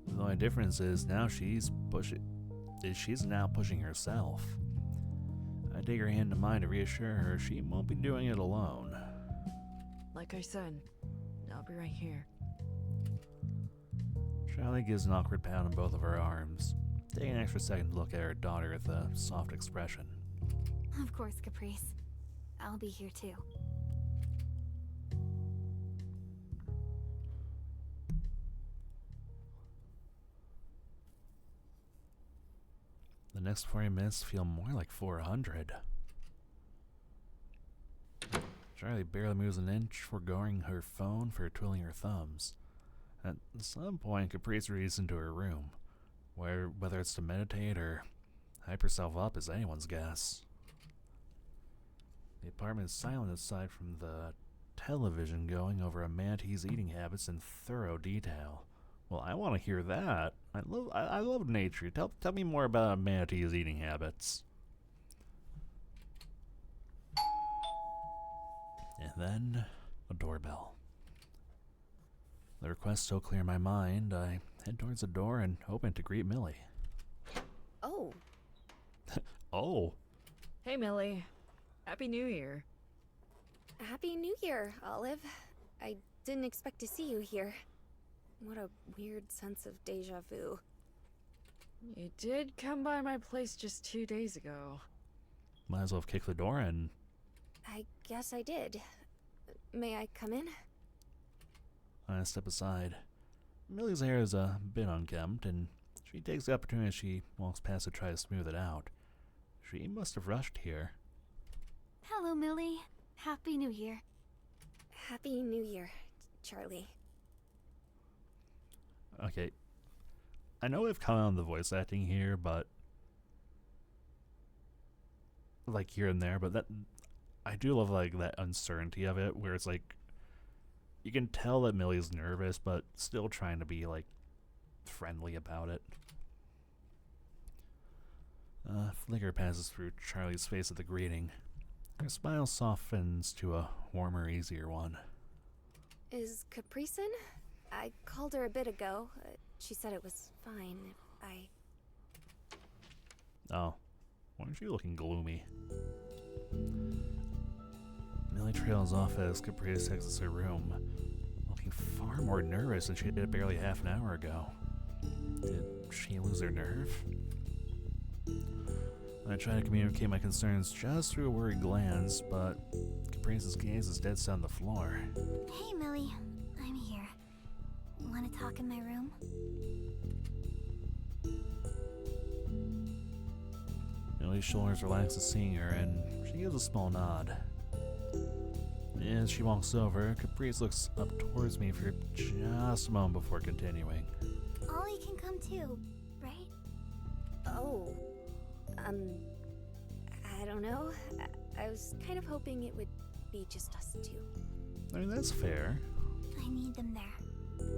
The only difference is now she's now pushing herself. I take her hand in mine to reassure her she won't be doing it alone. Like I said, I'll be right here. Charlie gives an awkward pound on both of her arms, taking an extra second to look at her daughter with a soft expression. Of course, Caprice. I'll be here too. The next 40 minutes feel more like 400. Charlie barely moves an inch, foregoing her phone for twiddling her thumbs. At some point, Caprice retreats into her room, where whether it's to meditate or hype herself up is anyone's guess. The apartment is silent aside from the television going over a manatee's eating habits in thorough detail. Well, I want to hear that. I love nature. Tell me more about a manatee's eating habits. And then a doorbell. The request so clear in my mind, I head towards the door and open to greet Millie. Oh. Oh. Hey, Millie. Happy New Year. Happy New Year, Olive. I didn't expect to see you here. What a weird sense of deja vu. You did come by my place just 2 days ago. Might as well have kicked the door in. I guess I did. May I come in? I step aside. Millie's hair is a bit unkempt, and she takes the opportunity as she walks past to try to smooth it out. She must have rushed here. Hello, Millie. Happy New Year. Happy New Year, Charlie. Okay. I know we've come on the voice acting here, but like here and there, but that I do love like that uncertainty of it where it's like you can tell that Millie's nervous but still trying to be like friendly about it. Flicker passes through Charlie's face at the greeting. Her smile softens to a warmer, easier one. Is Caprice in? I called her a bit ago. She said it was fine if I... Oh, aren't you looking gloomy? Millie trails off as Caprice exits her room, looking far more nervous than she did barely half an hour ago. Did she lose her nerve? I try to communicate my concerns just through a worried glance, but Caprice's gaze is dead set on the floor. Hey, Millie. I'm here. Want to talk in my room? Millie's shoulders relax at seeing her, and she gives a small nod. As she walks over, Caprice looks up towards me for just a moment before continuing. Ollie can come too, right? Oh. I don't know. I was kind of hoping it would be just us two. I mean, that's fair. I need them there.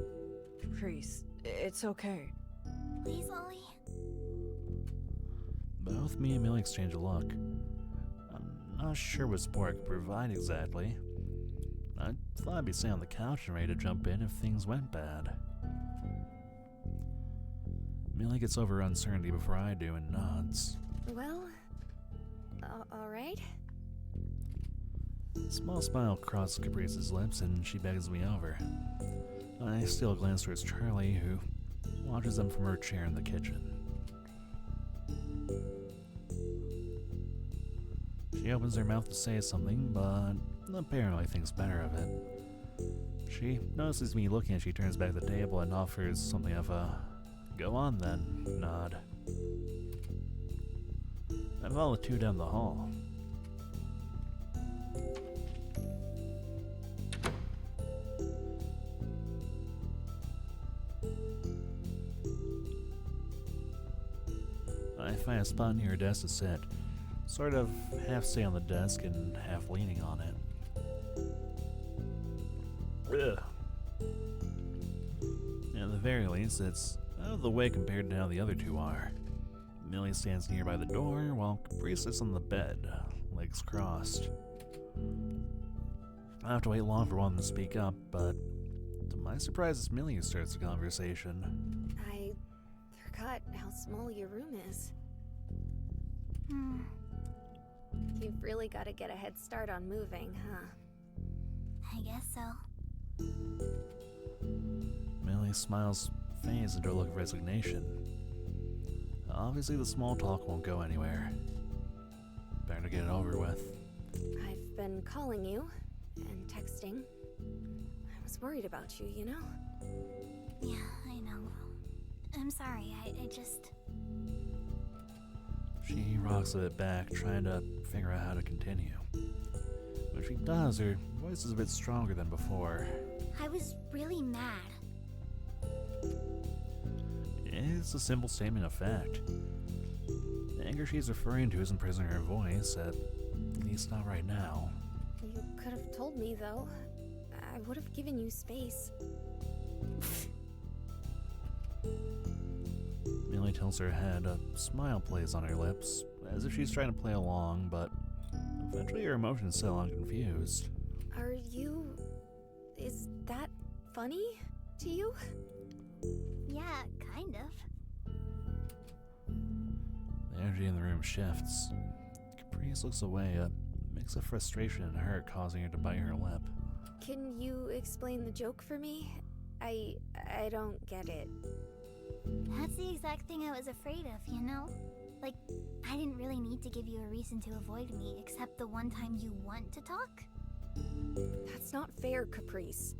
Caprice, it's okay. Please, Ollie? Both me and Millie exchange a look. I'm not sure what support I could provide exactly. I thought I'd be sitting on the couch and ready to jump in if things went bad. Millie gets over her uncertainty before I do and nods. Well, alright. A small smile crosses Caprice's lips and she beckons me over. I steal a glance towards Charlie, who watches them from her chair in the kitchen. She opens her mouth to say something, but apparently thinks better of it. She notices me looking as she turns back the table and offers something of a "go on then" nod. I follow the two down the hall. I find a spot near her desk to sit, sort of half sitting on the desk and half leaning on it. Ugh. At the very least, it's out of the way compared to how the other two are. Millie stands nearby the door, while Caprice sits on the bed, legs crossed. I have to wait long for one of them to speak up, but to my surprise, it's Millie who starts the conversation. I forgot how small your room is. You've really got to get a head start on moving, huh? I guess so. Millie smiles fades into a look of resignation. Obviously the small talk won't go anywhere. Better to get it over with. I've been calling you and texting. I was worried about you, you know? Yeah, I know. I'm sorry, I just... She rocks a bit back, trying to figure out how to continue. When she does, her voice is a bit stronger than before. I was really mad. It's a simple statement of fact. The anger she's referring to isn't present in her voice, at least not right now. You could have told me, though. I would have given you space. Millie tilts her head, a smile plays on her lips, as if she's trying to play along, but eventually her emotions settle on confused. Are you... is that funny to you? Yeah, kind of. The energy in the room shifts. Caprice looks away, a mix of frustration and hurt causing her to bite her lip. Can you explain the joke for me? I don't get it. That's the exact thing I was afraid of, you know? Like, I didn't really need to give you a reason to avoid me, except the one time you want to talk? That's not fair, Caprice.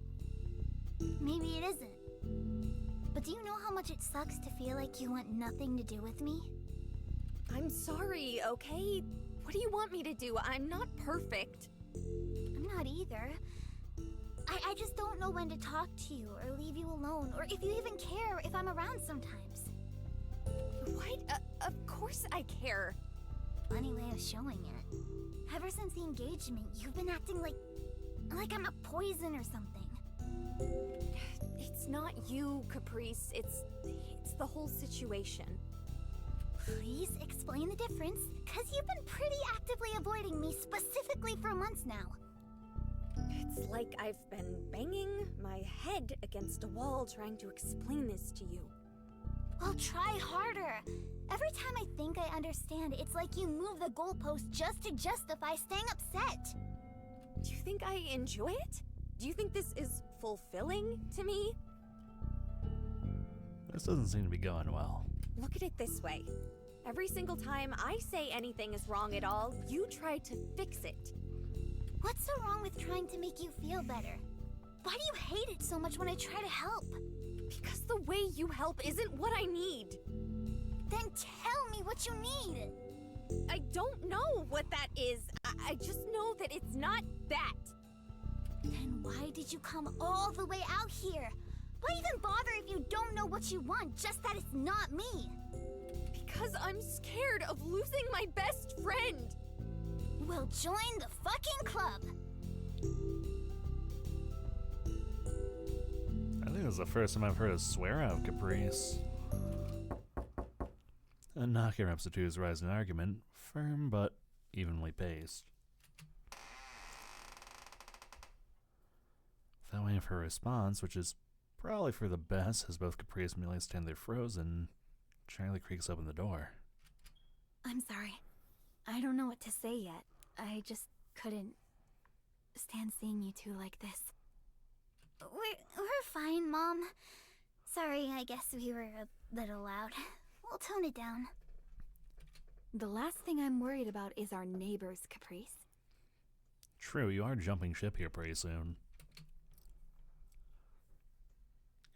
Maybe it isn't. But do you know how much it sucks to feel like you want nothing to do with me? I'm sorry, okay? What do you want me to do? I'm not perfect. I'm not either. I just don't know when to talk to you, or leave you alone, or if you even care if I'm around sometimes. What? Of course I care. Funny way of showing it. Ever since the engagement, you've been acting like I'm a poison or something. It's not you, Caprice. It's the whole situation. Please explain the difference, cause you've been pretty actively avoiding me specifically for months now. It's like I've been banging my head against a wall trying to explain this to you. Well, try harder. Every time I think I understand, it's like you move the goalpost just to justify staying upset. Do you think I enjoy it? Do you think this is fulfilling to me? This doesn't seem to be going well. Look at it this way. Every single time I say anything is wrong at all, you try to fix it. What's so wrong with trying to make you feel better? Why do you hate it so much when I try to help? Because the way you help isn't what I need. Then tell me what you need. I don't know what that is. I just know that it's not that. Then why did you come all the way out here? Why even bother if you don't know what you want, just that it's not me? Because I'm scared of losing my best friend. Well, join the fucking club. I think this is the first time I've heard a swear out of Caprice. A knock interrupts the two's rising argument, firm but evenly paced. Without waiting for a response, which is probably for the best, as both Caprice and Millie stand there frozen, Charlie creaks open the door. I'm sorry. I don't know what to say yet. I just couldn't stand seeing you two like this. We're fine, Mom. Sorry, I guess we were a little loud. We'll tone it down. The last thing I'm worried about is our neighbors, Caprice. True, you are jumping ship here pretty soon.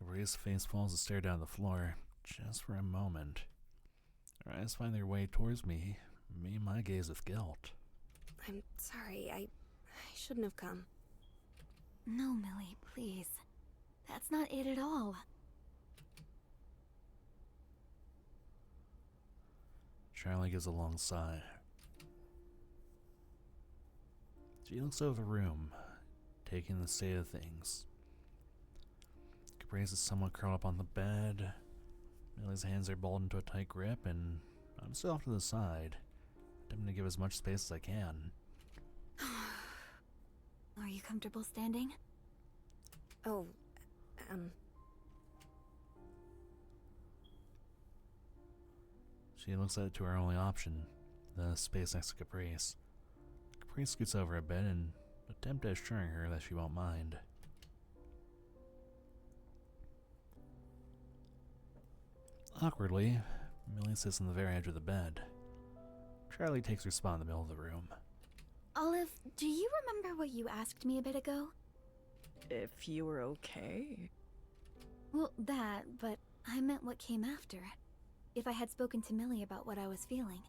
Caprice's face falls to stare down the floor, just for a moment. Her eyes find their way towards me, meeting my gaze with guilt. I'm sorry, I shouldn't have come. No, Millie, please. That's not it at all. Charlie gives a long sigh. She looks over the room, taking the state of things. Caprice is somewhat curled up on the bed. Millie's hands are balled into a tight grip, and I'm still off to the side, attempting to give as much space as I can. Are you comfortable standing? Oh, She looks to her only option, the space next to Caprice. Caprice scoots over a bit and attempt at assuring her that she won't mind. Awkwardly, Millie sits on the very edge of the bed. Charlie takes her spot in the middle of the room. Olive, do you remember what you asked me a bit ago? If you were okay. Well, that, but I meant what came after. If I had spoken to Millie about what I was feeling.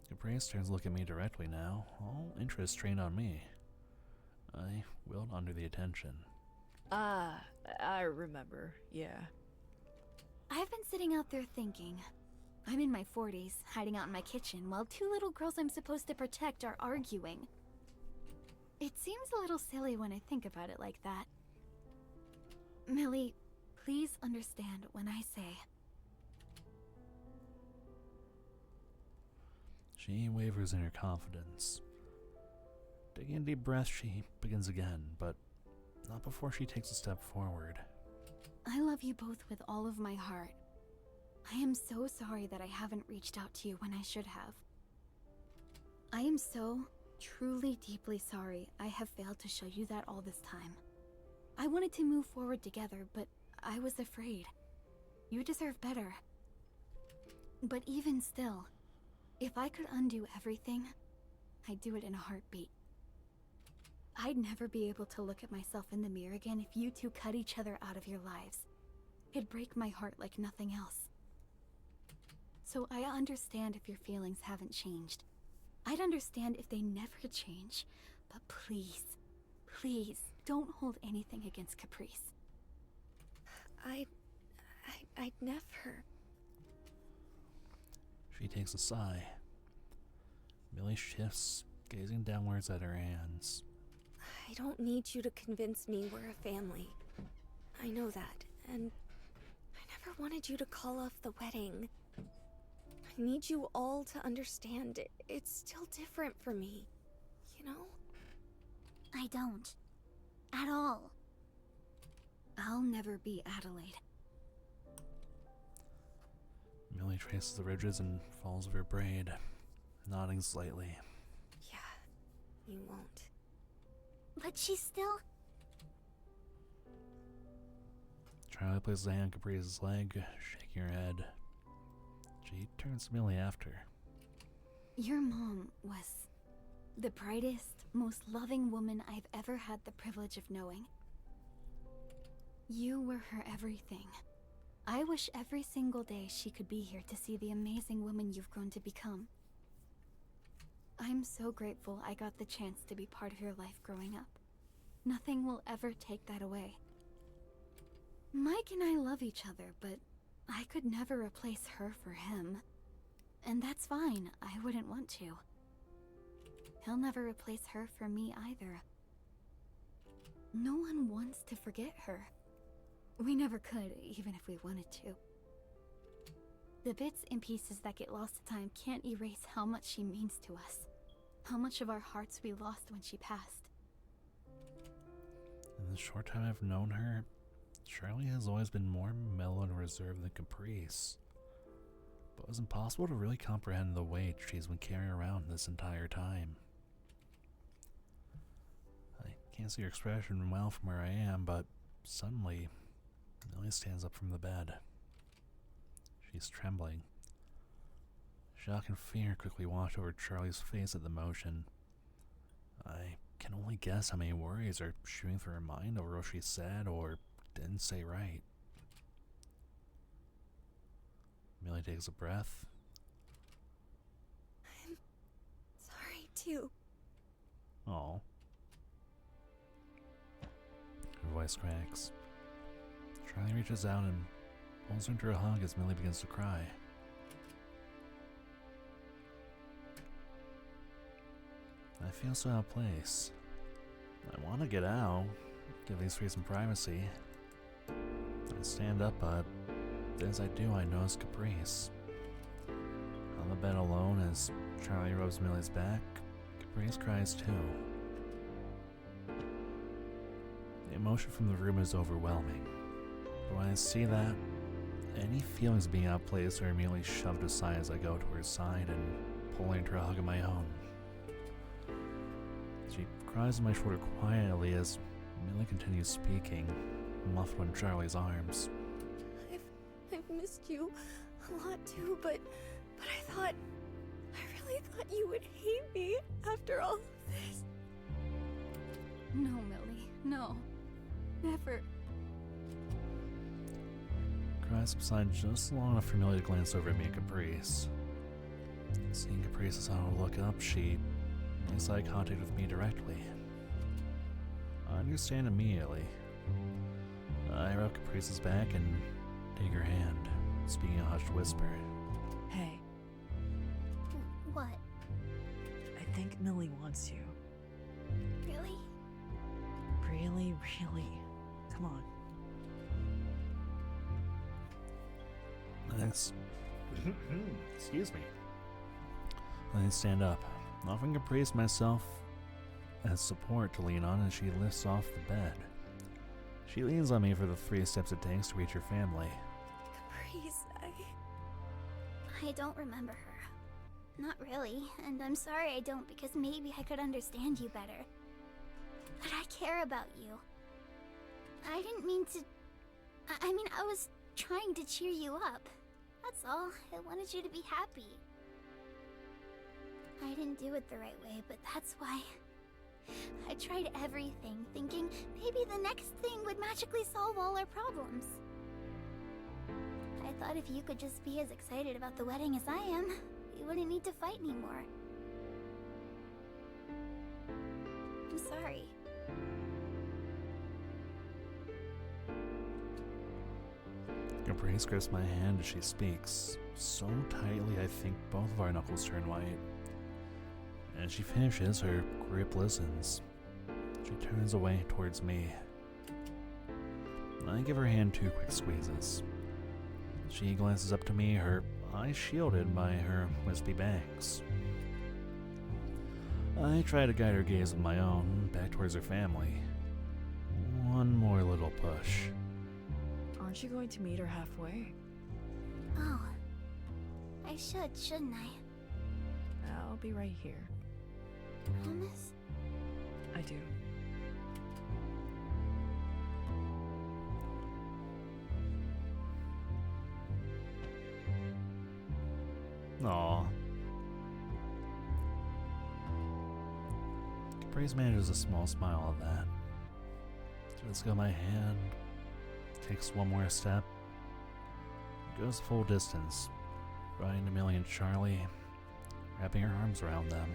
Caprice turns to look at me directly now, all interest trained on me. I willed under the attention. Ah, I remember, yeah. I've been sitting out there thinking. I'm in my 40s, hiding out in my kitchen, while two little girls I'm supposed to protect are arguing. It seems a little silly when I think about it like that. Millie, please understand when I say... She wavers in her confidence. Taking a deep breath, she begins again, but not before she takes a step forward. I love you both with all of my heart. I am so sorry that I haven't reached out to you when I should have. I am so, truly deeply sorry I have failed to show you that all this time. I wanted to move forward together, but I was afraid. You deserve better. But even still, if I could undo everything, I'd do it in a heartbeat. I'd never be able to look at myself in the mirror again if you two cut each other out of your lives. It'd break my heart like nothing else. So I understand if your feelings haven't changed. I'd understand if they never change. But please, please, don't hold anything against Caprice. I'd never. She takes a sigh. Millie shifts, gazing downwards at her hands. I don't need you to convince me we're a family. I know that, and I never wanted you to call off the wedding. I need you all to understand it's still different for me, you know? I don't. At all. I'll never be Adelaide. Millie traces the ridges and folds of her braid, nodding slightly. Yeah, you won't. But she's still... Charlie places a hand on Caprice's leg, shaking her head. She turns to Millie after. Your mom was the brightest, most loving woman I've ever had the privilege of knowing. You were her everything. I wish every single day she could be here to see the amazing woman you've grown to become. I'm so grateful I got the chance to be part of your life growing up. Nothing will ever take that away. Mike and I love each other, but I could never replace her for him. And that's fine, I wouldn't want to. He'll never replace her for me either. No one wants to forget her. We never could, even if we wanted to. The bits and pieces that get lost to time can't erase how much she means to us. How much of our hearts we lost when she passed. In the short time I've known her, Charlie has always been more mellow and reserved than Caprice. But it was impossible to really comprehend the weight she's been carrying around this entire time. I can't see her expression well from where I am, but suddenly, Millie stands up from the bed. She's trembling. Shock and fear quickly wash over Charlie's face at the motion. I can only guess how many worries are shooting through her mind over what she said or didn't say right. Millie takes a breath. I'm sorry, too. Oh. Her voice cracks. Charlie reaches out and pulls her into a hug as Millie begins to cry. I feel so out of place. I want to get out, give these three some privacy. I stand up, but as I do, I notice Caprice. On the bed alone, as Charlie rubs Millie's back, Caprice cries too. The emotion from the room is overwhelming. But when I see that, any feelings of being out of place are immediately shoved aside as I go to her side and pull her into a hug of my own. She cries on my shoulder quietly as Millie continues speaking, muffled in Charlie's arms. I've missed you a lot too, but I really thought you would hate me after all of this. No, Millie, no. Never. Cries subside just long enough for Millie to glance over at me and Caprice. Seeing Caprice's auto look up, she makes eye contact with me directly. I understand immediately. I rub Caprice's back and take her hand, speaking a hushed whisper. Hey, What? I think Millie wants you. Really? Really, really. Come on. Excuse me. I stand up, offering Caprice myself as support to lean on as she lifts off the bed. She leans on me for the 3 steps it takes to reach her family. Caprice, I don't remember her. Not really, and I'm sorry I don't because maybe I could understand you better. But I care about you. I didn't mean to... I mean, I was trying to cheer you up. That's all. I wanted you to be happy. I didn't do it the right way, but that's why. I tried everything, thinking maybe the next thing would magically solve all our problems. I thought if you could just be as excited about the wedding as I am, we wouldn't need to fight anymore. I'm sorry. Caprice grips my hand as she speaks, so tightly I think both of our knuckles turn white. As she finishes, her grip listens. She turns away towards me. I give her hand 2 quick squeezes. She glances up to me, her eyes shielded by her wispy bangs. I try to guide her gaze with my own, back towards her family. One more little push. aren't you going to meet her halfway? Oh. I should, shouldn't I? I'll be right here. Promise? I do. Aww. Caprice manages a small smile at that. She lets go my hand, takes one more step, goes the full distance, riding to Millie and Charlie, wrapping her arms around them.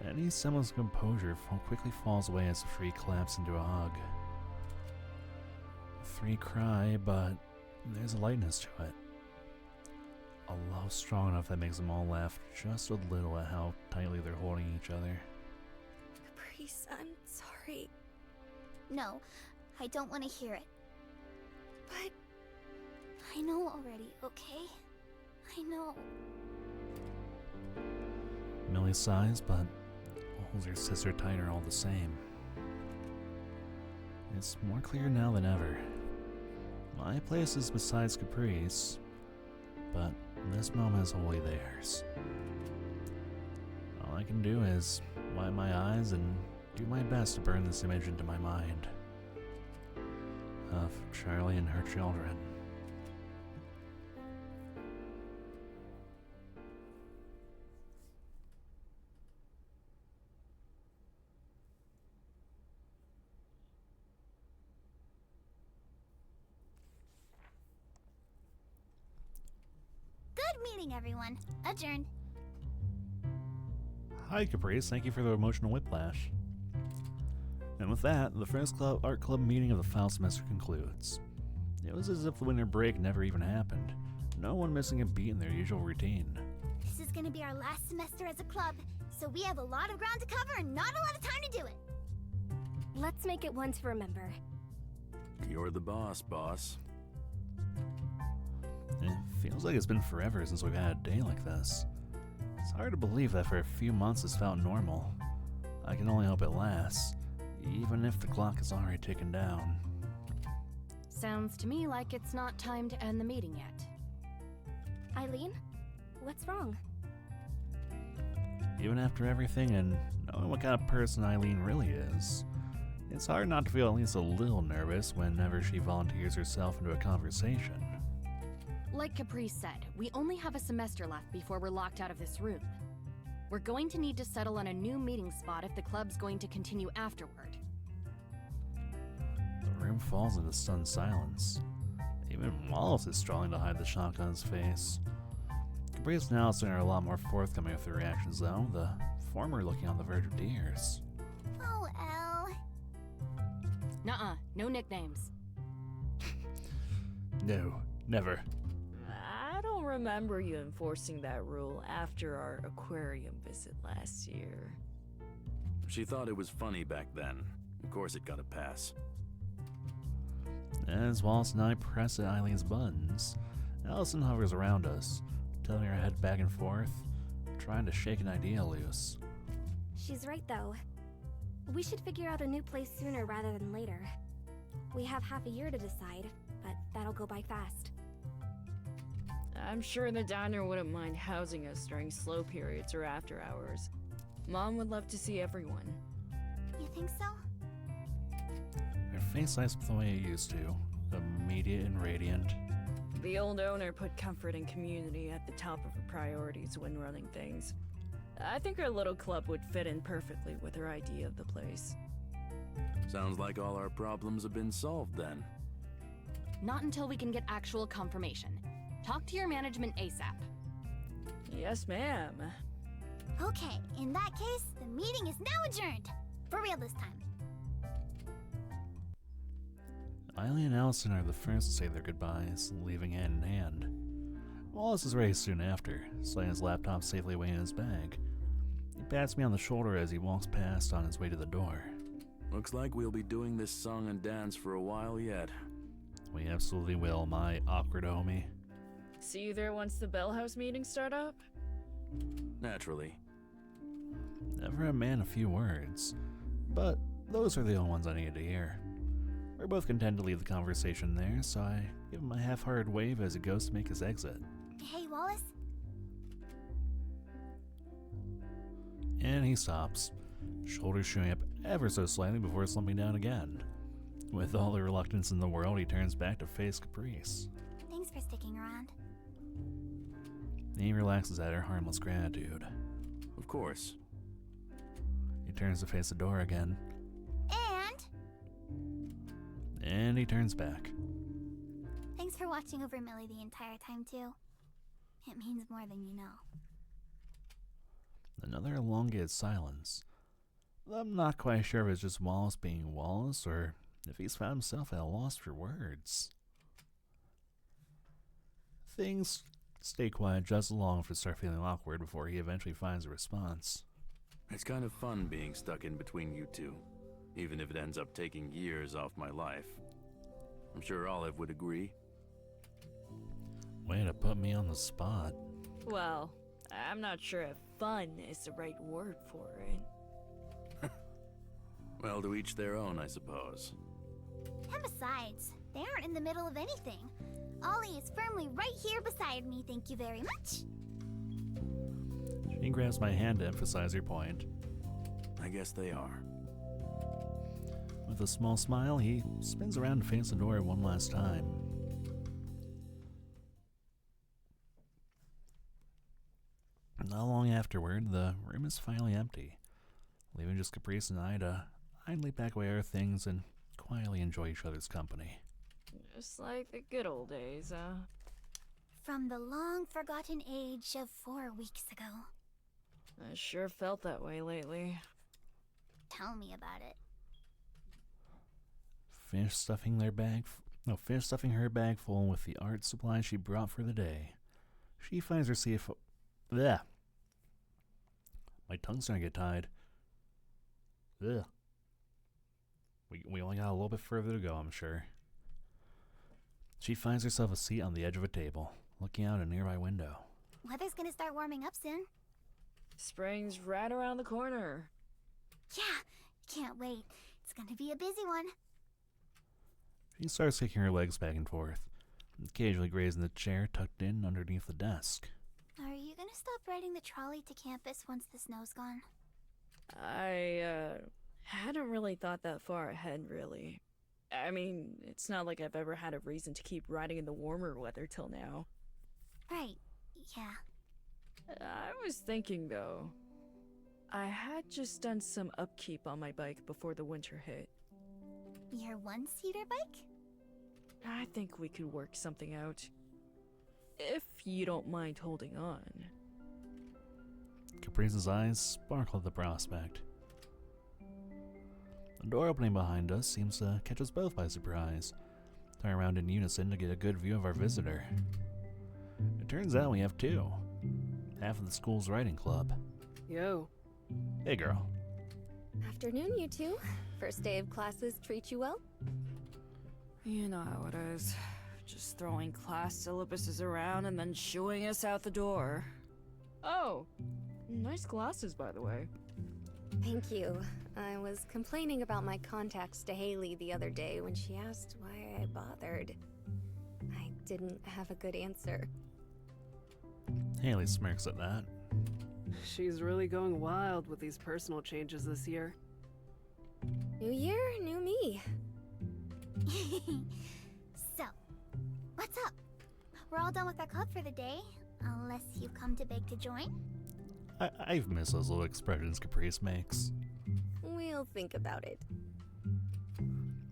Any semblance of composure quickly falls away as the three collapse into a hug. The three cry, but there's a lightness to it. A love strong enough that makes them all laugh just a little at how tightly they're holding each other. Caprice, I'm sorry. No, I don't want to hear it. But I know already, okay? I know. Millie sighs, but holds her sister tighter all the same. It's more clear now than ever. My place is besides Caprice, but this moment is wholly theirs. All I can do is wipe my eyes and do my best to burn this image into my mind of Charlie and her children. Good meeting, everyone. Adjourned. Hi, Caprice. Thank you for the emotional whiplash. And with that, the Friends Club Art Club meeting of the fall semester concludes. It was as if the winter break never even happened. No one missing a beat in their usual routine. This is gonna be our last semester as a club, so we have a lot of ground to cover and not a lot of time to do it. Let's make it one to remember. You're the boss, boss. It feels like it's been forever since we've had a day like this. It's hard to believe that for a few months it's felt normal. I can only hope it lasts, even if the clock is already ticking down. Sounds to me like it's not time to end the meeting yet. Eileen, what's wrong? Even after everything and knowing what kind of person Eileen really is, it's hard not to feel at least a little nervous whenever she volunteers herself into a conversation. Like Caprice said, we only have a semester left before we're locked out of this room. We're going to need to settle on a new meeting spot if the club's going to continue afterward. The room falls into stunned silence. Even Wallace is struggling to hide the shock on his face. Caprice and Allison are a lot more forthcoming with their reactions, though, the former looking on the verge of tears. Oh, Elle. Nuh-uh, no nicknames. No, never. I don't remember you enforcing that rule after our aquarium visit last year. She thought it was funny back then. Of course it got a pass. As Wallace and I press at Eileen's buttons, Allison hovers around us, tilting her head back and forth, trying to shake an idea loose. She's right, though. We should figure out a new place sooner rather than later. We have half a year to decide, but that'll go by fast. I'm sure the diner wouldn't mind housing us during slow periods or after hours. Mom would love to see everyone. You think so? Her face lights up the way it used to, immediate and radiant. The old owner put comfort and community at the top of her priorities when running things. I think our little club would fit in perfectly with her idea of the place. Sounds like all our problems have been solved then. Not until we can get actual confirmation. Talk to your management ASAP. Yes, ma'am. Okay, in that case, the meeting is now adjourned. For real this time. Eileen and Allison are the first to say their goodbyes, leaving hand in hand. Wallace is ready soon after, sliding his laptop safely away in his bag. He pats me on the shoulder as he walks past on his way to the door. Looks like we'll be doing this song and dance for a while yet. We absolutely will, my awkward homie. See you there once the Bell House meetings start up? Naturally. Never a man of few words, but those are the only ones I needed to hear. We're both content to leave the conversation there, so I give him a half-hearted wave as he goes to make his exit. Hey, Wallace? And he stops, shoulders shooting up ever so slightly before slumping down again. With all the reluctance in the world, he turns back to face Caprice. Thanks for sticking around. He relaxes at her harmless gratitude. Of course. He turns to face the door again. And he turns back. Thanks for watching over Millie the entire time, too. It means more than you know. Another elongated silence. I'm not quite sure if it's just Wallace being Wallace, or if he's found himself at a loss for words. Things stay quiet just long enough to start feeling awkward before he eventually finds a response. It's kind of fun being stuck in between you two, even if it ends up taking years off my life. I'm sure Olive would agree. Way to put me on the spot. Well, I'm not sure if fun is the right word for it. Well, to each their own, I suppose. And besides, they aren't in the middle of anything. Ollie is firmly right here beside me, thank you very much. She grabs my hand to emphasize her point. I guess they are. With a small smile, he spins around to face the door one last time. Not long afterward, the room is finally empty, leaving just Caprice and I to idly pack away our things and quietly enjoy each other's company. Just like the good old days, huh? From the long-forgotten age of 4 weeks ago. I sure felt that way lately. Tell me about it. Finish stuffing her bag full with the art supplies she brought for the day. She finds her CFO. Blech. My tongue's starting to get tied. Ugh. We only got a little bit further to go, I'm sure. She finds herself a seat on the edge of a table, looking out a nearby window. Weather's gonna start warming up soon. Spring's right around the corner. Yeah, can't wait. It's gonna be a busy one. She starts kicking her legs back and forth, occasionally grazing the chair tucked in underneath the desk. Are you gonna stop riding the trolley to campus once the snow's gone? I hadn't really thought that far ahead, really. I mean, it's not like I've ever had a reason to keep riding in the warmer weather till now. Right, yeah. I was thinking, though, I had just done some upkeep on my bike before the winter hit. Your one-seater bike? I think we could work something out. If you don't mind holding on. Caprice's eyes sparkle at the prospect. The door opening behind us seems to catch us both by surprise. Turn around in unison to get a good view of our visitor. It turns out we have two. Half of the school's writing club. Yo. Hey, girl. Afternoon, you two. First day of classes treat you well? You know how it is. Just throwing class syllabuses around and then shooing us out the door. Oh, nice glasses, by the way. Thank you. I was complaining about my contacts to Haley the other day when she asked why I bothered. I didn't have a good answer. Haley smirks at that. She's really going wild with these personal changes this year. New year, new me. So, what's up? We're all done with our club for the day, unless you come to beg to join. I've missed those little expressions Caprice makes. We'll think about it.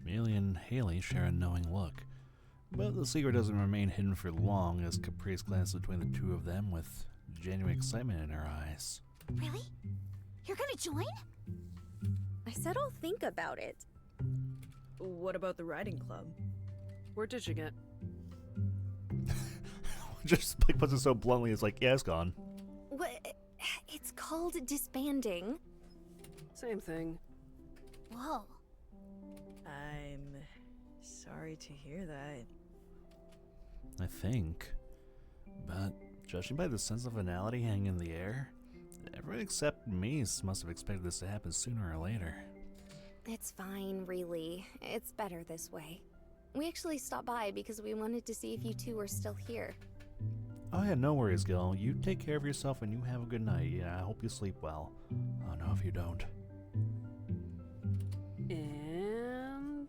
Millie and Haley share a knowing look, but the secret doesn't remain hidden for long as Caprice glances between the two of them with genuine excitement in her eyes. Really? You're gonna join? I said I'll think about it. What about the riding club? We're ditching it. Just like puts it so bluntly, it's like, yeah, it's gone. What? It's called disbanding. Same thing. Whoa. I'm sorry to hear that. I think. But judging by the sense of finality hanging in the air, everyone except me must have expected this to happen sooner or later. It's fine, really. It's better this way. We actually stopped by because we wanted to see if you two were still here. Oh yeah, no worries, Gil. You take care of yourself and you have a good night. Yeah, I hope you sleep well. Oh no, if you don't. And...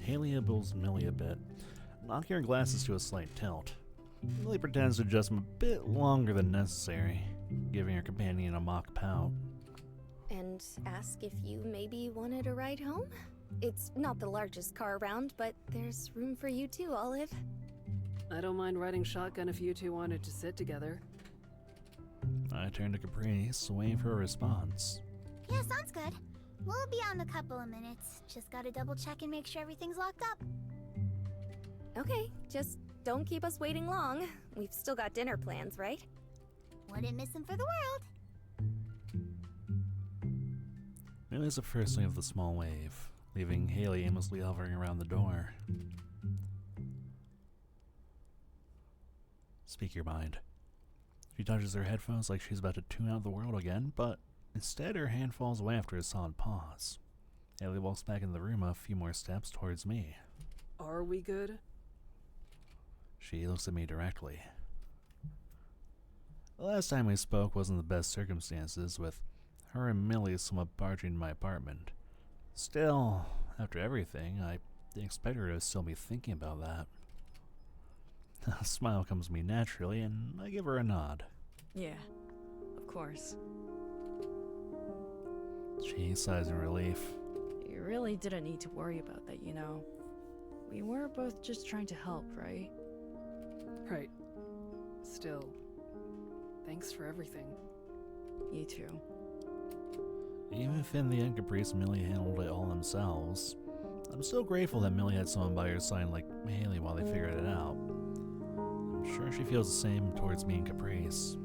Haley elbows Millie a bit, knocking her glasses to a slight tilt. Millie pretends to adjust them a bit longer than necessary, giving her companion a mock pout. And ask if you maybe wanted a ride home? It's not the largest car around, but there's room for you too, Olive. I don't mind riding shotgun if you two wanted to sit together. I turn to Caprice, waiting for a response. Yeah, sounds good. We'll be out in a couple of minutes. Just gotta double check and make sure everything's locked up. Okay, just don't keep us waiting long. We've still got dinner plans, right? Wouldn't miss them for the world. Millie's the first wave of the small wave, leaving Haley aimlessly hovering around the door. Speak your mind. She touches her headphones like she's about to tune out the world again, but instead her hand falls away after a solid pause. Haley walks back into the room a few more steps towards me. Are we good? She looks at me directly. The last time we spoke wasn't the best circumstances, with her and Millie somewhat barging into my apartment. Still, after everything, I expect her to still be thinking about that. A smile comes to me naturally, and I give her a nod. Yeah, of course. She sighs in relief. You really didn't need to worry about that, you know. We were both just trying to help, right? Right. Still, thanks for everything. You too. Even if in the end Caprice and Millie handled it all themselves, I'm still grateful that Millie had someone by her side like Haley while they figured it out. I'm sure she feels the same towards me and Caprice.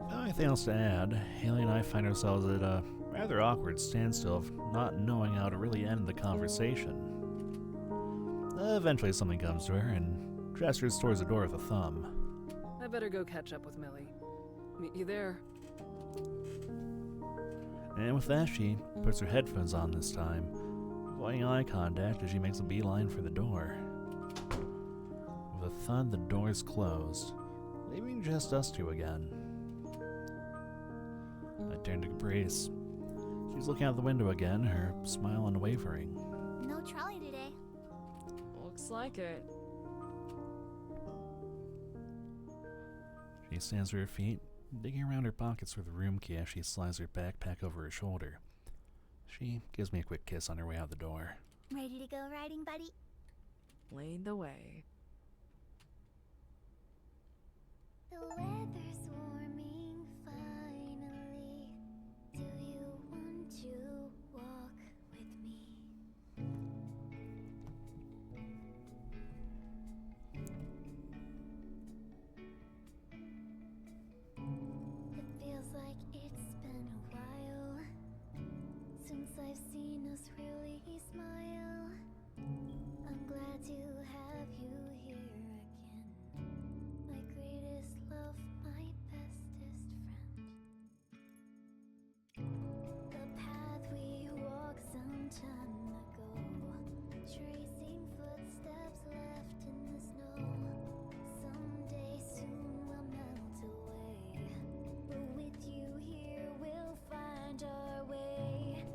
Without anything else to add, Haley and I find ourselves at a rather awkward standstill of not knowing how to really end the conversation. Eventually something comes to her and gestures towards the door with a thumb. I better go catch up with Millie. Meet you there. And with that, she puts her headphones on this time, avoiding eye contact as she makes a beeline for the door. With a thud, the doors closed, leaving just us two again. I turned to Caprice. She's looking out the window again, her smile unwavering. No trolley today. Looks like it. She stands to her feet, digging around her pockets for the room key as she slides her backpack over her shoulder. She gives me a quick kiss on her way out the door. Ready to go riding, buddy? Lead the way. The weather's warming finally. Do you want to walk with me? It feels like it's been a while since I've seen us really smile. I'm glad to have you here again. My greatest love, my bestest friend. The path we walked some time ago, tracing footsteps left in the snow. Someday soon we'll melt away, but with you here we'll find our way.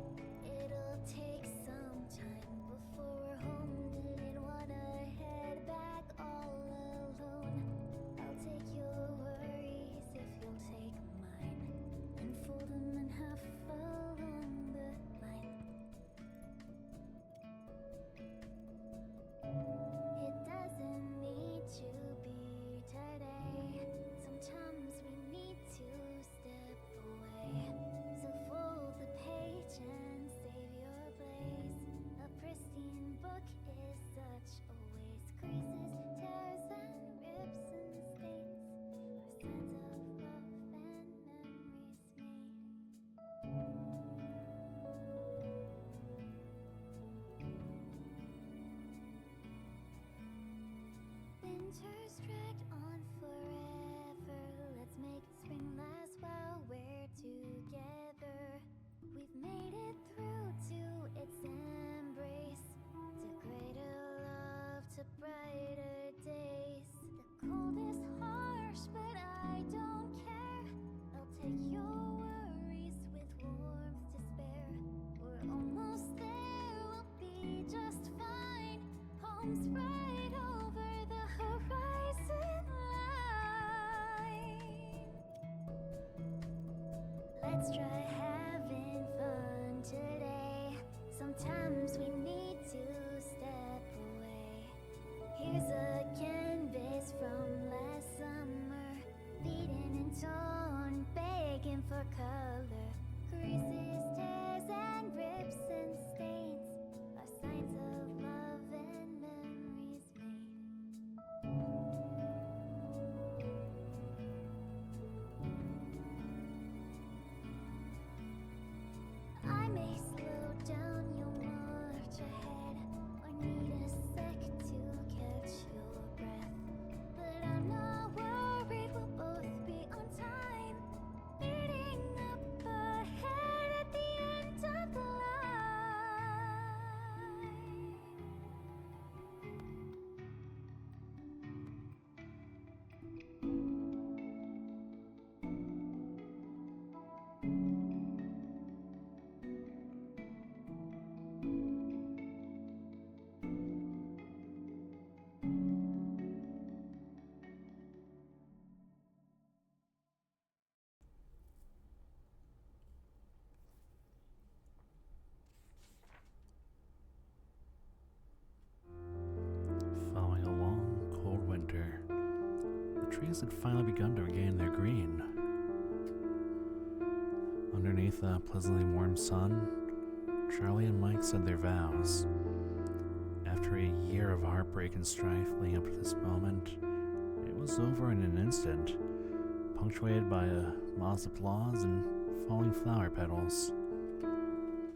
It'll take some time before we're home. Didn't wanna head back all alone. I'll take your worries if you'll take mine, and fold them in half along the line. It doesn't need to be today. Sometimes we need to step away. So fold the page and save your place. A pristine book is such a waste. Creases, tears, and rips and stains are signs of love and memories made. Winter's dragged on forever. Let's make spring last while we're together. We've made it through to its embrace, to greater love, to brighter days. The cold is harsh, but I don't care. I'll take your worries with warmth to spare. We're almost there, we'll be just fine. Home's right over the horizon line. Let's try having fun today. Sometimes we need to step away. Here's a canvas from last summer, beaten and torn, begging for color. Creases, tears, and rips and stains are signs of love and memories made. I may slow down your march ahead, or need a sec to catch your breath. But I'm not worried, we'll both be on time. Meeting up ahead at the end of the line. Following a long, cold winter, the trees had finally begun to regain their green. Underneath a pleasantly warm sun, Charlie and Mike said their vows. After a year of heartbreak and strife leading up to this moment, it was over in an instant, punctuated by a moss applause and falling flower petals.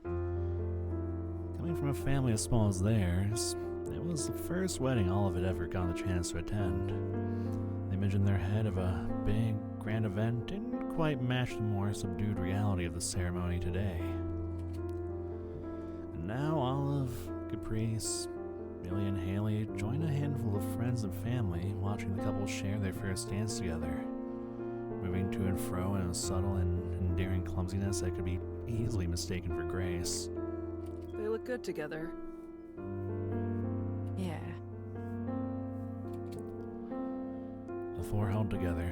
Coming from a family as small as theirs, it was the first wedding all of it ever got the chance to attend. The image in their head of a big, grand event didn't quite match the more subdued reality of the ceremony today. And now Olive, Caprice, Millie and Haley join a handful of friends and family watching the couple share their first dance together, moving to and fro in a subtle and endearing clumsiness that could be easily mistaken for grace. They look good together. Yeah. The four held together,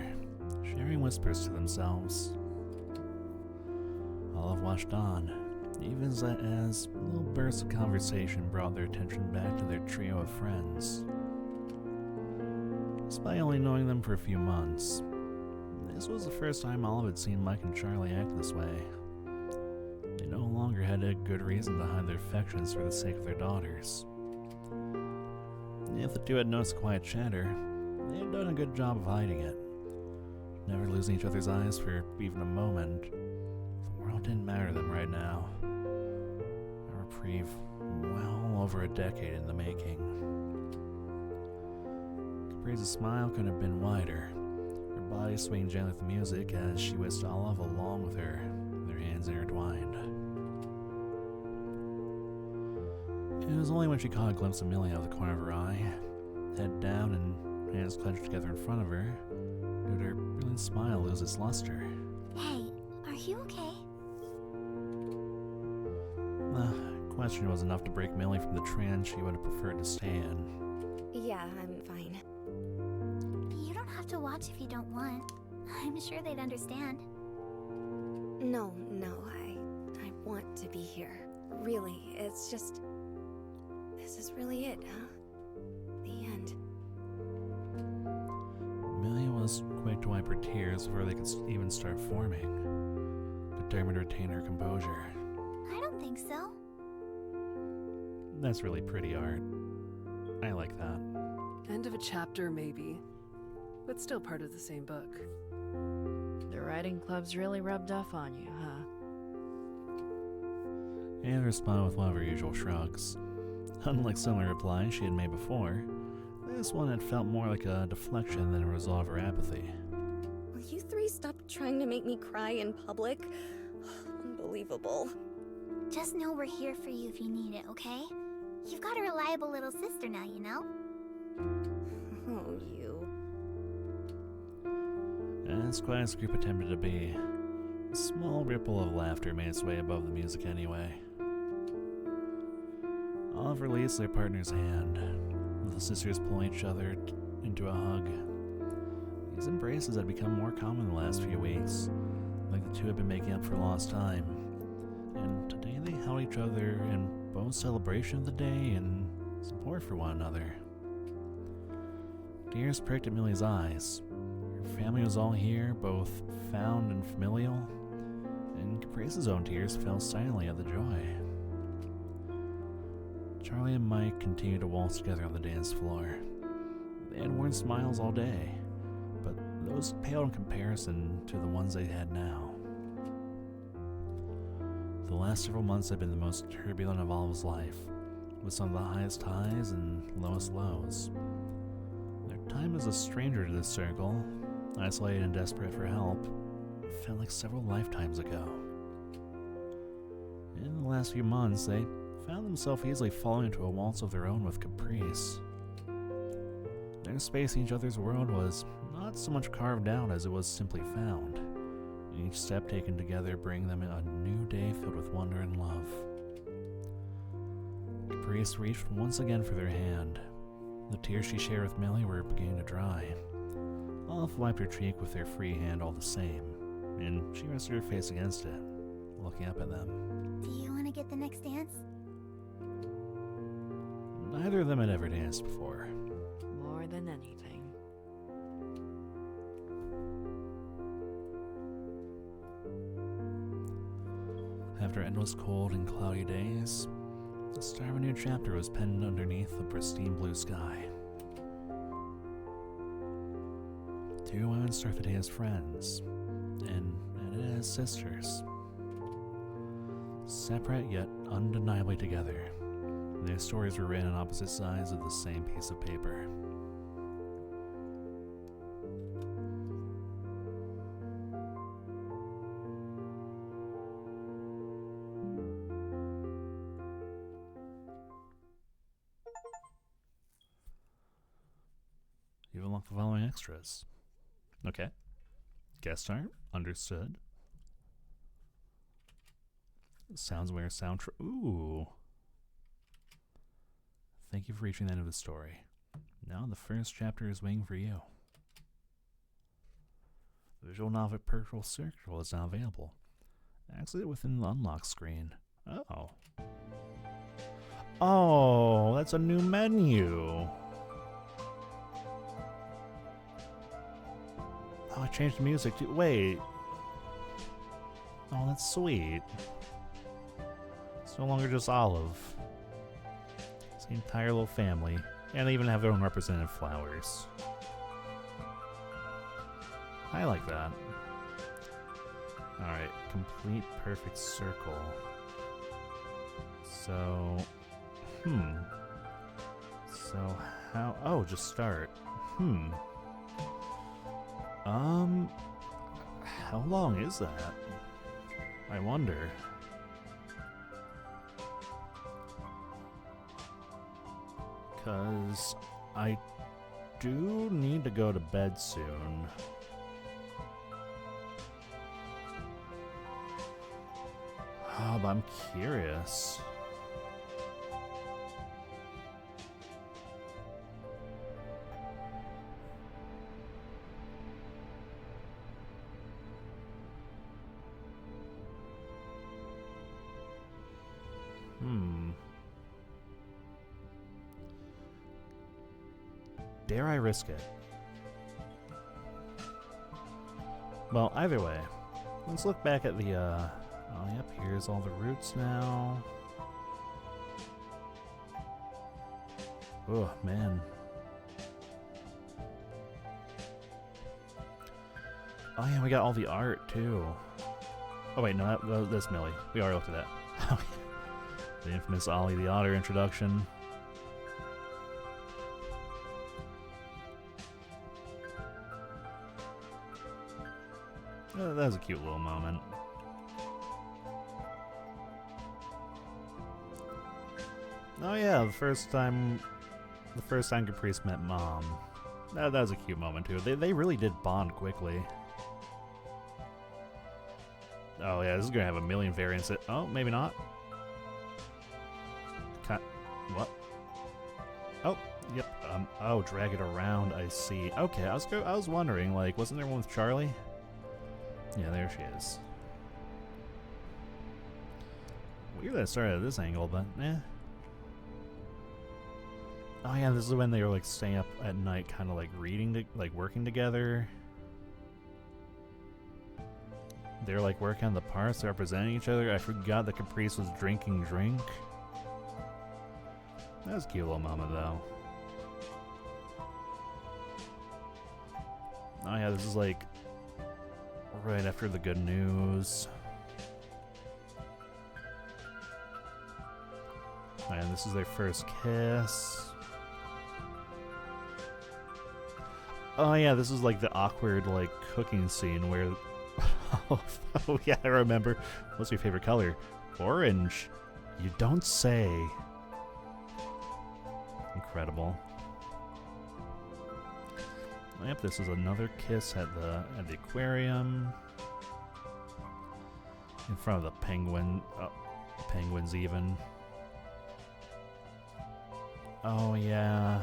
sharing whispers to themselves. Olive watched on, even as little bursts of conversation brought their attention back to their trio of friends. Despite only knowing them for a few months, this was the first time Olive had seen Mike and Charlie act this way. They no longer had a good reason to hide their affections for the sake of their daughters. If the two had noticed quiet chatter, they had done a good job of hiding it, never losing each other's eyes for even a moment. The world didn't matter to them right now. A reprieve well over a decade in the making. Caprice's smile couldn't have been wider, her body swaying gently with the music as she whisked Olive along with her, their hands intertwined. It was only when she caught a glimpse of Millie out of the corner of her eye, head down and hands clenched together in front of her, did her brilliant smile lose its luster. Hey, are you okay? The question was enough to break Millie from the trance she would have preferred to stay in. Yeah, I'm fine. You don't have to watch if you don't want. I'm sure they'd understand. No, I want to be here. Really, it's just... This is really it, huh? The end. Millie was quick to wipe her tears before they could even start forming, determined to retain her composure. I don't think so. That's really pretty art. I like that. End of a chapter, maybe. But still part of the same book. The writing club's really rubbed off on you, huh? Anne responded with one of her usual shrugs. Unlike similar replies she had made before, this one had felt more like a deflection than a result of her apathy. Will you three stop trying to make me cry in public? Unbelievable. Just know we're here for you if you need it, okay? You've got a reliable little sister now, you know? Oh, you. As quiet as the group attempted to be, a small ripple of laughter made its way above the music anyway. Olive released their partner's hand, with the sisters pulling each other into a hug. These embraces had become more common in the last few weeks, like the two had been making up for lost time. And today they held each other in both celebration of the day and support for one another. Tears pricked at Millie's eyes. Her family was all here, both found and familial, and Caprice's own tears fell silently at the joy. Charlie and Mike continued to waltz together on the dance floor. They had worn smiles all day, but those paled in comparison to the ones they had now. The last several months had been the most turbulent of Olive's life, with some of the highest highs and lowest lows. Their time as a stranger to this circle, isolated and desperate for help, felt like several lifetimes ago. In the last few months, they found themselves easily falling into a waltz of their own with Caprice. Their space in each other's world was not so much carved out as it was simply found, each step taken together bringing them a new day filled with wonder and love. Caprice reached once again for their hand. The tears she shared with Millie were beginning to dry. Olive wiped her cheek with her free hand all the same, and she rested her face against it, looking up at them. Do you want to get the next dance? Neither of them had ever danced before. More than anything. After endless cold and cloudy days, the start of a new chapter was penned underneath the pristine blue sky. Two women started the day as friends, and ended as sisters. Separate yet undeniably together, their stories were written on opposite sides of the same piece of paper. unlock the following extras. Okay. Guest art. Understood. Soundsware soundtrack. Ooh. Thank you for reaching the end of the story. Now the first chapter is waiting for you. The visual novel Purple Circle is now available. Exit within the unlock screen. Oh. Oh, that's a new menu. Oh, I changed the music too. Wait. Oh, that's sweet. It's no longer just Olive. It's the entire little family. And they even have their own representative flowers. I like that. Alright, complete perfect circle. So... So how... Oh, just start. How long is that? I wonder. Because I do need to go to bed soon. Oh, but I'm curious. Dare I risk it? Well, either way, let's look back at the, oh yep, here's all the routes now. Oh, man. Oh yeah, we got all the art, too. Oh wait, no, that's Millie. We already looked at that. The infamous Ollie the Otter introduction. That was a cute little moment. Oh yeah, the first time Caprice met Mom. That was a cute moment too. They really did bond quickly. Oh yeah, this is gonna have a million variants. Oh, maybe not. What? Oh, yep. Oh, drag it around. I see. Okay, I was wondering, like, wasn't there one with Charlie? Yeah, there she is. Weird that it started at this angle, but eh. Oh yeah, this is when they were like staying up at night, kind of like reading, like working together. They're like working on the parts, they're representing each other. I forgot that Caprice was drinking drink. That was a cute little moment though. Oh yeah, this is like right after the good news. And this is their first kiss. Oh yeah, this is like the awkward like cooking scene where oh yeah, I remember. What's your favorite color? Orange. You don't say. Incredible. Yep, this is another kiss at the aquarium. In front of the penguin. Oh, penguins even. Oh yeah.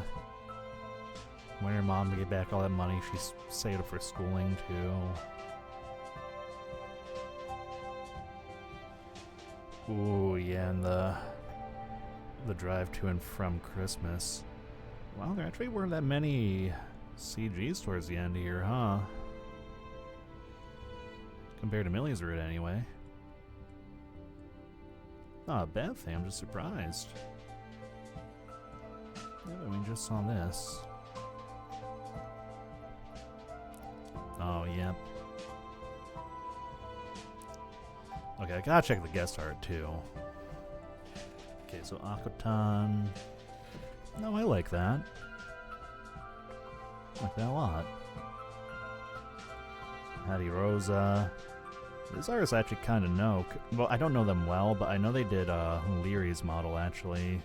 When her mom to get back all that money, she's saved up for schooling too. Ooh, yeah, and the drive to and from Christmas. Wow, there actually weren't that many CGs towards the end here, huh? Compared to Millie's route, anyway. Not a bad thing, I'm just surprised. Yeah, I mean, just saw this. Oh, yep. Okay, I gotta check the guest art, too. Okay, so Akutan. No, I like that. I like that a lot. Hattie Rosa. These artists I actually kind of know. Well, I don't know them well, but I know they did Leary's model, actually.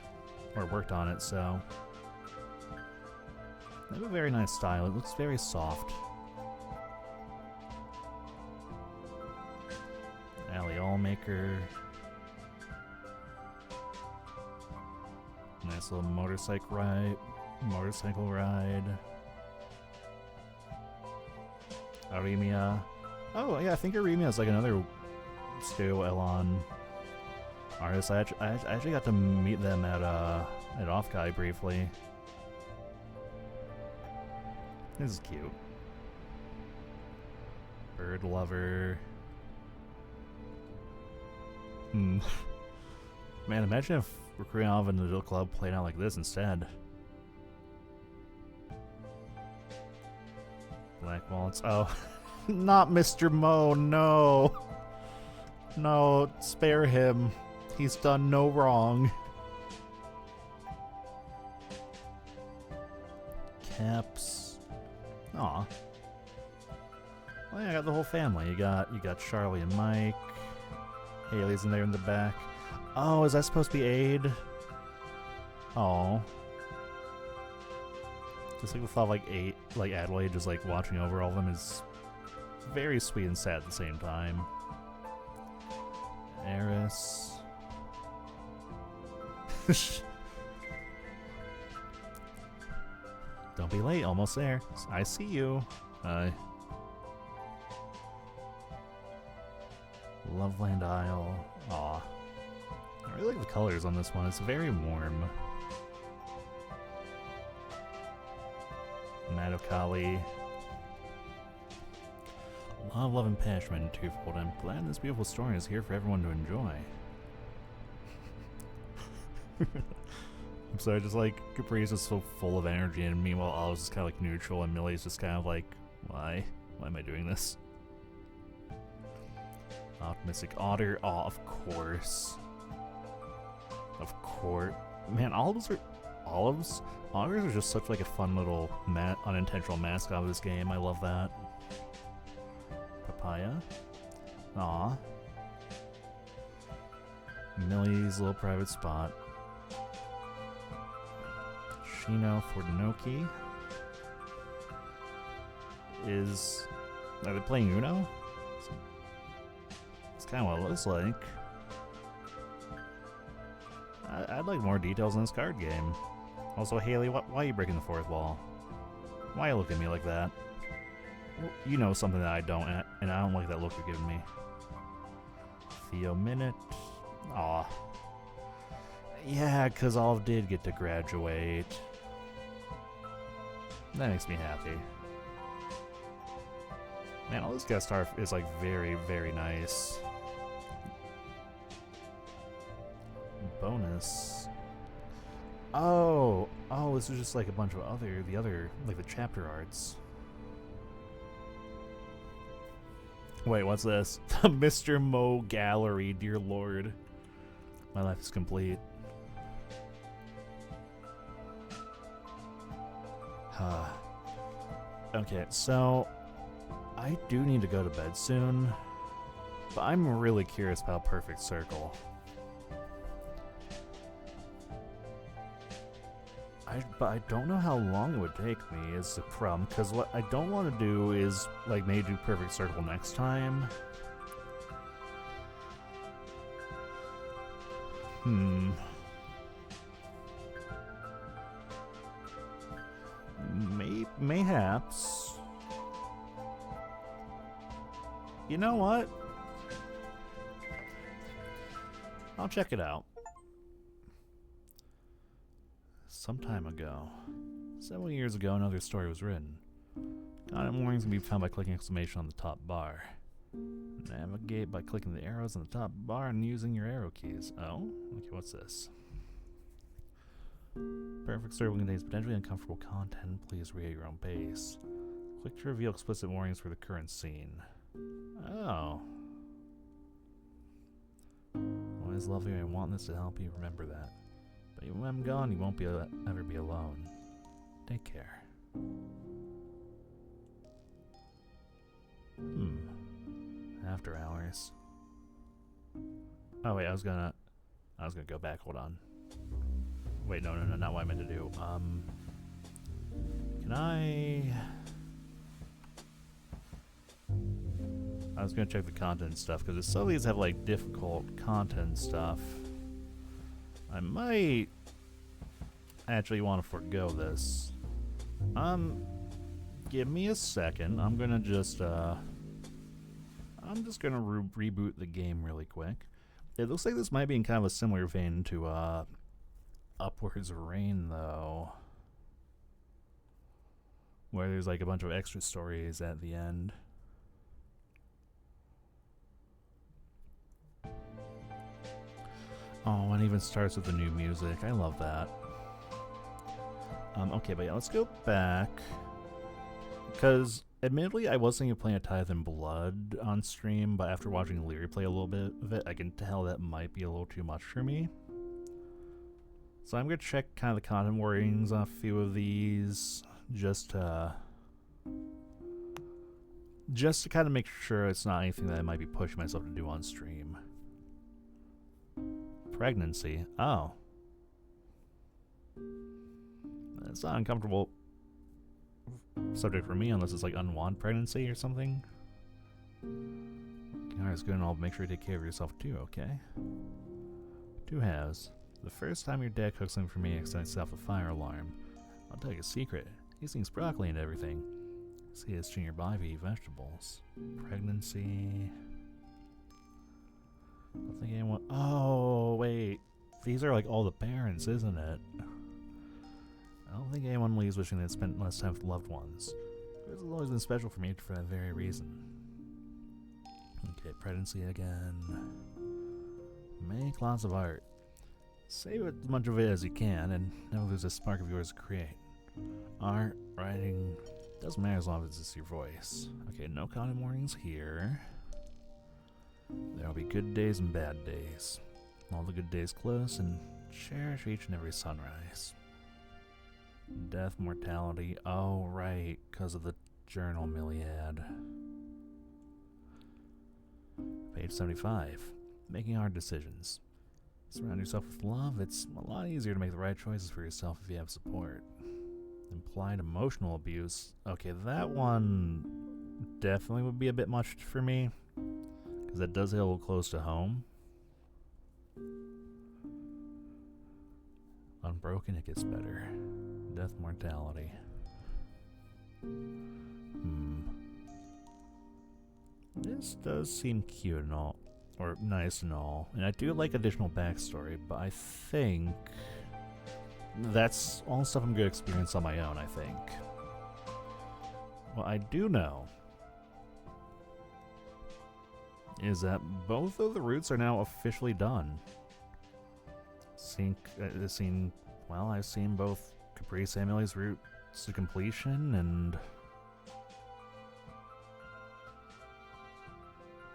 Or worked on it, so. They have a very nice style. It looks very soft. Alley Allmaker. Nice little motorcycle ride. Arimia. Oh yeah, I think Arimia is like another Stereo Elon artist. I actually got to meet them at Offguy briefly. This is cute. Bird Lover. Man, imagine if recruiting out of an adult club played out like this instead. Black Wallets. Oh, not Mr. Mo, no. No, spare him. He's done no wrong. Caps. Aw. Well, yeah, I got the whole family. You got Charlie and Mike. Haley's in there in the back. Oh, is that supposed to be Aid? Oh. Just like the thought of like Adelaide just like watching over all of them is very sweet and sad at the same time. Eris. Don't be late, almost there. I see you. Loveland Isle. Aw. I really like the colors on this one. It's very warm. Madokali. A lot of love and passion in Twofold. I'm glad this beautiful story is here for everyone to enjoy. I'm sorry, just like Caprice is so full of energy, and meanwhile Olive's just kind of like neutral, and Millie's just kind of like, why? Why am I doing this? Optimistic Otter. Oh, of course. Of course. Man, Otters are just such like a fun little unintentional mascot of this game. I love that. Papaya. Aw. Millie's little private spot. Shino Fordinoki. Are they playing Uno? It's kind of what it looks like. I'd like more details in this card game. Also, Haley, why are you breaking the fourth wall? Why you look at me like that? You know something that I don't, and I don't like that look you're giving me. Theo Minute. Aw. Yeah, because Olive did get to graduate. That makes me happy. Man, all this guest star is like very, very nice. Bonus. Oh, this is just like a bunch of like the chapter arts. Wait, what's this? The Mr. Mo Gallery, dear lord. My life is complete. Okay, so I do need to go to bed soon, but I'm really curious about Perfect Circle. But I don't know how long it would take me is the problem, because what I don't want to do is like maybe do Perfect Circle next time. Mayhaps. You know what? I'll check it out. Some time ago. Several years ago, another story was written. Content warnings can be found by clicking exclamation on the top bar. Navigate by clicking the arrows on the top bar and using your arrow keys. Oh? Okay, what's this? Perfect Circle contains potentially uncomfortable content. Please read at your own pace. Click to reveal explicit warnings for the current scene. Oh. Always love you. I want this to help you remember that. But when I'm gone, you won't ever be alone. Take care. After hours. Oh wait, I was gonna go back. Hold on. Wait, no, not what I meant to do. Can Can I was gonna check the content stuff, because some of these have like difficult content stuff. I might actually want to forego this. Give me a second. I'm gonna just reboot the game really quick. It looks like this might be in kind of a similar vein to Upwards Rain, though, where there's like a bunch of extra stories at the end. Oh, and it even starts with the new music. I love that. Okay, but yeah, let's go back. Because, admittedly, I was thinking of playing a Tithe and Blood on stream, but after watching Leary play a little bit of it, I can tell that might be a little too much for me. So I'm going to check kind of the content warnings on a few of these, just to kind of make sure it's not anything that I might be pushing myself to do on stream. Pregnancy. Oh. It's not uncomfortable subject for me unless it's like unwanted pregnancy or something. Alright, it's good and I'll make sure you take care of yourself too, okay? Two halves. The first time your dad cooks something for me, accidentally set off a fire alarm. I'll tell you a secret. He sings broccoli and everything. See his junior body eat vegetables. Pregnancy. I don't think anyone. Oh, wait. These are like all the parents, isn't it? I don't think anyone leaves wishing they'd spent less time with loved ones. This has always been special for me for that very reason. Okay, pregnancy again. Make lots of art. Save as much of it as you can, and never lose a spark of yours to create. Art, writing, doesn't matter as long as it's just your voice. Okay, no content warnings here. There'll be good days and bad days. All the good days close, and cherish each and every sunrise. Death, mortality. Oh, right, because of the journal Millie had. Page 75. Making hard decisions. Surround yourself with love. It's a lot easier to make the right choices for yourself if you have support. Implied emotional abuse. Okay, that one definitely would be a bit much for me, because that does hit a little close to home. Unbroken, it gets better. Death, mortality. This does seem cute and all, or nice and all, and I do like additional backstory, but I think that's all stuff I'm going to experience on my own, I think. What I do know is that both of the routes are now officially done. Well, I've seen both Caprice and Millie's routes to completion, and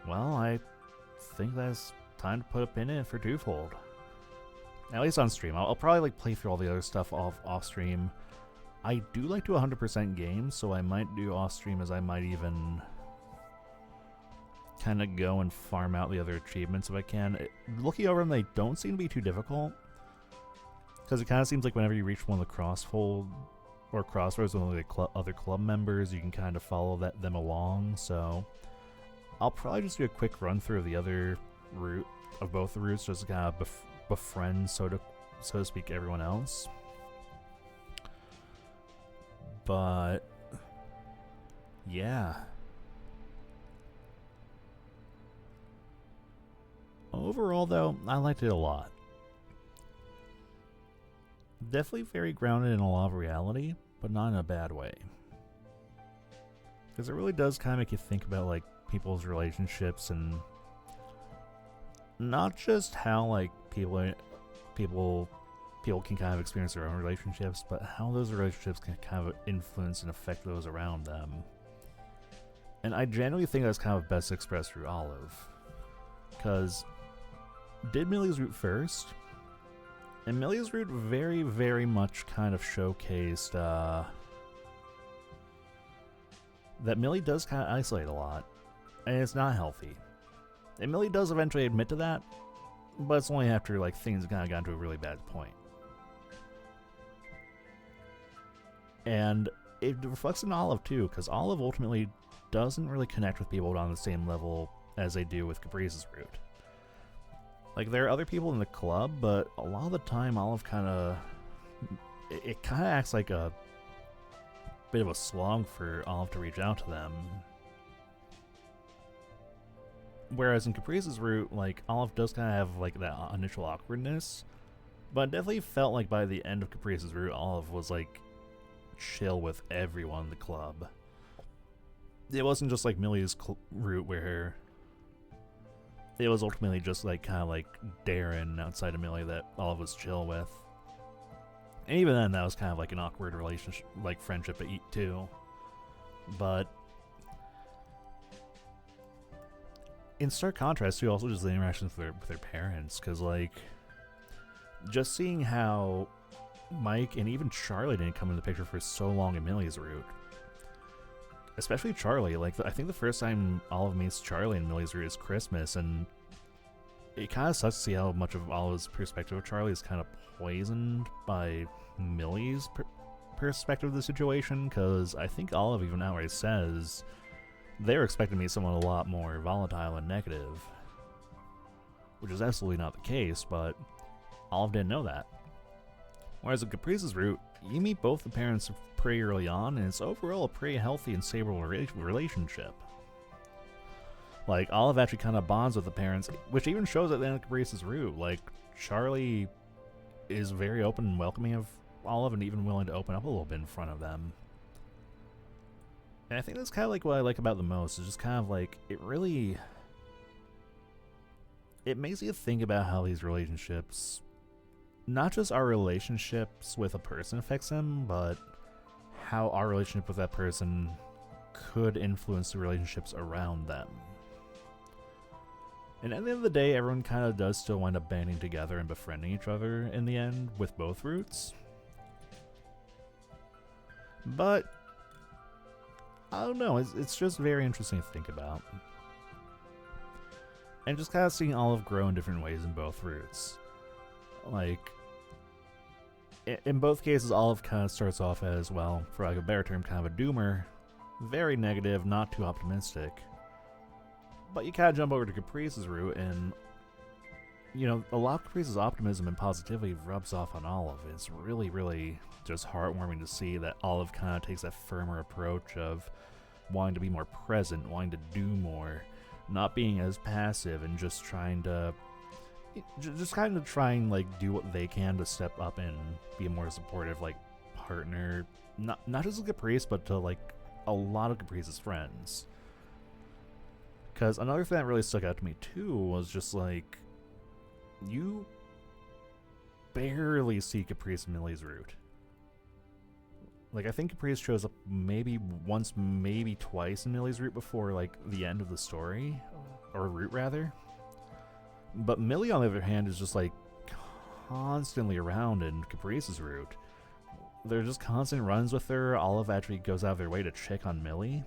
well, I think that's time to put a pin in for Twofold. At least on stream. I'll probably like play through all the other stuff off stream. I do like to 100% games, so I might do off stream as I might even kind of go and farm out the other achievements if I can. Looking over them, they don't seem to be too difficult, because it kind of seems like whenever you reach one of the crossroads with one of the other club members, you can kind of follow them along. So I'll probably just do a quick run through of the other route of both the routes, just to kind of befriend, so to speak, everyone else. But yeah, overall though, I liked it a lot. Definitely very grounded in a lot of reality, but not in a bad way, because it really does kind of make you think about like people's relationships, and not just how like people can kind of experience their own relationships, but how those relationships can kind of influence and affect those around them. And I genuinely think that's kind of best expressed through Olive, because did Millie's route first, and Millie's route very, very much kind of showcased that Millie does kind of isolate a lot, and it's not healthy. And Millie does eventually admit to that, but it's only after like things kind of got to a really bad point. And it reflects in Olive too, because Olive ultimately doesn't really connect with people on the same level as they do with Caprice's route. Like, there are other people in the club, but a lot of the time Olive kind of... It kind of acts like a bit of a slog for Olive to reach out to them. Whereas in Caprice's route, like, Olive does kind of have, like, that initial awkwardness, but it definitely felt like by the end of Caprice's route, Olive was, like, chill with everyone in the club. It wasn't just like Millie's route where it was ultimately just like kind of like Darren outside of Millie that Olive was chill with. And even then, that was kind of like an awkward relationship, like friendship at Eat too. But in stark contrast to also just the interactions with their parents, because like just seeing how Mike and even Charlie didn't come into the picture for so long in Millie's route. Especially Charlie. Like, I think the first time Olive meets Charlie in Millie's route is Christmas, and it kind of sucks to see how much of Olive's perspective of Charlie is kind of poisoned by Millie's perspective of the situation, because I think Olive even outright says they were expecting to meet someone a lot more volatile and negative. Which is absolutely not the case, but Olive didn't know that. Whereas in Caprice's route, you meet both the parents pretty early on, and it's overall a pretty healthy and stable relationship. Like, Olive actually kind of bonds with the parents, which even shows at the end of Caprice's route. Like, Charlie is very open and welcoming of Olive, and even willing to open up a little bit in front of them. And I think that's kind of like what I like about the most, is just kind of like, it makes you think about how these relationships, not just our relationships with a person affects them, but how our relationship with that person could influence the relationships around them. And at the end of the day, everyone kind of does still wind up banding together and befriending each other in the end with both routes. But I don't know, it's just very interesting to think about. And just kind of seeing Olive grow in different ways in both routes. Like, in both cases, Olive kind of starts off as, well, for like a better term, kind of a doomer. Very negative, not too optimistic. But you kind of jump over to Caprice's route, and, you know, a lot of Caprice's optimism and positivity rubs off on Olive. It's really, really just heartwarming to see that Olive kind of takes that firmer approach of wanting to be more present, wanting to do more, not being as passive, and just trying to like do what they can to step up and be a more supportive like partner, not just to Caprice, but to like a lot of Caprice's friends. Because another thing that really stuck out to me too was just like, you barely see Caprice and Millie's route. Like, I think Caprice shows up maybe once, maybe twice in Millie's route before like the end of the story, or route rather. But Millie, on the other hand, is just like constantly around in Caprice's route. There's just constant runs with her. Olive actually goes out of their way to check on Millie.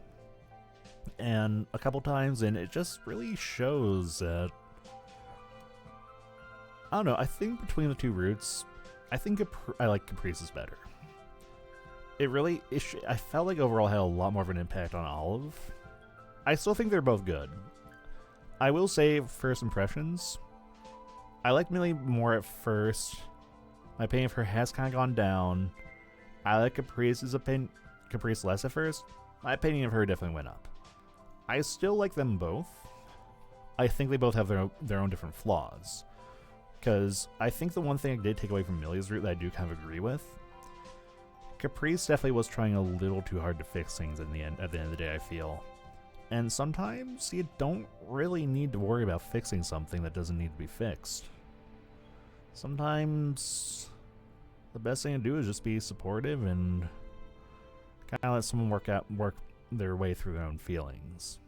And a couple times, and it just really shows that, I don't know, I think between the two routes, I think I like Caprice's better. I felt like overall had a lot more of an impact on Olive. I still think they're both good. I will say, first impressions, I liked Millie more at first. My opinion of her has kind of gone down. I like Caprice less at first. My opinion of her definitely went up. I still like them both. I think they both have their own different flaws. Because I think the one thing I did take away from Millie's route that I do kind of agree with, Caprice definitely was trying a little too hard to fix things at the end of the day, I feel. And sometimes you don't really need to worry about fixing something that doesn't need to be fixed. Sometimes the best thing to do is just be supportive and kind of let someone work their way through their own feelings.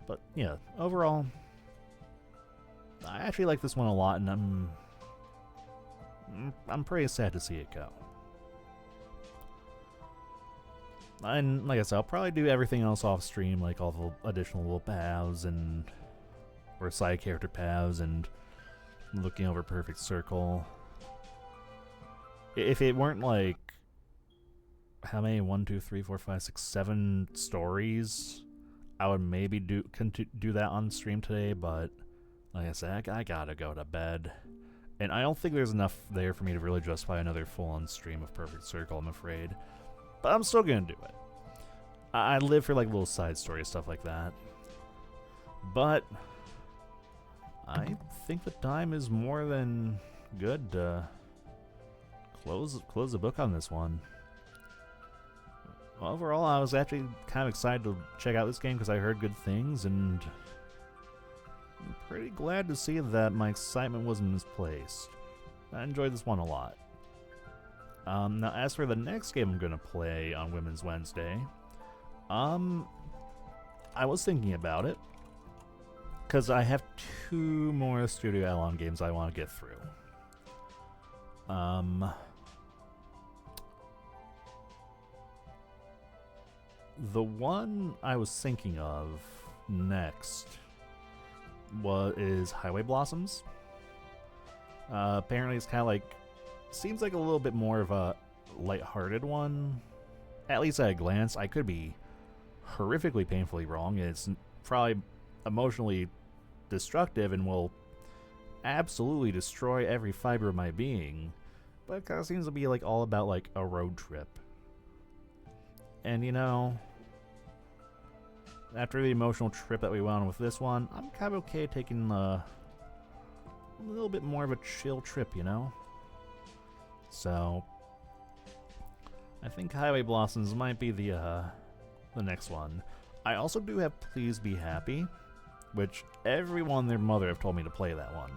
But yeah, overall, I actually like this one a lot, and I'm pretty sad to see it go. And like I said, I'll probably do everything else off stream, like all the additional little paths or side character paths and looking over Perfect Circle. If it weren't like how many? 1, 2, 3, 4, 5, 6, 7 stories. I would maybe do that on stream today, but like I said, I gotta go to bed. And I don't think there's enough there for me to really justify another full-on stream of Perfect Circle, I'm afraid. But I'm still gonna do it. I live for like little side stories, stuff like that. But I think the time is more than good to close the book on this one. Overall, I was actually kind of excited to check out this game because I heard good things, and I'm pretty glad to see that my excitement wasn't misplaced. I enjoyed this one a lot. Now, as for the next game I'm going to play on Women's Wednesday, I was thinking about it, because I have 2 more Studio Elon games I want to get through. The one I was thinking of next is Highway Blossoms. Apparently it's kind of like, seems like a little bit more of a lighthearted one. At least at a glance. I could be horrifically painfully wrong. It's probably emotionally destructive and will absolutely destroy every fiber of my being. But it kind of seems to be like all about like a road trip. And you know, after the emotional trip that we went on with this one, I'm kind of okay taking a little bit more of a chill trip, you know? So I think Highway Blossoms might be the next one. I also do have Please Be Happy, which everyone and their mother have told me to play that one.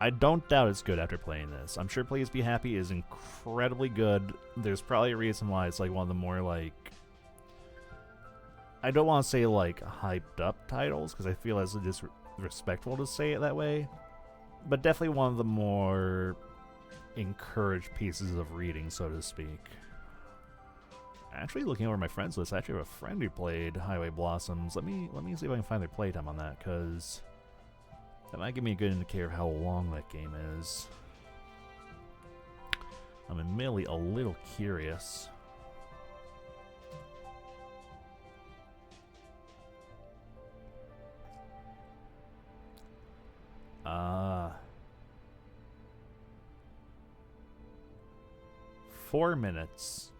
I don't doubt it's good after playing this. I'm sure Please Be Happy is incredibly good. There's probably a reason why it's like one of the more like, I don't want to say like hyped up titles because I feel it's disrespectful to say it that way, but definitely one of the more encouraged pieces of reading, so to speak. Actually, looking over my friends list, I actually have a friend who played Highway Blossoms. Let me see if I can find their playtime on that, because that might give me a good indicator of how long that game is. I'm admittedly a little curious. Ah. 4 minutes.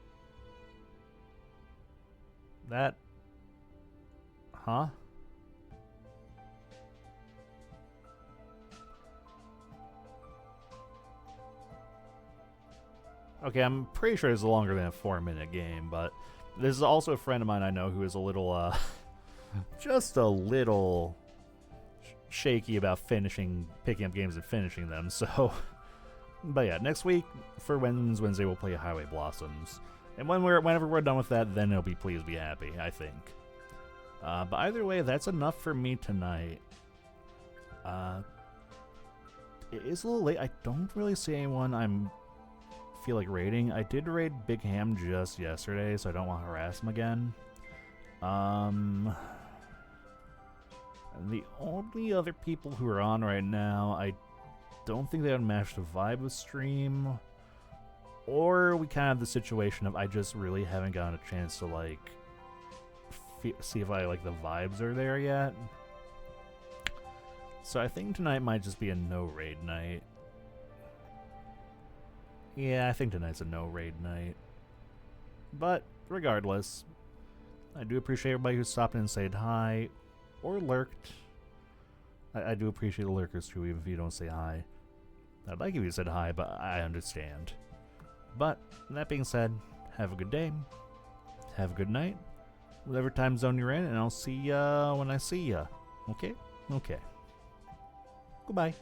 That... Huh? Okay, I'm pretty sure it's longer than a 4-minute game, but this is also a friend of mine I know who is a little, just a little shaky about picking up games and finishing them, so... But yeah, next week, for Women's Wednesday, we'll play Highway Blossoms. And whenever we're done with that, then it'll be Please Be Happy, I think. But either way, that's enough for me tonight. It is a little late. I don't really see anyone feel like raiding. I did raid Big Ham just yesterday, so I don't want to harass him again. And the only other people who are on right now, I don't think they would match the vibe of stream, or we kind of have the situation of I just really haven't gotten a chance to like see if I like the vibes are there yet. So I think tonight might just be a no raid night. Yeah, I think tonight's a no raid night. But regardless, I do appreciate everybody who stopped in and said hi or lurked. I do appreciate the lurkers too, even if you don't say hi. I'd like if you said hi, but I understand. But that being said, have a good day, have a good night, whatever time zone you're in, and I'll see ya when I see ya. Okay? Okay. Goodbye.